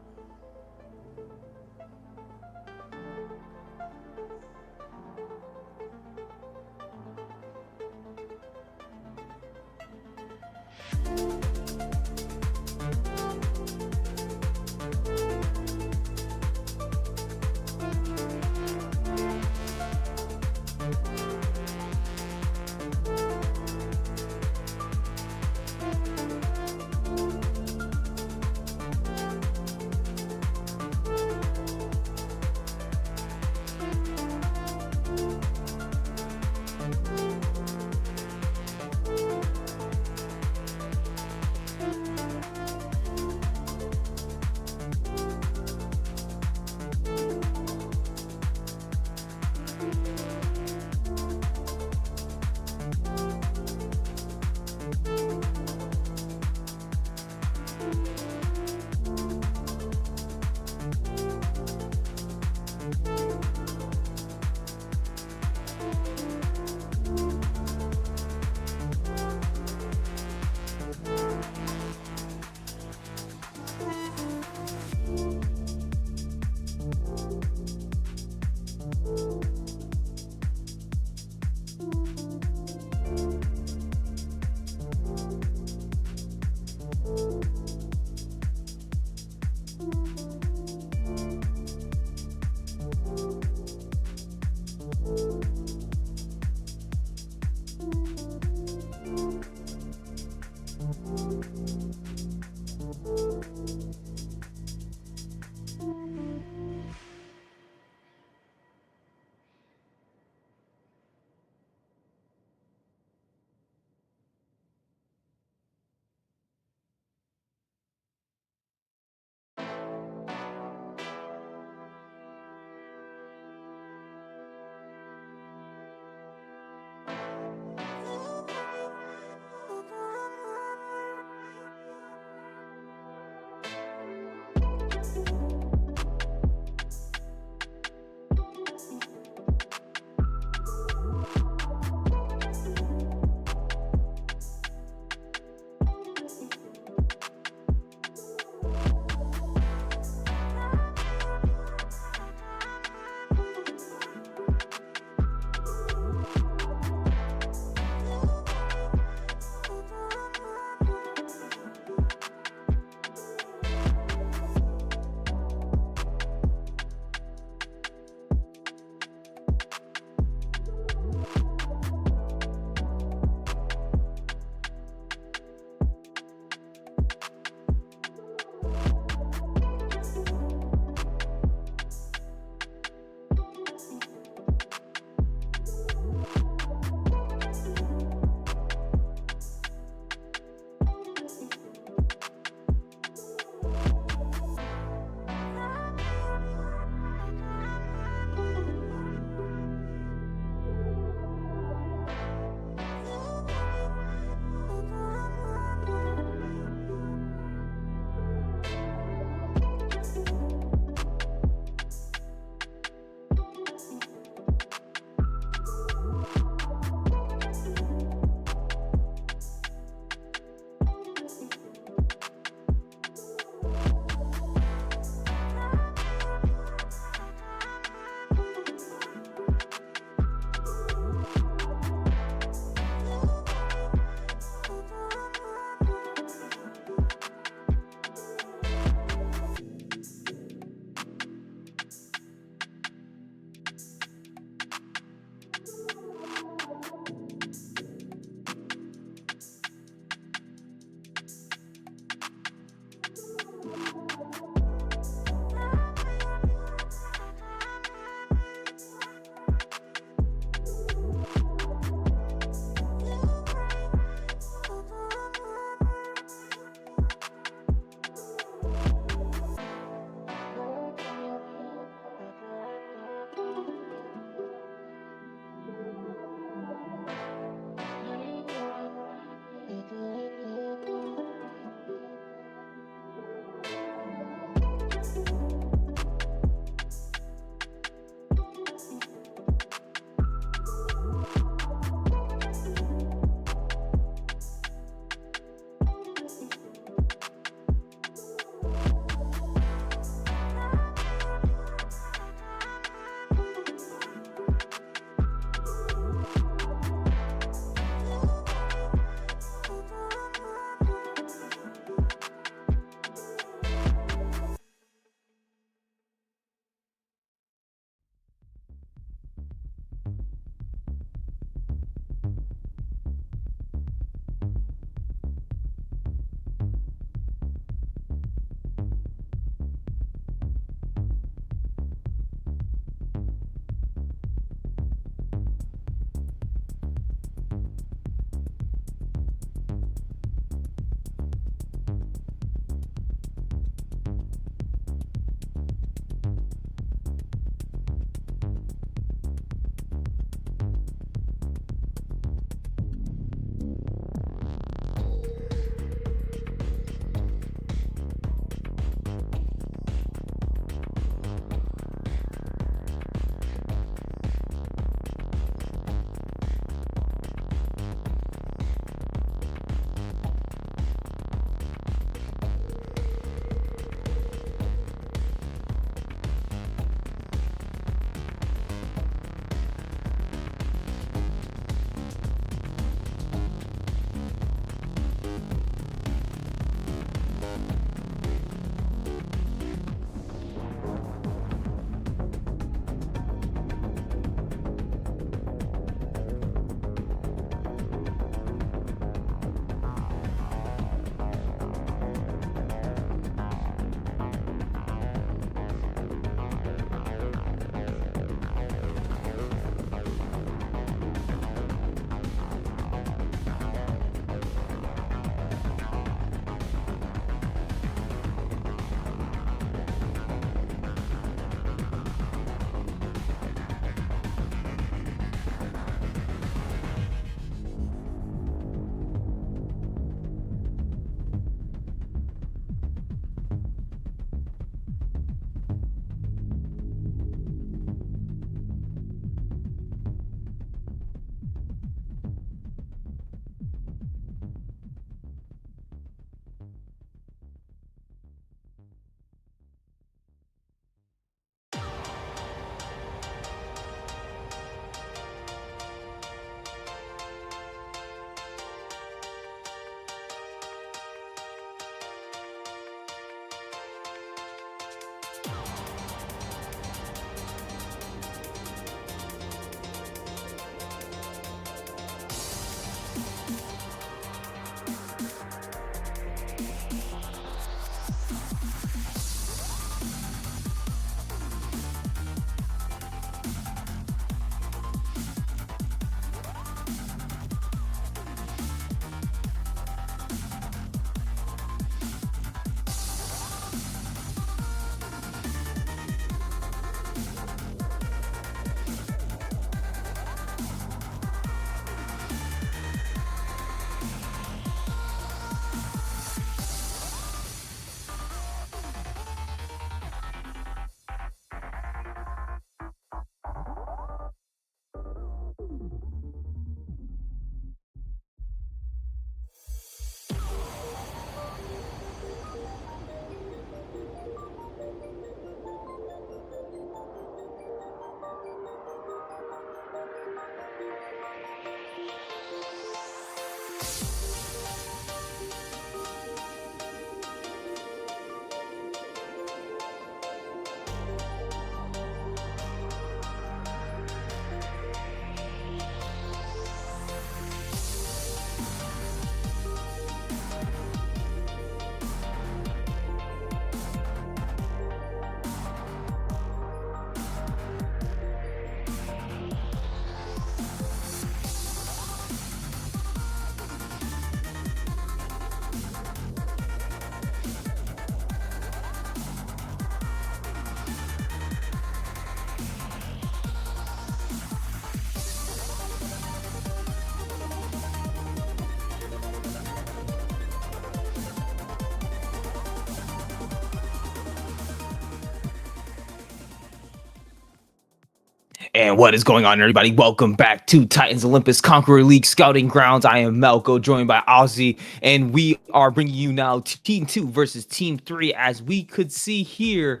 And what is going on, everybody? Welcome back to Titans Olympus Conqueror League Scouting Grounds. I am Malco, joined by Ozzy, and we are bringing you now Team 2 versus Team 3. As we could see here,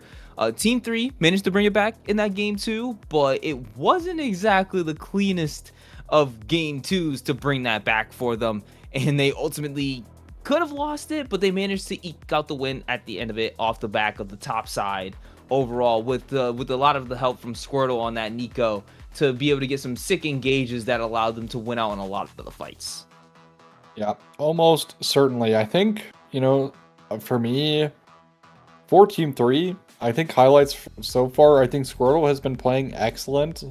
Team 3 managed to bring it back in that game 2, but it wasn't exactly the cleanest of game 2s to bring that back for them, and they ultimately could have lost it, but they managed to eke out the win at the end of it off the back of the top side overall, with a lot of the help from Squirtle on that Nico to be able to get some sick engages that allowed them to win out on a lot of the fights. Yeah, almost certainly. I think, for me, for Team 3, I think highlights so far, I think Squirtle has been playing excellent.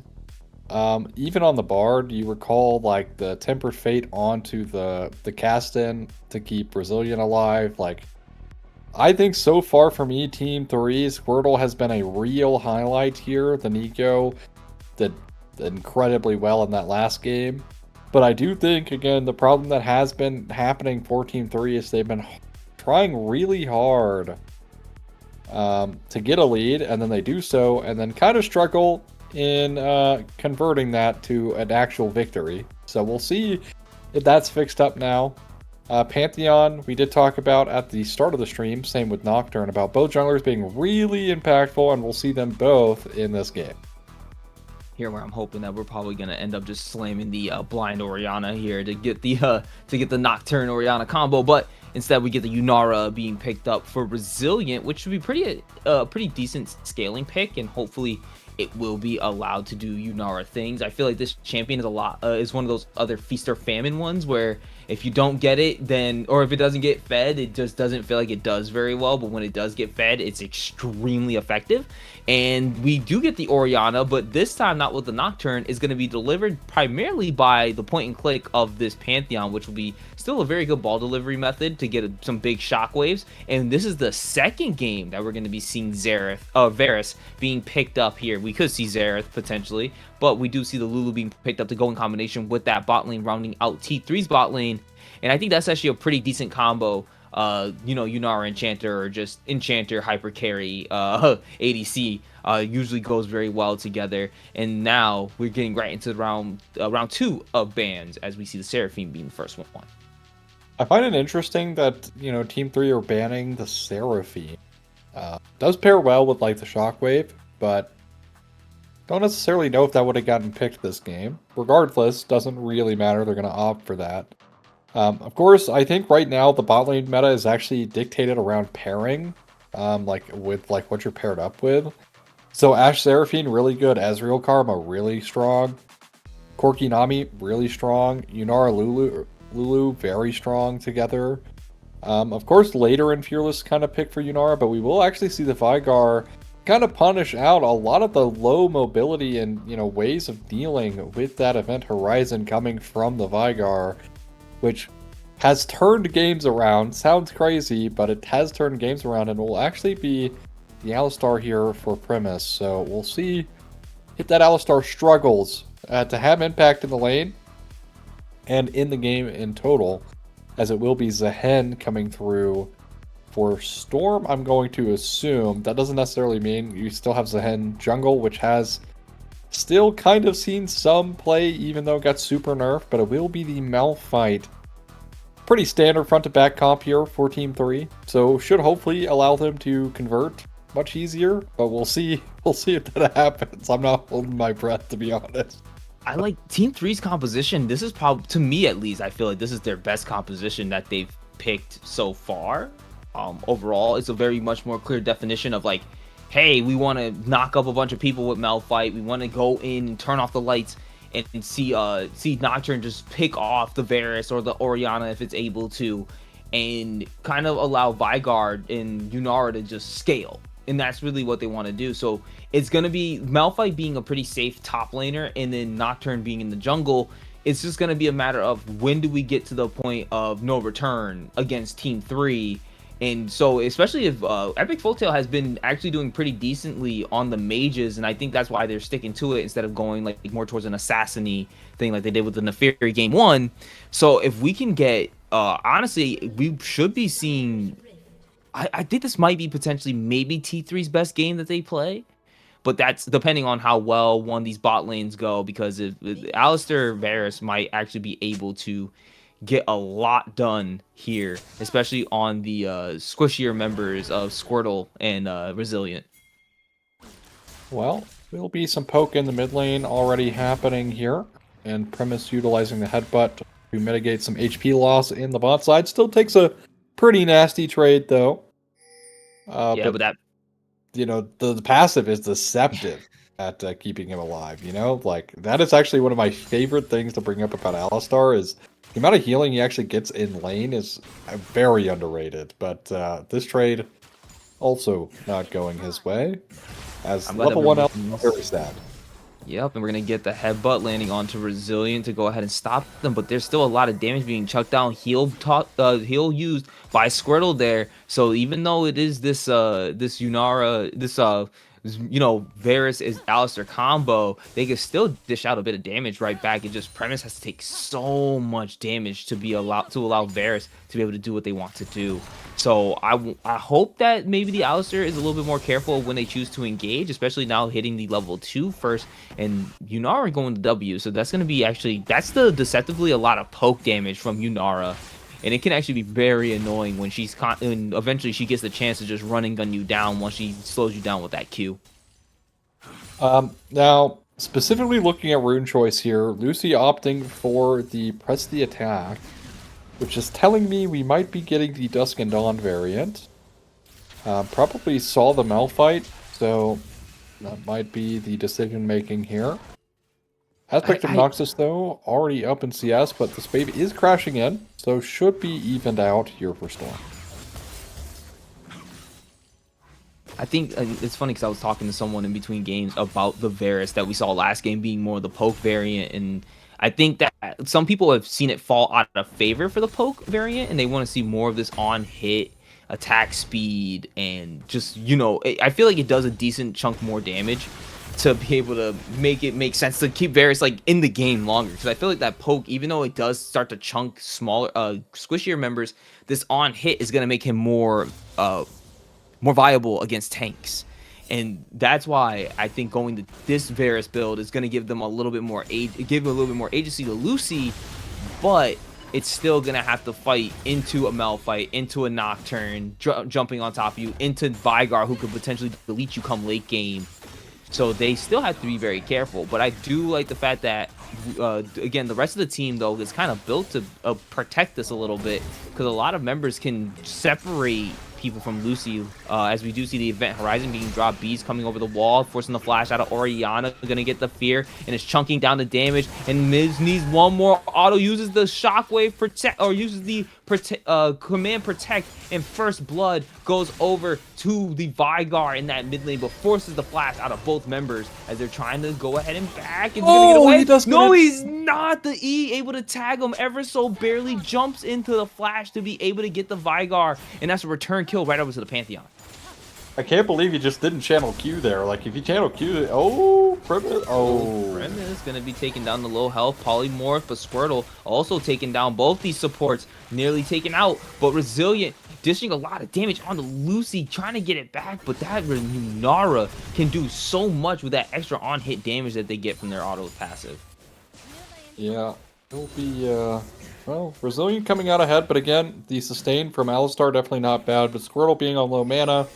Even on the Bard, you recall like the Tempered Fate onto the cast-in to keep Brazilian alive. Like, I think so far for me, Team 3, Squirtle has been a real highlight here. The Nico did incredibly well in that last game. But I do think, again, the problem that has been happening for Team 3 is they've been trying really hard to get a lead, and then they do so, and then kind of struggle in converting that to an actual victory. So we'll see if that's fixed up now. Pantheon, we did talk about at the start of the stream, same with Nocturne, about both junglers being really impactful, and we'll see them both in this game. Here, where I'm hoping that we're probably gonna end up just slamming the blind Orianna here to get the Nocturne Orianna combo, but instead we get the Yunara being picked up for Resilient, which should be pretty decent scaling pick, and hopefully it will be allowed to do Yunara things. I feel like this champion is one of those other feast or famine ones where if you don't get it, then, or if it doesn't get fed, it just doesn't feel like it does very well. But when it does get fed, it's extremely effective. And we do get the Orianna, but this time not with the Nocturne. Is going to be delivered primarily by the point and click of this Pantheon, which will be still a very good ball delivery method to get some big shockwaves. And this is the second game that we're going to be seeing Varus being picked up here. We could see Xerath potentially, but we do see the Lulu being picked up to go in combination with that bot lane, rounding out T3's bot lane. And I think that's actually a pretty decent combo. Yunara Enchanter, or just Enchanter Hyper Carry ADC usually goes very well together. And now we're getting right into round 2 of bans, as we see the Seraphine being the first one. I find it interesting that, Team 3 are banning the Seraphine. Does pair well with like the Shockwave, but don't necessarily know if that would have gotten picked this game. Regardless, doesn't really matter. They're going to opt for that. Of course, I think right now the bot lane meta is actually dictated around pairing, with what you're paired up with. So Ashe Seraphine, really good. Ezreal Karma, really strong. Corki Nami, really strong. Yunara Lulu, very strong together. Of course, later in Fearless kind of pick for Yunara, but we will actually see the Vigar kind of punish out a lot of the low mobility and, ways of dealing with that Event Horizon coming from the Vigar, which has turned games around. Sounds crazy, but it has turned games around, and will actually be the Alistar here for Primus. So we'll see if that Alistar struggles to have impact in the lane and in the game in total, as it will be Zehen coming through for Storm. I'm going to assume that doesn't necessarily mean you still have Zehen jungle, which has still kind of seen some play, even though it got super nerfed, but it will be the Malphite. Pretty standard front to back comp here for Team 3, so should hopefully allow them to convert much easier, but we'll see. We'll see if that happens. I'm not holding my breath, to be honest. I like Team 3's composition. This is probably, to me at least, I feel like this is their best composition that they've picked so far. Overall, it's a very much more clear definition of like, hey, we want to knock up a bunch of people with Malphite. We want to go in and turn off the lights and see Nocturne just pick off the Varus or the Orianna if it's able to, and kind of allow Vigard and Yunara to just scale. And that's really what they want to do. So it's going to be Malphite being a pretty safe top laner, and then Nocturne being in the jungle. It's just going to be a matter of when do we get to the point of no return against Team 3. And so, especially if Epic Folktale has been actually doing pretty decently on the mages, and I think that's why they're sticking to it instead of going like more towards an assassin-y thing like they did with the Neferi game 1. So if we can get, honestly, we should be seeing, I think this might be potentially maybe T3's best game that they play. but that's depending on how well one of these bot lanes go, because if Alistair Varus might actually be able to get a lot done here, especially on the squishier members of Squirtle and Resilient. Well, there'll be some poke in the mid lane already happening here, and Premise utilizing the headbutt to mitigate some HP loss in the bot side. Still takes a pretty nasty trade, though. But that you know, the passive is deceptive at keeping him alive, you know? Like, that is actually one of my favorite things to bring up about Alistar is the amount of healing he actually gets in lane is very underrated. But this trade also not going his way, as level 1 Alistar is very sad. Yep, and we're going to get the headbutt landing onto Resilient to go ahead and stop them, but there's still a lot of damage being chucked down. Heal used by Squirtle there, so even though it is this Yunara, this Varus is Alistair combo, they can still dish out a bit of damage right back. It just Premise has to take so much damage to allow Varus to be able to do what they want to do. So I hope that maybe the Alistair is a little bit more careful when they choose to engage, especially now hitting the level 2 first, and Yunara going to W. So that's going to be that's the deceptively a lot of poke damage from Yunara. And it can actually be very annoying when and eventually she gets the chance to just run and gun you down once she slows you down with that Q. Now, specifically looking at rune choice here, Lucy opting for the press the attack, which is telling me we might be getting the Dusk and Dawn variant. Probably saw the Malphite, so that might be the decision making here. Aspect of Noxus, though, already up in CS, but this wave is crashing in, so should be evened out here for Storm. I think it's funny because I was talking to someone in between games about the Varus that we saw last game being more of the poke variant, and I think that some people have seen it fall out of favor for the poke variant, and they want to see more of this on-hit attack speed, and just, I feel like it does a decent chunk more damage to be able to make it make sense to keep Varus in the game longer, because I feel like that poke, even though it does start to chunk smaller squishier members, this on hit is going to make him more viable against tanks. And that's why I think going to this Varus build is going to give them a little bit more agency to Lucy, but it's still going to have to fight into a Malphite, into a Nocturne, jumping on top of you, into Vigar, who could potentially delete you come late game. So they still have to be very careful. But I do like the fact that, again, the rest of the team, though, is kind of built to protect this a little bit, because a lot of members can separate people from Lucy, as we do see the Event Horizon being dropped. Bees coming over the wall, forcing the flash out of Orianna, gonna get the fear, and is chunking down the damage, and Miz needs one more auto, uses the shockwave protect, or uses the command protect, and First Blood goes over to the Vigar in that mid lane, but forces the flash out of both members as they're trying to go ahead and back. It's gonna get away. He's not. The E able to tag him ever so barely, jumps into the flash to be able to get the Vigar, and that's a return kill right over to the Pantheon. I can't believe you just didn't channel Q there. Like, if you channel Q, Premise. Premise gonna be taking down the low health Polymorph, but Squirtle also taking down both these supports, nearly taken out, but Resilient dishing a lot of damage onto Lucy, trying to get it back, but that Nara can do so much with that extra on-hit damage that they get from their auto passive. Yeah, it'll be, well, Resilient coming out ahead, but again, the sustain from Alistar definitely not bad, but Squirtle being on low mana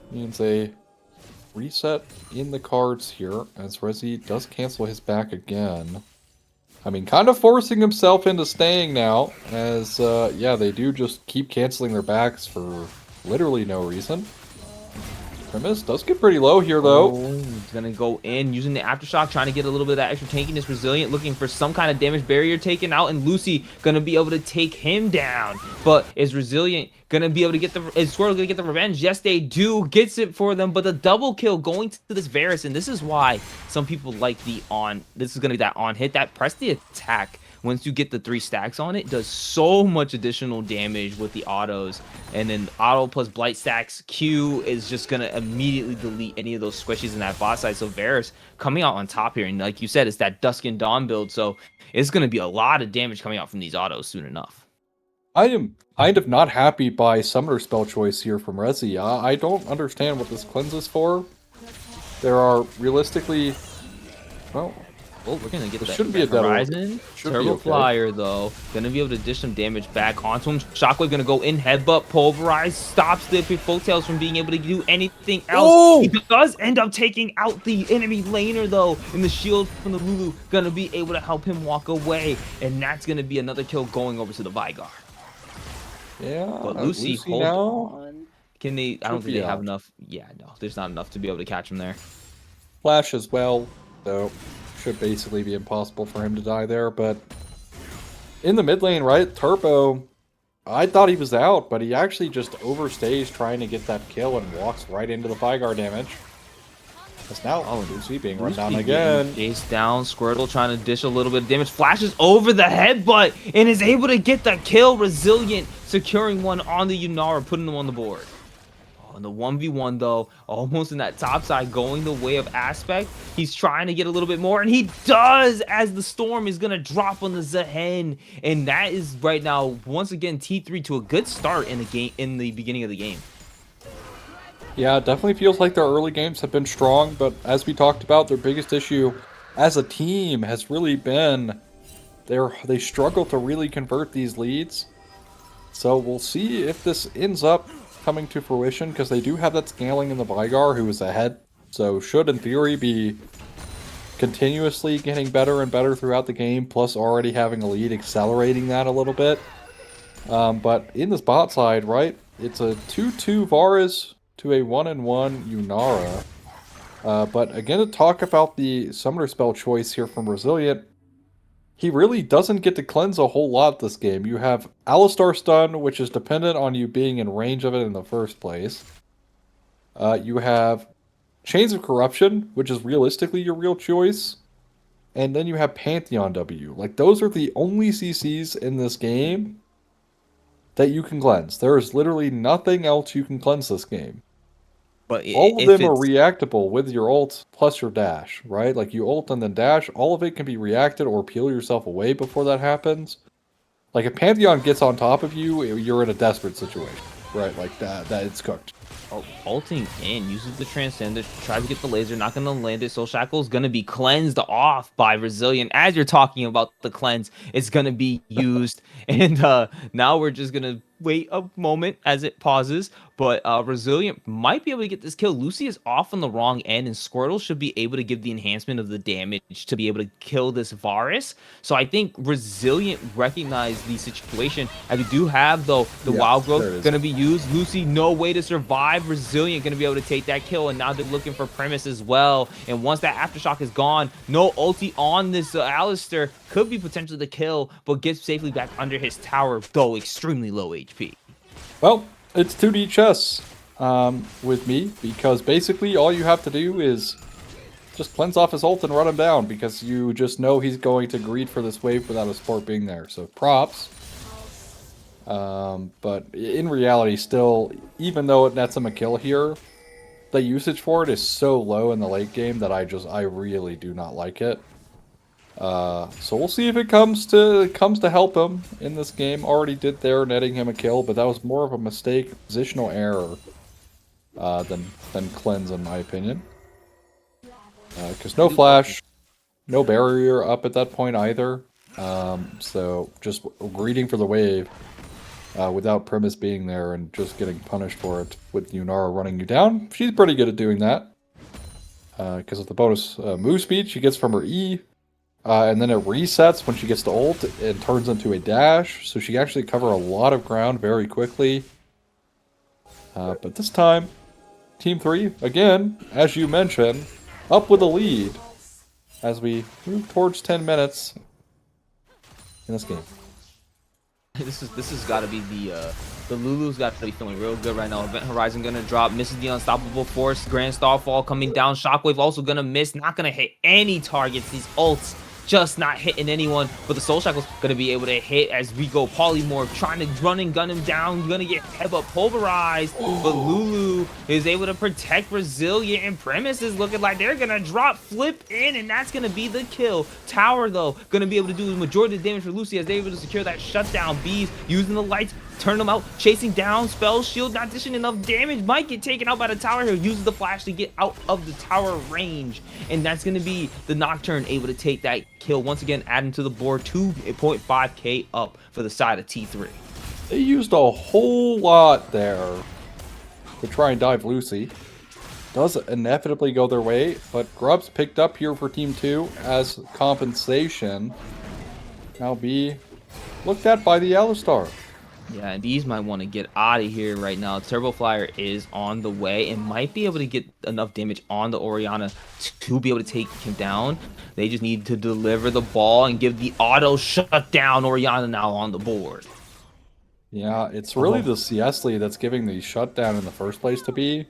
means a reset in the cards here, as Resi does cancel his back again. I mean, kind of forcing himself into staying now, as, yeah, they do just keep canceling their backs for literally no reason. Premise does get pretty low here, though. He's gonna go in, using the Aftershock, trying to get a little bit of that extra tankiness. Resilient looking for some kind of damage barrier taken out, and Lucy gonna be able to take him down. But is Resilient gonna be able to get is Squirtle gonna get the revenge? Yes, they do. Gets it for them, but the double kill going to this Varus, and this is why some people like this is gonna be that on hit, that press the attack. Once you get the 3 stacks on it, does so much additional damage with the autos, and then auto plus blight stacks Q is just gonna immediately delete any of those squishies in that bot side. So Varus coming out on top here, and like you said, it's that Dusk and Dawn build, so it's gonna be a lot of damage coming out from these autos soon enough. I am kind of not happy by Summoner spell choice here from Resi. I don't understand what this cleanse is for. There are realistically, well, Oh, we're gonna get this that, shouldn't be a dead orb. Horizon. Should be Turbo okay. Flyer though, gonna be able to dish some damage back onto him. Shockwave gonna go in, headbutt, pulverize, stops the Folktales from being able to do anything else. Oh! He does end up taking out the enemy laner though, and the shield from the Lulu gonna be able to help him walk away, and that's gonna be another kill going over to the Vigar. Yeah, But Lucy hold now on. Can they? I don't think they have enough. Yeah, no, there's not enough to be able to catch him there. Flash as well, so should basically be impossible for him to die there. But in the mid lane, right, Turbo, I thought he was out, but he actually just overstays trying to get that kill and walks right into the Vigar damage. That's now Lucy being run down again. Chase down, Squirtle trying to dish a little bit of damage, flashes over the headbutt, and is able to get the kill. Resilient, securing one on the Yunara, putting him on the board. Oh, and the 1v1 though, almost in that top side, going the way of Aspect. He's trying to get a little bit more, and he does, as the Storm is gonna drop on the Zehen. And that is right now, once again, T3 to a good start in the game, in the beginning of the game. Yeah, it definitely feels like their early games have been strong, but as we talked about, their biggest issue as a team has really been they struggle to really convert these leads. So we'll see if this ends up coming to fruition, because they do have that scaling in the Vigar, who is ahead, so should in theory be continuously getting better and better throughout the game, plus already having a lead, accelerating that a little bit. But in this bot side, right, it's a 2-2 Varus to a 1-1 Yunara. But again, to talk about the summoner spell choice here from Resilient, he really doesn't get to cleanse a whole lot this game. You have Alistar Stun, which is dependent on you being in range of it in the first place. You have Chains of Corruption, which is realistically your real choice. And then you have Pantheon W. Like, those are the only CCs in this game that you can cleanse. There is literally nothing else you can cleanse this game. But all of them are reactable with your ult plus your dash, right? Like, you ult and then dash, all of it can be reacted or peel yourself away before that happens. Like, if Pantheon gets on top of you, you're in a desperate situation, right? Like, that it's cooked. Oh, ulting in, uses the Transcender, tries to get the laser, not going to land it. Soul Shackle is going to be cleansed off by Resilient. As you're talking about the cleanse, it's going to be used. And now we're just going to wait a moment as it pauses. But Resilient might be able to get this kill. Lucy is off on the wrong end, and Squirtle should be able to give the enhancement of the damage to be able to kill this Varus. So I think Resilient recognized the situation. As we do have, though, the Wild Growth going to be used. Lucy, no way to survive. Resilient going to be able to take that kill, and now they're looking for Premise as well. And once that Aftershock is gone, no ulti on this Alistar. Could be potentially the kill, but gets safely back under his tower, though extremely low HP. Well, it's 2D chess with me, because basically all you have to do is just cleanse off his ult and run him down, because you just know he's going to greed for this wave without a support being there. So props. But in reality, still, even though it nets him a kill here, the usage for it is so low in the late game that I really do not like it. So we'll see if it comes to help him in this game. Already did there, netting him a kill, but that was more of a mistake, positional error, than cleanse, in my opinion. Because no flash, no barrier up at that point either. So just greeting for the wave without Premise being there and just getting punished for it with Yunara running you down. She's pretty good at doing that. Because of the bonus move speed she gets from her E. And then it resets when she gets to ult and turns into a dash. So she can actually cover a lot of ground very quickly. But this time, Team 3, again, as you mentioned, up with a lead as we move towards 10 minutes in this game. This has got to be the Lulu's got to be feeling real good right now. Event Horizon gonna drop, misses the Unstoppable Force. Grand Starfall coming down. Shockwave also gonna miss, not gonna hit any targets. These ults just not hitting anyone, but the Soul Shackle's gonna be able to hit as we go polymorph, trying to run and gun him down. Gonna get headbutt pulverized, but Lulu is able to protect Resilient, and Premise is looking like they're gonna drop flip in, and that's gonna be the kill. Tower though gonna be able to do the majority of the damage for Lucy as they're able to secure that shutdown. Bees using the lights turn him out, chasing down, spell, shield, not dishing enough damage, might get taken out by the tower here, uses the flash to get out of the tower range, and that's going to be the Nocturne able to take that kill, once again adding to the board, 2.5k up for the side of T3. They used a whole lot there to try and dive Lucy. Does inevitably go their way, but Grub's picked up here for Team 2 as compensation. Now be looked at by the Alistar. Yeah, and these might want to get out of here right now. Turbo Flyer is on the way and might be able to get enough damage on the Orianna to be able to take him down. They just need to deliver the ball and give the auto shutdown. Orianna now on the board. Yeah, it's really the CS lead that's giving the shutdown in the first place to be.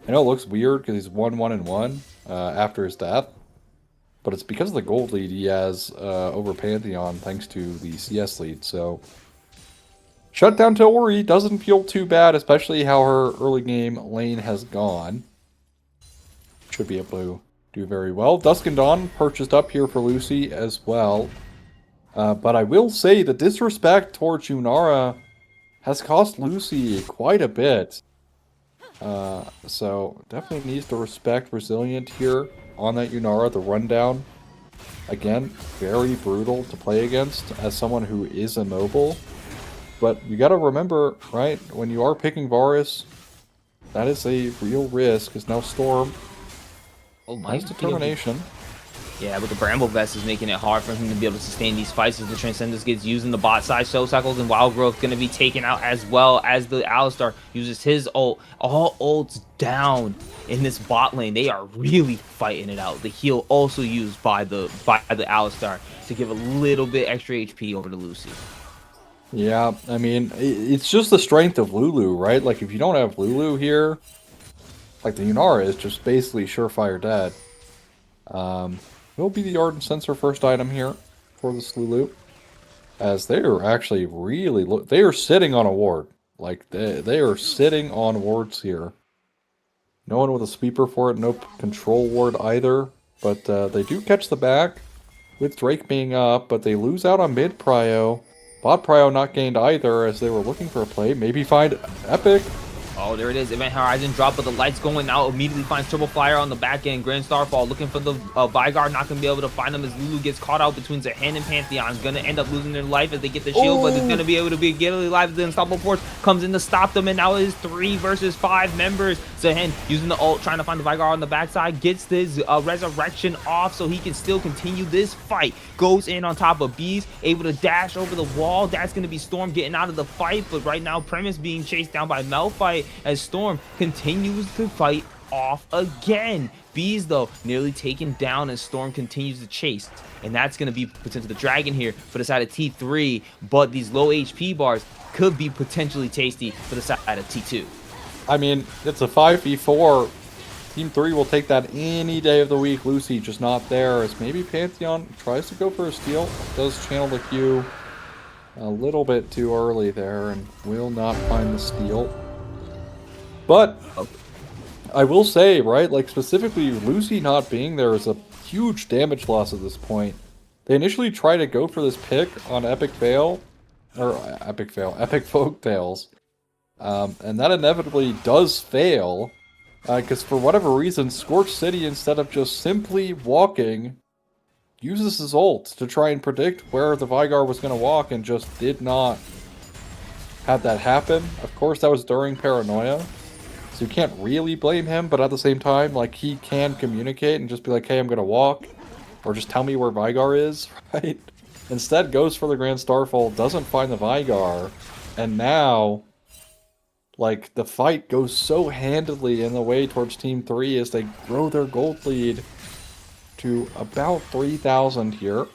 I know it looks weird because he's 1-1-1 after his death, but it's because of the gold lead he has over Pantheon thanks to the CS lead. So shutdown to Ori doesn't feel too bad, especially how her early game lane has gone. Should be able to do very well. Dusk and Dawn purchased up here for Lucy as well. But I will say the disrespect towards Yunara has cost Lucy quite a bit. So definitely needs to respect Resilient here on that Yunara. The rundown, again, very brutal to play against as someone who is immobile. But you got to remember, right, when you are picking Varus, that is a real risk. Because now Storm has determination. Yeah, but the Bramble Vest is making it hard for him to be able to sustain these fights as the Transcendence gets used in the bot side. Soul Cycles and Wild Growth going to be taken out as well as the Alistar uses his ult. All ults down in this bot lane. They are really fighting it out. The heal also used by the Alistar to give a little bit extra HP over to Lucy. Yeah, I mean, it's just the strength of Lulu, right? Like, if you don't have Lulu here, like the Yunara is just basically surefire dead. Will be the Ardent Sensor first item here for this Lulu, as they are actually really they are sitting on a ward. Like they are sitting on wards here. No one with a sweeper for it, no control ward either. But they do catch the back with Drake being up, but they lose out on mid prio. Bot prio not gained either, as they were looking for a play. Maybe find Epic. Oh, there it is. Event Horizon drop, but the lights going out. Immediately finds Turbo Flyer on the back end. Grand Starfall looking for the Vigor. Not going to be able to find him as Lulu gets caught out between Zahan and Pantheon. Going to end up losing their life as they get the shield, but it's going to be able to be get alive as the Unstoppable Force comes in to stop them, and now it is 3 versus 5 members. Zahan using the ult, trying to find the Vigor on the backside. Gets this resurrection off so he can still continue this fight. Goes in on top of Bees, able to dash over the wall. That's going to be Storm getting out of the fight, but right now Premise being chased down by Malphite as Storm continues to fight off again. Bees, though, nearly taken down as Storm continues to chase. And that's going to be potentially the Dragon here for the side of T3. But these low HP bars could be potentially tasty for the side of T2. I mean, it's a 5v4. Team 3 will take that any day of the week. Lucy just not there, as maybe Pantheon tries to go for a steal. Does channel the Q a little bit too early there and will not find the steal. But I will say, right, like specifically Lucy not being there is a huge damage loss at this point. They initially tried to go for this pick on Epic Folktales. And that inevitably does fail. Because for whatever reason, Scorched City, instead of just simply walking, uses his ult to try and predict where the Vigor was going to walk and just did not have that happen. Of course, that was during Paranoia. So you can't really blame him, but at the same time, like, he can communicate and just be like, hey, I'm going to walk. Or just tell me where Vigor is, right? Instead, goes for the Grand Starfall, doesn't find the Vigor, and now, like, the fight goes so handedly in the way towards Team 3 as they grow their gold lead to about 3,000 here.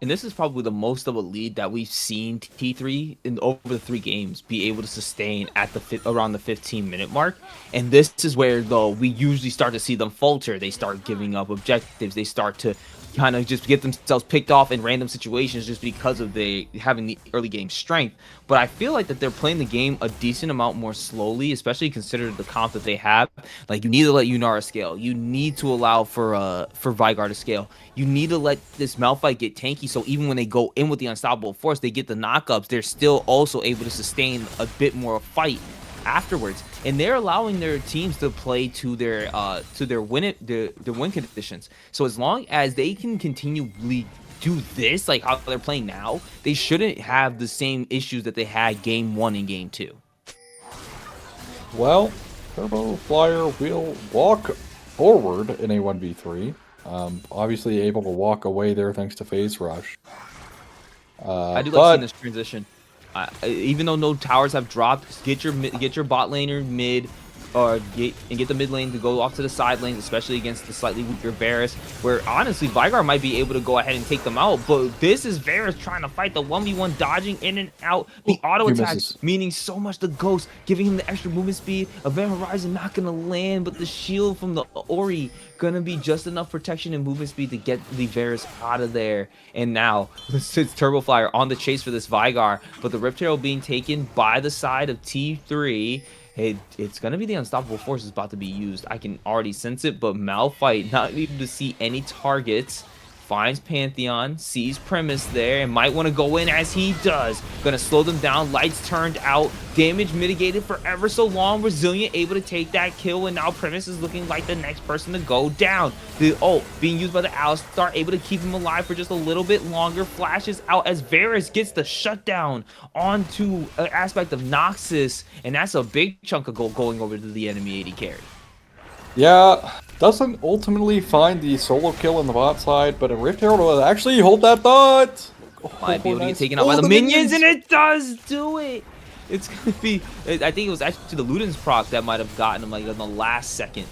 And this is probably the most of a lead that we've seen T3 in over the 3 games be able to sustain at around the 15-minute mark. And this is where, though, we usually start to see them falter. They start giving up objectives. They start to kind of just get themselves picked off in random situations just because of having the early game strength. But I feel like that they're playing the game a decent amount more slowly, especially considering the comp that they have. Like, you need to let Yunara scale. You need to allow for Vygar to scale. You need to let this Malphite get tanky, so even when they go in with the unstoppable force, they get the knockups. They're still also able to sustain a bit more fight afterwards, and they're allowing their teams to play to their win conditions. So as long as they can continually do this, like how they're playing now, they shouldn't have the same issues that they had game 1 and game 2. Well, Turbo Flyer will walk forward in a 1v3. Obviously able to walk away there thanks to Phase Rush. I do like seeing this transition. Even though no towers have dropped, get your bot laner mid, or get the mid lane to go off to the side lanes, especially against the slightly weaker Varus, where honestly Vygar might be able to go ahead and take them out. But this is Varus trying to fight the 1v1, dodging in and out, the auto attack meaning so much the Ghost, giving him the extra movement speed. Event Horizon not gonna land, but the shield from the Ori gonna be just enough protection and movement speed to get the Varus out of there. And now it's Turbo Flyer on the chase for this Vygar, but the Rift Herald being taken by the side of T3. It's gonna be the unstoppable force is about to be used. I can already sense it, but Malphite not able to see any targets. Finds Pantheon, sees Premise there, and might want to go in as he does. Gonna slow them down, lights turned out, damage mitigated for ever so long. Resilient able to take that kill, and now Premise is looking like the next person to go down. The ult being used by the Alistar, able to keep him alive for just a little bit longer. Flashes out as Varus gets the shutdown onto an aspect of Noxus, and that's a big chunk of gold going over to the enemy AD carry. Yeah, doesn't ultimately find the solo kill in the bot side, but a Rift Herald will actually hold that thought. Might be able to get taken out by the minions, and it does do it. It's gonna be, I think it was actually the Luden's proc that might have gotten him like in the last second,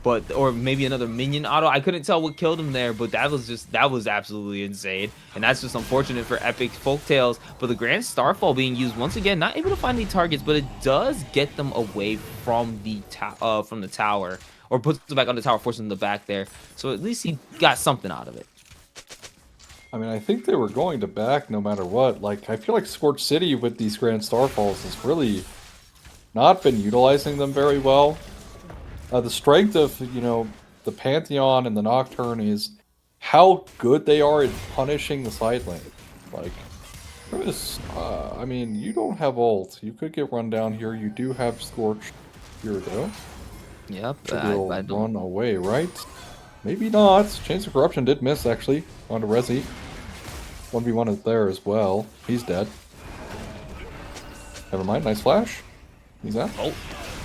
but or maybe another minion auto. I couldn't tell what killed him there, but that was absolutely insane, and that's just unfortunate for Epic Folktales. But the Grand Starfall being used once again, not able to find any targets, but it does get them away from the tower. Or puts it back on the tower, forcing them back there. So at least he got something out of it. I mean, I think they were going to back no matter what. Like, I feel like Scorch City with these Grand Starfalls has really not been utilizing them very well. The strength of, you know, the Pantheon and the Nocturne is how good they are at punishing the side lane. Like, I mean, you don't have ult. You could get run down here. You do have Scorch here, though. Yep, I don't run away, right? Maybe not. Chains of Corruption did miss, actually. Onto Resi. 1v1 is there as well. He's dead. Never mind. Nice flash. He's out. Oh,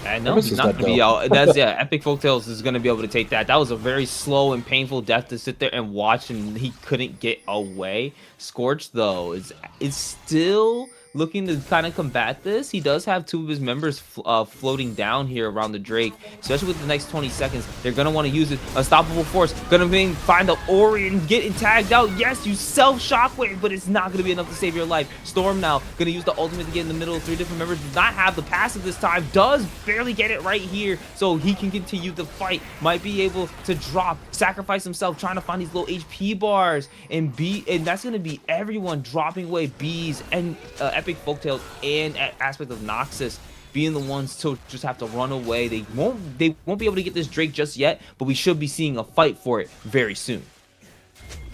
I know he's not going to be out. That's, yeah, Epic Folktales is going to be able to take that. That was a very slow and painful death to sit there and watch, and he couldn't get away. Scorch, though, is still looking to kind of combat this. He does have two of his members floating down here around the Drake, especially with the next 20 seconds. They're going to want to use it. Unstoppable Force, going to find the Ori and getting tagged out. Yes, you self-shockwave, but it's not going to be enough to save your life. Storm now going to use the ultimate to get in the middle of three different members. Does not have the passive this time. Does barely get it right here, so he can continue the fight. Might be able to drop, sacrifice himself, trying to find these low HP bars, and that's going to be everyone dropping away. Bees and Epic Folktales and aspect of Noxus being the ones to just have to run away. They won't be able to get this Drake just yet, but we should be seeing a fight for it very soon.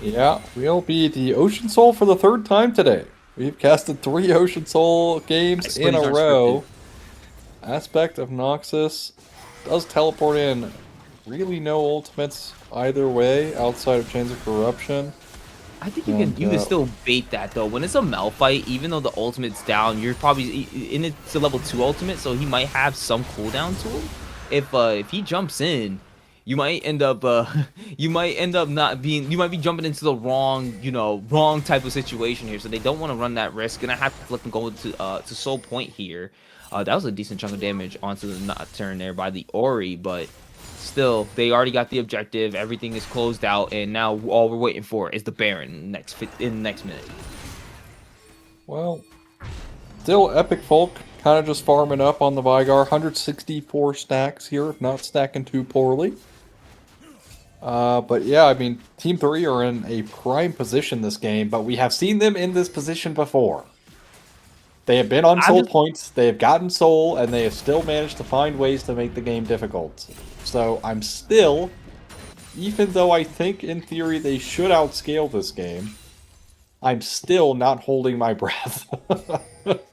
Yeah, we'll be the Ocean Soul for the third time today. We've casted 3 Ocean Soul games in a row. Aspect of Noxus does teleport in. Really no ultimates either way outside of Chains of Corruption. I think you can still bait that though. When it's a Malphite, even though the ultimate's down, you're probably in it's a level 2 ultimate, so he might have some cooldown to him. If he jumps in, you might end up not being, you might be jumping into the wrong type of situation here. So they don't want to run that risk. Gonna have to let them go to Soul Point here. That was a decent chunk of damage onto the Nocturne there by the Ori, but still, they already got the objective. Everything is closed out, and now all we're waiting for is the Baron in the next minute. Well, still Epic Folk kind of just farming up on the Vygar. 164 stacks here, not stacking too poorly. But yeah, I mean, Team 3 are in a prime position this game, but we have seen them in this position before. They have been on I'm soul just points, they have gotten soul, and they have still managed to find ways to make the game difficult. So I'm still, even though I think in theory they should outscale this game, I'm still not holding my breath.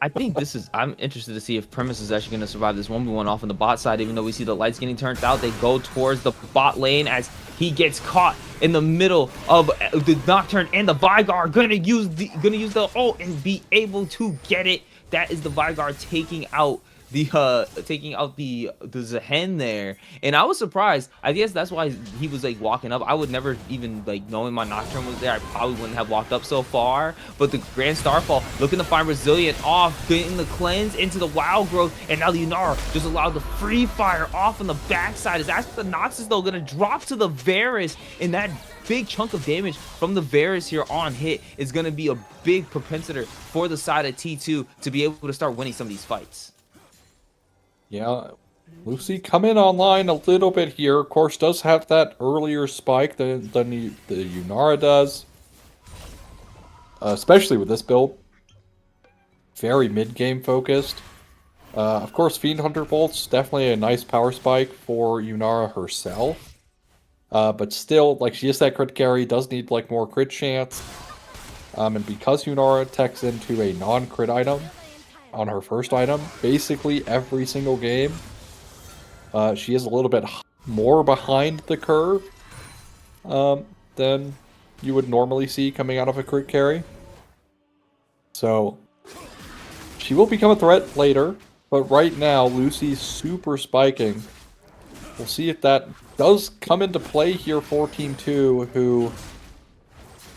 I think this is. I'm interested to see if Premise is actually going to survive this 1v1 off on the bot side. Even though we see the lights getting turned out, they go towards the bot lane as he gets caught in the middle of the Nocturne, and the Vygar gonna use the ult and be able to get it. That is the Vygar taking out the Zehen there, and I was surprised. I guess that's why he was like walking up. I would never even, like, knowing my Nocturne was there, I probably wouldn't have walked up so far. But the Grand Starfall looking to find Resilient off, getting the cleanse into the Wild Growth, and now the Yunara just allowed the Free Fire off on the backside. Is that's the Noxus though gonna drop to the Varus, and that big chunk of damage from the Varus here on hit is going to be a big propensor for the side of T2 to be able to start winning some of these fights. Yeah, Lucy coming online a little bit here. Of course, does have that earlier spike than the Yunara does. Especially with this build. Very mid-game focused. Of course, Fiend Hunter Bolt's definitely a nice power spike for Yunara herself. But still, like, she is that crit carry, does need, like, more crit chance. And because Yunara techs into a non-crit item on her first item, basically every single game, she is a little bit more behind the curve than you would normally see coming out of a crit carry. So, she will become a threat later, but right now, Lucy's super spiking. We'll see if that does come into play here for Team 2, who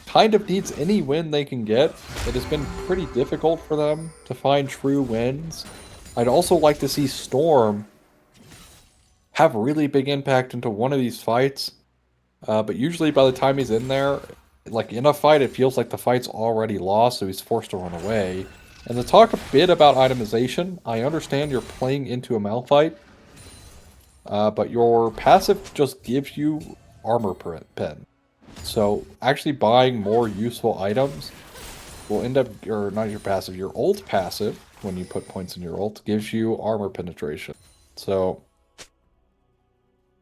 kind of needs any win they can get. It has been pretty difficult for them to find true wins. I'd also like to see Storm have a really big impact into one of these fights. But usually by the time he's in there, like in a fight, it feels like the fight's already lost, so he's forced to run away. And to talk a bit about itemization, I understand you're playing into a Malphite, but your passive just gives you armor pen. So actually buying more useful items will end up, or not your passive, your ult passive, when you put points in your ult, gives you armor penetration. So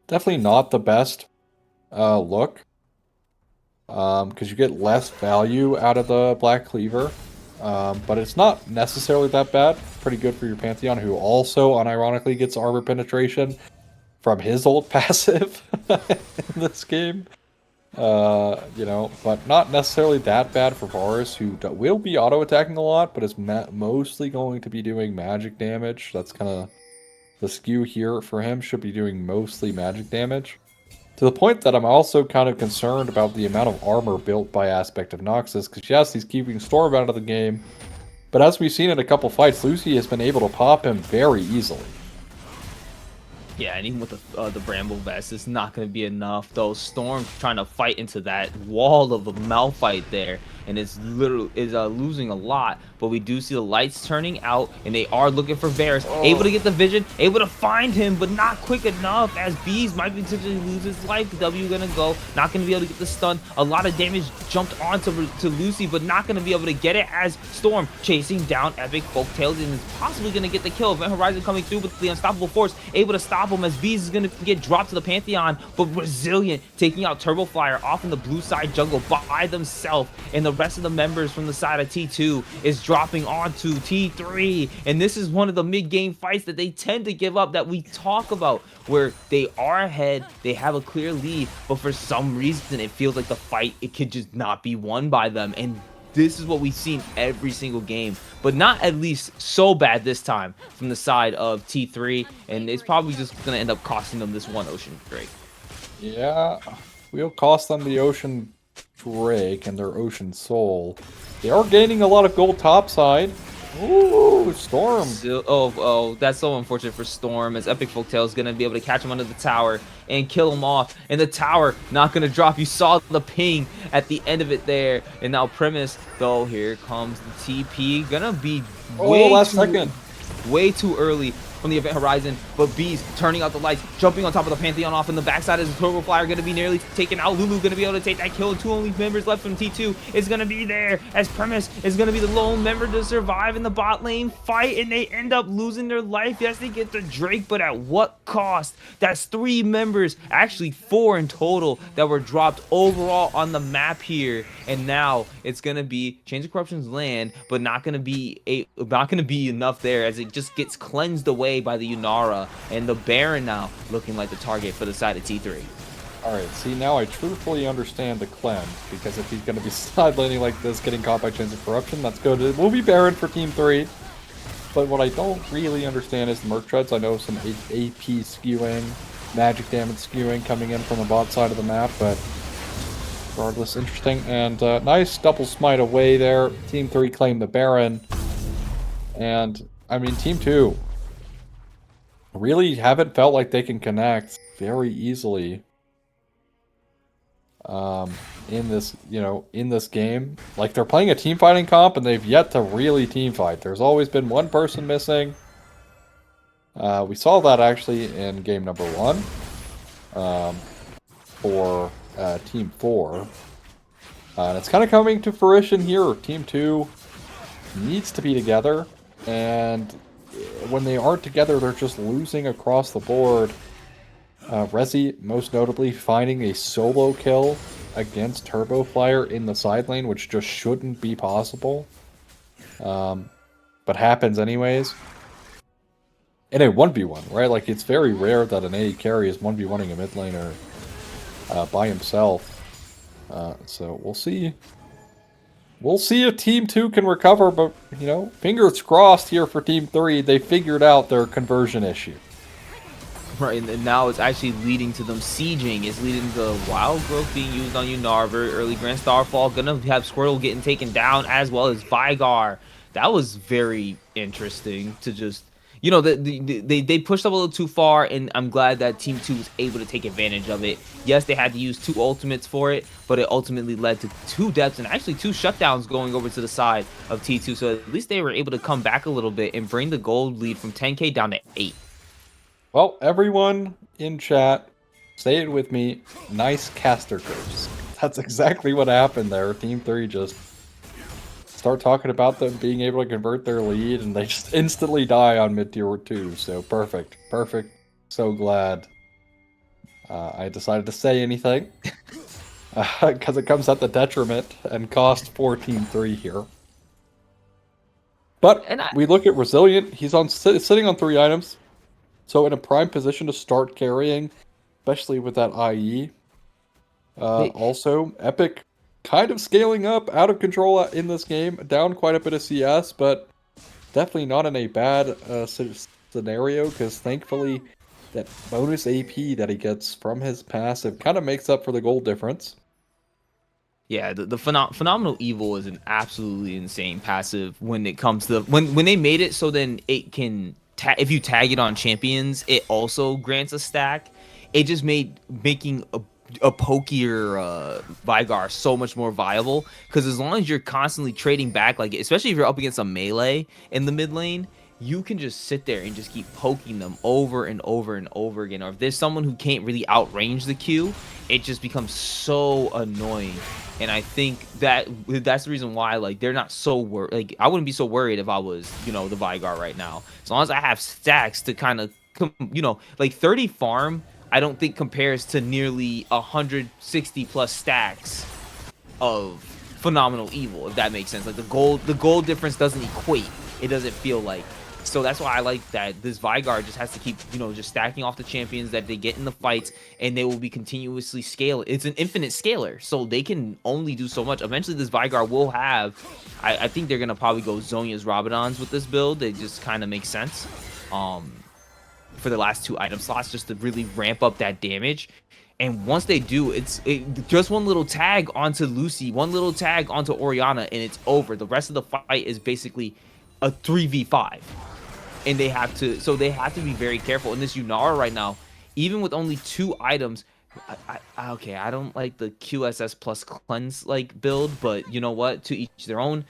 definitely not the best look, because you get less value out of the Black Cleaver. But it's not necessarily that bad. Pretty good for your Pantheon, who also unironically gets armor penetration from his ult passive in this game. You know, but not necessarily that bad for Varus, who will be auto-attacking a lot, but is mostly going to be doing magic damage. That's kind of the skew here for him, should be doing mostly magic damage. To the point that I'm also kind of concerned about the amount of armor built by Aspect of Noxus, because yes, he's keeping Storm out of the game, but as we've seen in a couple fights, Lucy has been able to pop him very easily. Yeah, and even with the Bramble Vest, it's not going to be enough, though. Storm trying to fight into that wall of a Malphite there, and it's literally losing a lot. But we do see the lights turning out, and they are looking for Varus. Able to get the vision, able to find him, but not quick enough, as Bees might potentially lose his life. W gonna go, not gonna be able to get the stun. A lot of damage jumped onto Lucy, but not gonna be able to get it, as Storm chasing down Epic Folktales and is possibly gonna get the kill. Event Horizon coming through with the Unstoppable Force, able to stop him, as Bees is gonna get dropped to the Pantheon, but Resilient taking out Turbo Flyer off in the blue side jungle by themselves, and the rest of the members from the side of T2 is dropping onto T3. And this is one of the mid-game fights that they tend to give up, that we talk about, where they are ahead, they have a clear lead, but for some reason it feels like the fight, it could just not be won by them. And this is what we've seen every single game, but not at least so bad this time from the side of T3, and it's probably just going to end up costing them this one Ocean Drake. Yeah, we'll cost them the Ocean Drake and their Ocean Soul. They are gaining a lot of gold topside. Ooh, Storm. That's so unfortunate for Storm, as Epic Folktale is going to be able to catch him under the tower and kill him off. And the tower not going to drop. You saw the ping at the end of it there. And now Premise, though, here comes the TP. Going to be way too early from the event horizon, but Bees turning out the lights, jumping on top of the Pantheon off in the backside. Is Turbo Flyer going to be nearly taken out? Lulu going to be able to take that kill. 2 only members left from T2 is going to be there, as Premise is going to be the lone member to survive in the bot lane fight, and they end up losing their life. Yes, they get the Drake, but at what cost? That's 3 members, actually 4 in total, that were dropped overall on the map here. And now it's gonna be Chains of Corruption's land, but not gonna be enough there, as it just gets cleansed away by the Yunara, and the Baron now looking like the target for the side of T3. Alright, see, now I truthfully understand the cleanse, because if he's going to be sidelining like this, getting caught by Chains of Corruption, that's good. It will be Baron for Team 3. But what I don't really understand is the Merc Treads. I know some AP skewing, magic damage skewing coming in from the bot side of the map, but regardless, interesting. And nice double smite away there. Team 3 claimed the Baron. And, I mean, Team 2 really haven't felt like they can connect very easily in this game. Like, they're playing a team fighting comp, and they've yet to really team fight. There's always been one person missing. We saw that actually in game number 1 for Team 4. And it's kind of coming to fruition here. Team 2 needs to be together, and when they aren't together, they're just losing across the board. Rezi, most notably, finding a solo kill against Turbo Flyer in the side lane, which just shouldn't be possible. But happens anyways. In a 1v1, right? Like, it's very rare that an AD carry is 1v1ing a mid laner by himself. So we'll see. We'll see if Team 2 can recover, but, you know, fingers crossed here for Team 3. They figured out their conversion issue. Right, and now it's actually leading to them sieging. It's leading to Wild Growth being used on Yunar, very early Grand Starfall. Gonna have Squirtle getting taken down, as well as Vigar. That was very interesting to just, you know, they pushed up a little too far, and I'm glad that Team 2 was able to take advantage of it. Yes, they had to use 2 ultimates for it, but it ultimately led to 2 deaths and actually 2 shutdowns going over to the side of T2. So at least they were able to come back a little bit and bring the gold lead from 10k down to 8. Well, everyone in chat, say it with me, nice caster curves. That's exactly what happened there. Team 3 just start talking about them being able to convert their lead, and they just instantly die on mid-tier 2. So perfect. Perfect. So glad I decided to say anything. Because it comes at the detriment and cost for Team 3 here. But we look at Resilient. He's sitting on 3 items. So in a prime position to start carrying, especially with that IE. Also, Epic kind of scaling up, out of control in this game, down quite a bit of CS, but definitely not in a bad scenario, because thankfully that bonus AP that he gets from his passive kind of makes up for the gold difference. Yeah, the Phenomenal Evil is an absolutely insane passive when it comes to when they made it so then it can if you tag it on champions, it also grants a stack. It just made making a pokier Vigar so much more viable, because as long as you're constantly trading back, like especially if you're up against a melee in the mid lane, you can just sit there and just keep poking them over and over and over again. Or if there's someone who can't really outrange the Q, it just becomes so annoying. And I think that's the reason why, like, they're not so worried. Like, I wouldn't be so worried if I was, you know, the Vigar right now. As long as I have stacks to kind of, you know, like 30 farm, I don't think compares to nearly 160 plus stacks of Phenomenal Evil, if that makes sense. Like, the gold difference doesn't equate. It doesn't feel like. So that's why I like that this Vigar just has to keep, you know, just stacking off the champions that they get in the fights, and they will be continuously scaling. It's an infinite scaler, so they can only do so much. Eventually, this Vigar will have, I think they're going to probably go Zhonya's Rabadons with this build. It just kind of makes sense for the last 2 item slots, just to really ramp up that damage. And once they do, it's just one little tag onto Lucy, one little tag onto Orianna, and it's over. The rest of the fight is basically a 3v5. And they have to be very careful. And this Yunara right now, even with only 2 items, okay, I don't like the QSS plus cleanse like build, but you know what? To each their own.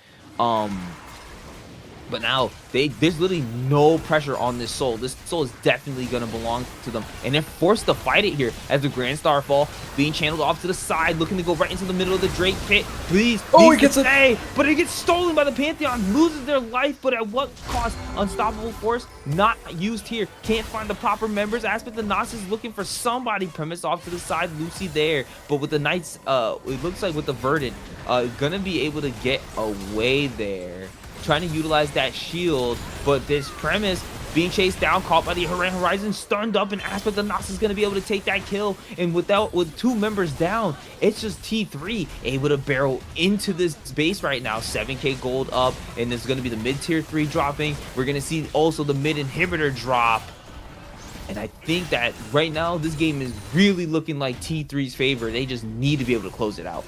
But now there's literally no pressure on this soul. This soul is definitely gonna belong to them, and they're forced to fight it here as the Grand Starfall being channeled off to the side, looking to go right into the middle of the Drake pit. Please, oh, he gets it, but it gets stolen by the Pantheon, loses their life, but at what cost? Unstoppable Force not used here. Can't find the proper members. Aspect the Nas is looking for somebody. Premise off to the side, Lucy there, but with the Knights, it looks like with the Verdant, gonna be able to get away there. Trying to utilize that shield, but this Premise being chased down, caught by the Horizon, stunned up, and Aspect the Nas is going to be able to take that kill. And with 2 members down, it's just T3 able to barrel into this base right now. 7k gold up, and there's going to be the mid tier 3 dropping. We're going to see also the mid inhibitor drop. And I think that right now, this game is really looking like T3's favor. They just need to be able to close it out.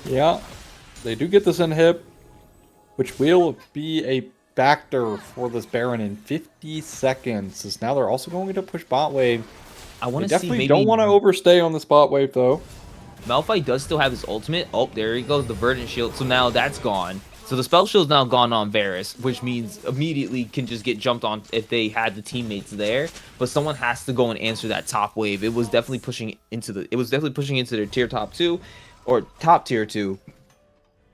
Yeah, they do get this inhib, which will be a factor for this Baron in 50 seconds. As now they're also going to push bot wave. I want They to see definitely maybe don't want to overstay on this bot wave though. Malphite does still have his ultimate. Oh, there he goes, the Verdant Shield. So now that's gone. So the Spell Shield's now gone on Varus, which means immediately can just get jumped on if they had the teammates there. But someone has to go and answer that top wave. It was definitely pushing into their tier top 2 or top tier 2.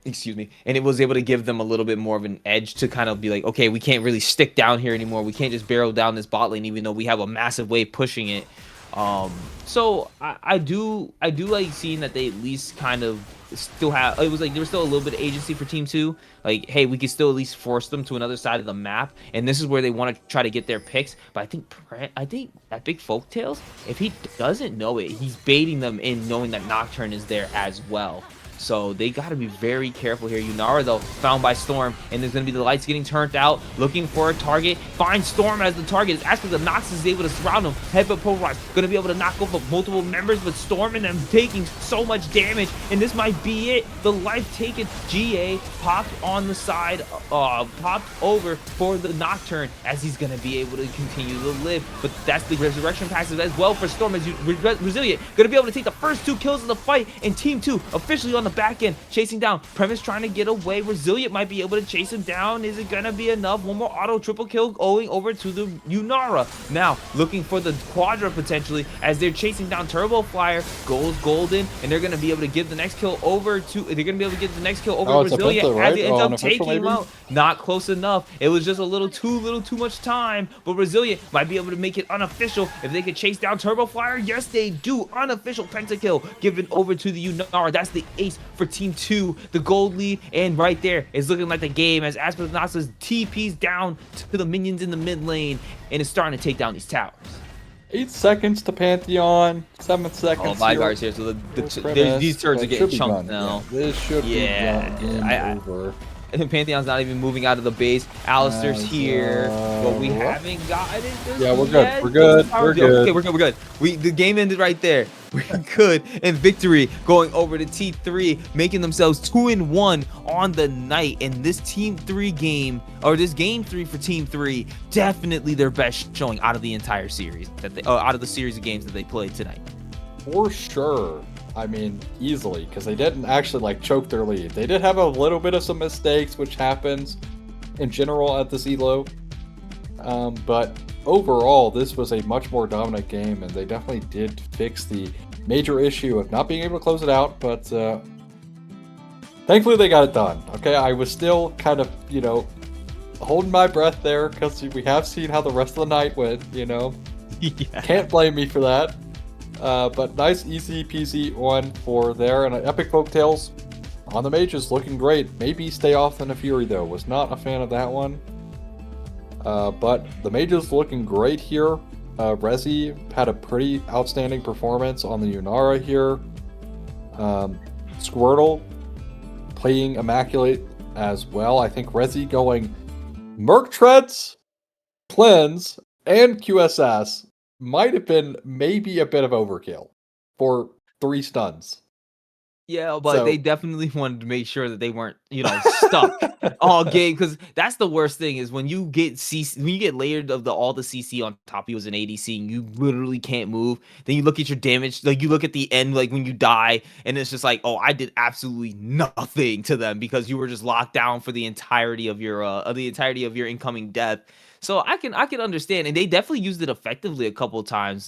Excuse me, and it was able to give them a little bit more of an edge to kind of be like, okay, we can't really stick down here anymore. We can't just barrel down this bot lane, even though we have a massive wave pushing it. So I do like seeing that they at least kind of still have. It was like there was still a little bit of agency for Team 2. Like, hey, we could still at least force them to another side of the map, and this is where they want to try to get their picks. But I think that big Folktales, if he doesn't know it, he's baiting them in, knowing that Nocturne is there as well. So they got to be very careful here. Yunara, though, found by Storm, and there's going to be the lights getting turned out, looking for a target. Finds Storm as the target. As Aspect of Nox is able to surround him. Headbutt Pulverize, going to be able to knock off multiple members, but Storm and them taking so much damage, and this might be it. The life taken. GA popped on the side, popped over for the Nocturne, as he's going to be able to continue to live. But that's the Resurrection passive as well for Storm, as Resilient, going to be able to take the first 2 kills of the fight, and Team 2 officially on the back end, chasing down. Premise trying to get away. Resilient might be able to chase him down. Is it gonna be enough? One more auto triple kill going over to the Yunara. Now looking for the Quadra potentially, as they're chasing down Turbo Flyer. Goes golden, and they're gonna be able to give the next kill over to. They're gonna be able to get the next kill over to Resilient, right? as it ends up taking him out. Not close enough. It was just a little too much time. But Resilient might be able to make it unofficial if they could chase down Turbo Flyer. Yes, they do. Unofficial pentakill given over to the Yunara. That's the ace for Team 2, the gold lead, and right there is looking like the game as Aspect of Noxus TP's down to the minions in the mid lane and is starting to take down these towers. 8 seconds to Pantheon, 7 seconds. Oh, Vygar's here, so these turrets are getting chunked now. Yeah, this should be over. And Pantheon's not even moving out of the base. Alistair's here, but we haven't gotten it. Yeah, we're good. We're good. We're good. Okay, we're good. The game ended right there. We're good. And victory going over to T3, making themselves 2-1 on the night. And this Team 3 game, or this Game 3 for Team 3, definitely their best showing out of the entire series, out of the series of games that they played tonight. For sure. I mean, easily, because they didn't actually like choke their lead. They did have a little bit of some mistakes, which happens in general at this elo. But overall, this was a much more dominant game, and they definitely did fix the major issue of not being able to close it out. But thankfully, they got it done. Okay, I was still kind of, holding my breath there because we have seen how the rest of the night went. Yeah. Can't blame me for that. But nice, easy peasy one for there. And Epic Folktales on the mages looking great. Maybe stay off in a Fury, though. Was not a fan of that one. But the mages looking great here. Rezi had a pretty outstanding performance on the Yunara here. Squirtle playing immaculate as well. I think Rezi going Merc Treads, Cleanse, and QSS might have been maybe a bit of overkill for 3 stuns. Yeah, but they So definitely wanted to make sure that they weren't, stuck all game because that's the worst thing is when you get CC, when you get layered of all the CC on top of you as an ADC and you literally can't move. Then you look at your damage, like you look at the end, like when you die, and it's just like, oh, I did absolutely nothing to them because you were just locked down for the entirety of your incoming death. So I can understand, and they definitely used it effectively a couple of times.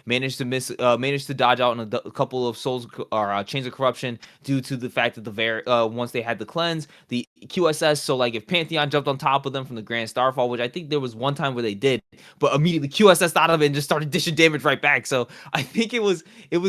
Managed to dodge out in a couple of souls or chains of corruption due to the fact that once they had the cleanse, the QSS. So like if Pantheon jumped on top of them from the Grand Starfall, which I think there was one time where they did, but immediately QSS out of it and just started dishing damage right back. So I think it was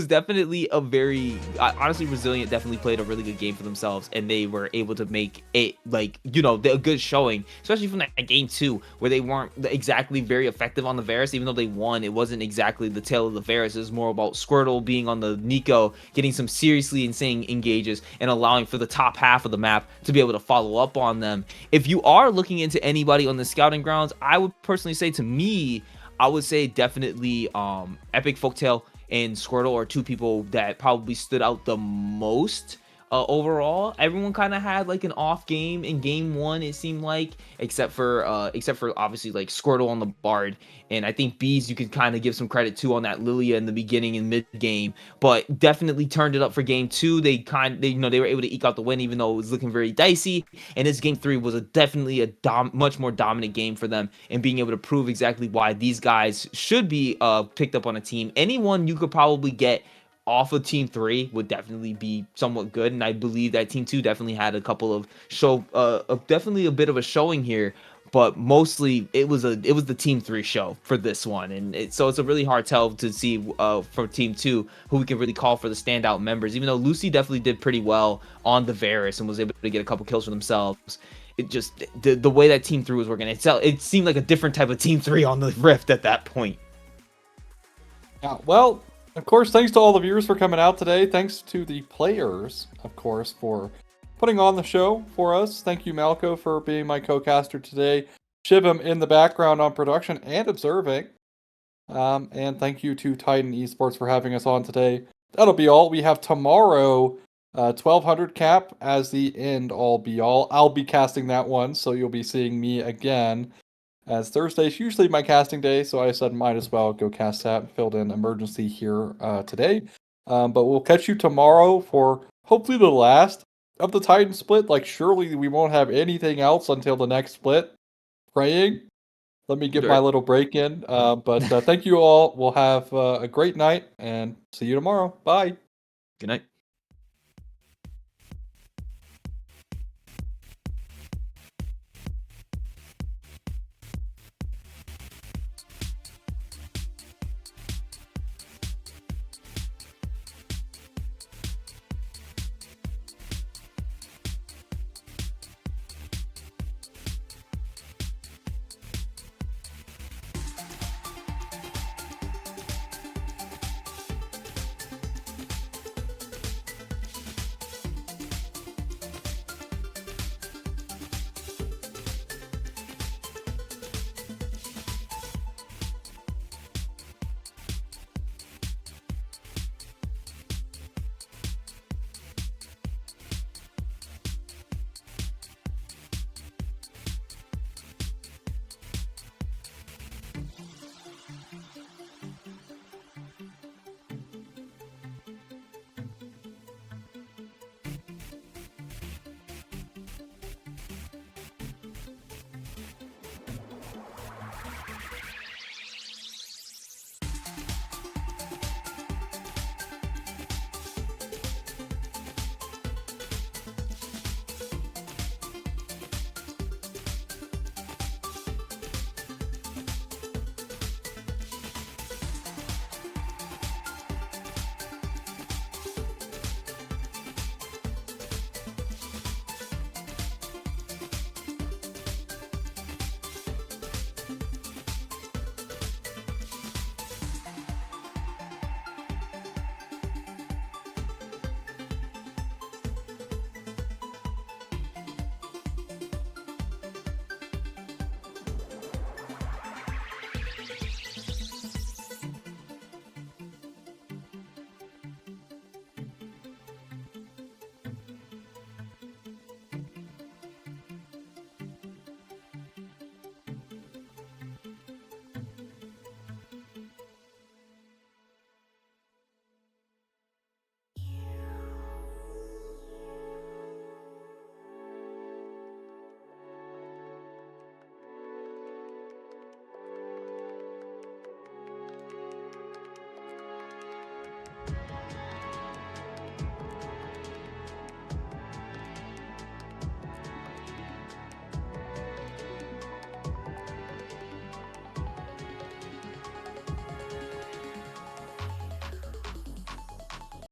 definitely a very honestly resilient. Definitely played a really good game for themselves, and they were able to make it a good showing, especially from that game 2 where they weren't exactly very effective on the Varus. Even though they won, it wasn't exactly the tail of the Varus. It was more about Squirtle being on the Nico, getting some seriously insane engages, and allowing for the top half of the map to be able to follow up on them. If you are looking into anybody on the scouting grounds, I would personally say, to me, I would say definitely Epic Folktale and Squirtle are two people that probably stood out the most. Overall, everyone kind of had like an off game in game 1, it seemed like, except for obviously like Squirtle on the Bard. And I think Bees you could kind of give some credit to on that Lilia in the beginning and mid game, but definitely turned it up for game 2. They were able to eke out the win even though it was looking very dicey. And this game 3 was definitely a much more dominant game for them, and being able to prove exactly why these guys should be picked up on a team. Anyone you could probably get off of Team 3 would definitely be somewhat good, and I believe that Team 2 definitely had a couple of definitely a bit of a showing here, but mostly it was the Team 3 show for this one, and so it's a really hard tell to see for Team 2 who we can really call for the standout members. Even though Lucy definitely did pretty well on the Varus and was able to get a couple kills for themselves, it just the way that Team 3 was working, it seemed like a different type of Team 3 on the Rift at that point. yeah, well, of course, thanks to all the viewers for coming out today. Thanks to the players, of course, for putting on the show for us. Thank you, Malco, for being my co-caster today. Shivim in the background on production and observing. And thank you to Titan Esports for having us on today. That'll be all. We have tomorrow, 1200 cap as the end all be all. I'll be casting that one, so you'll be seeing me again, as Thursday's usually my casting day, so I said might as well go cast that. Filled in emergency here today. But we'll catch you tomorrow for hopefully the last of the Titan split. Like, surely we won't have anything else until the next split. Praying. Let me get my little break in. But thank you all. We'll have a great night and see you tomorrow. Bye. Good night.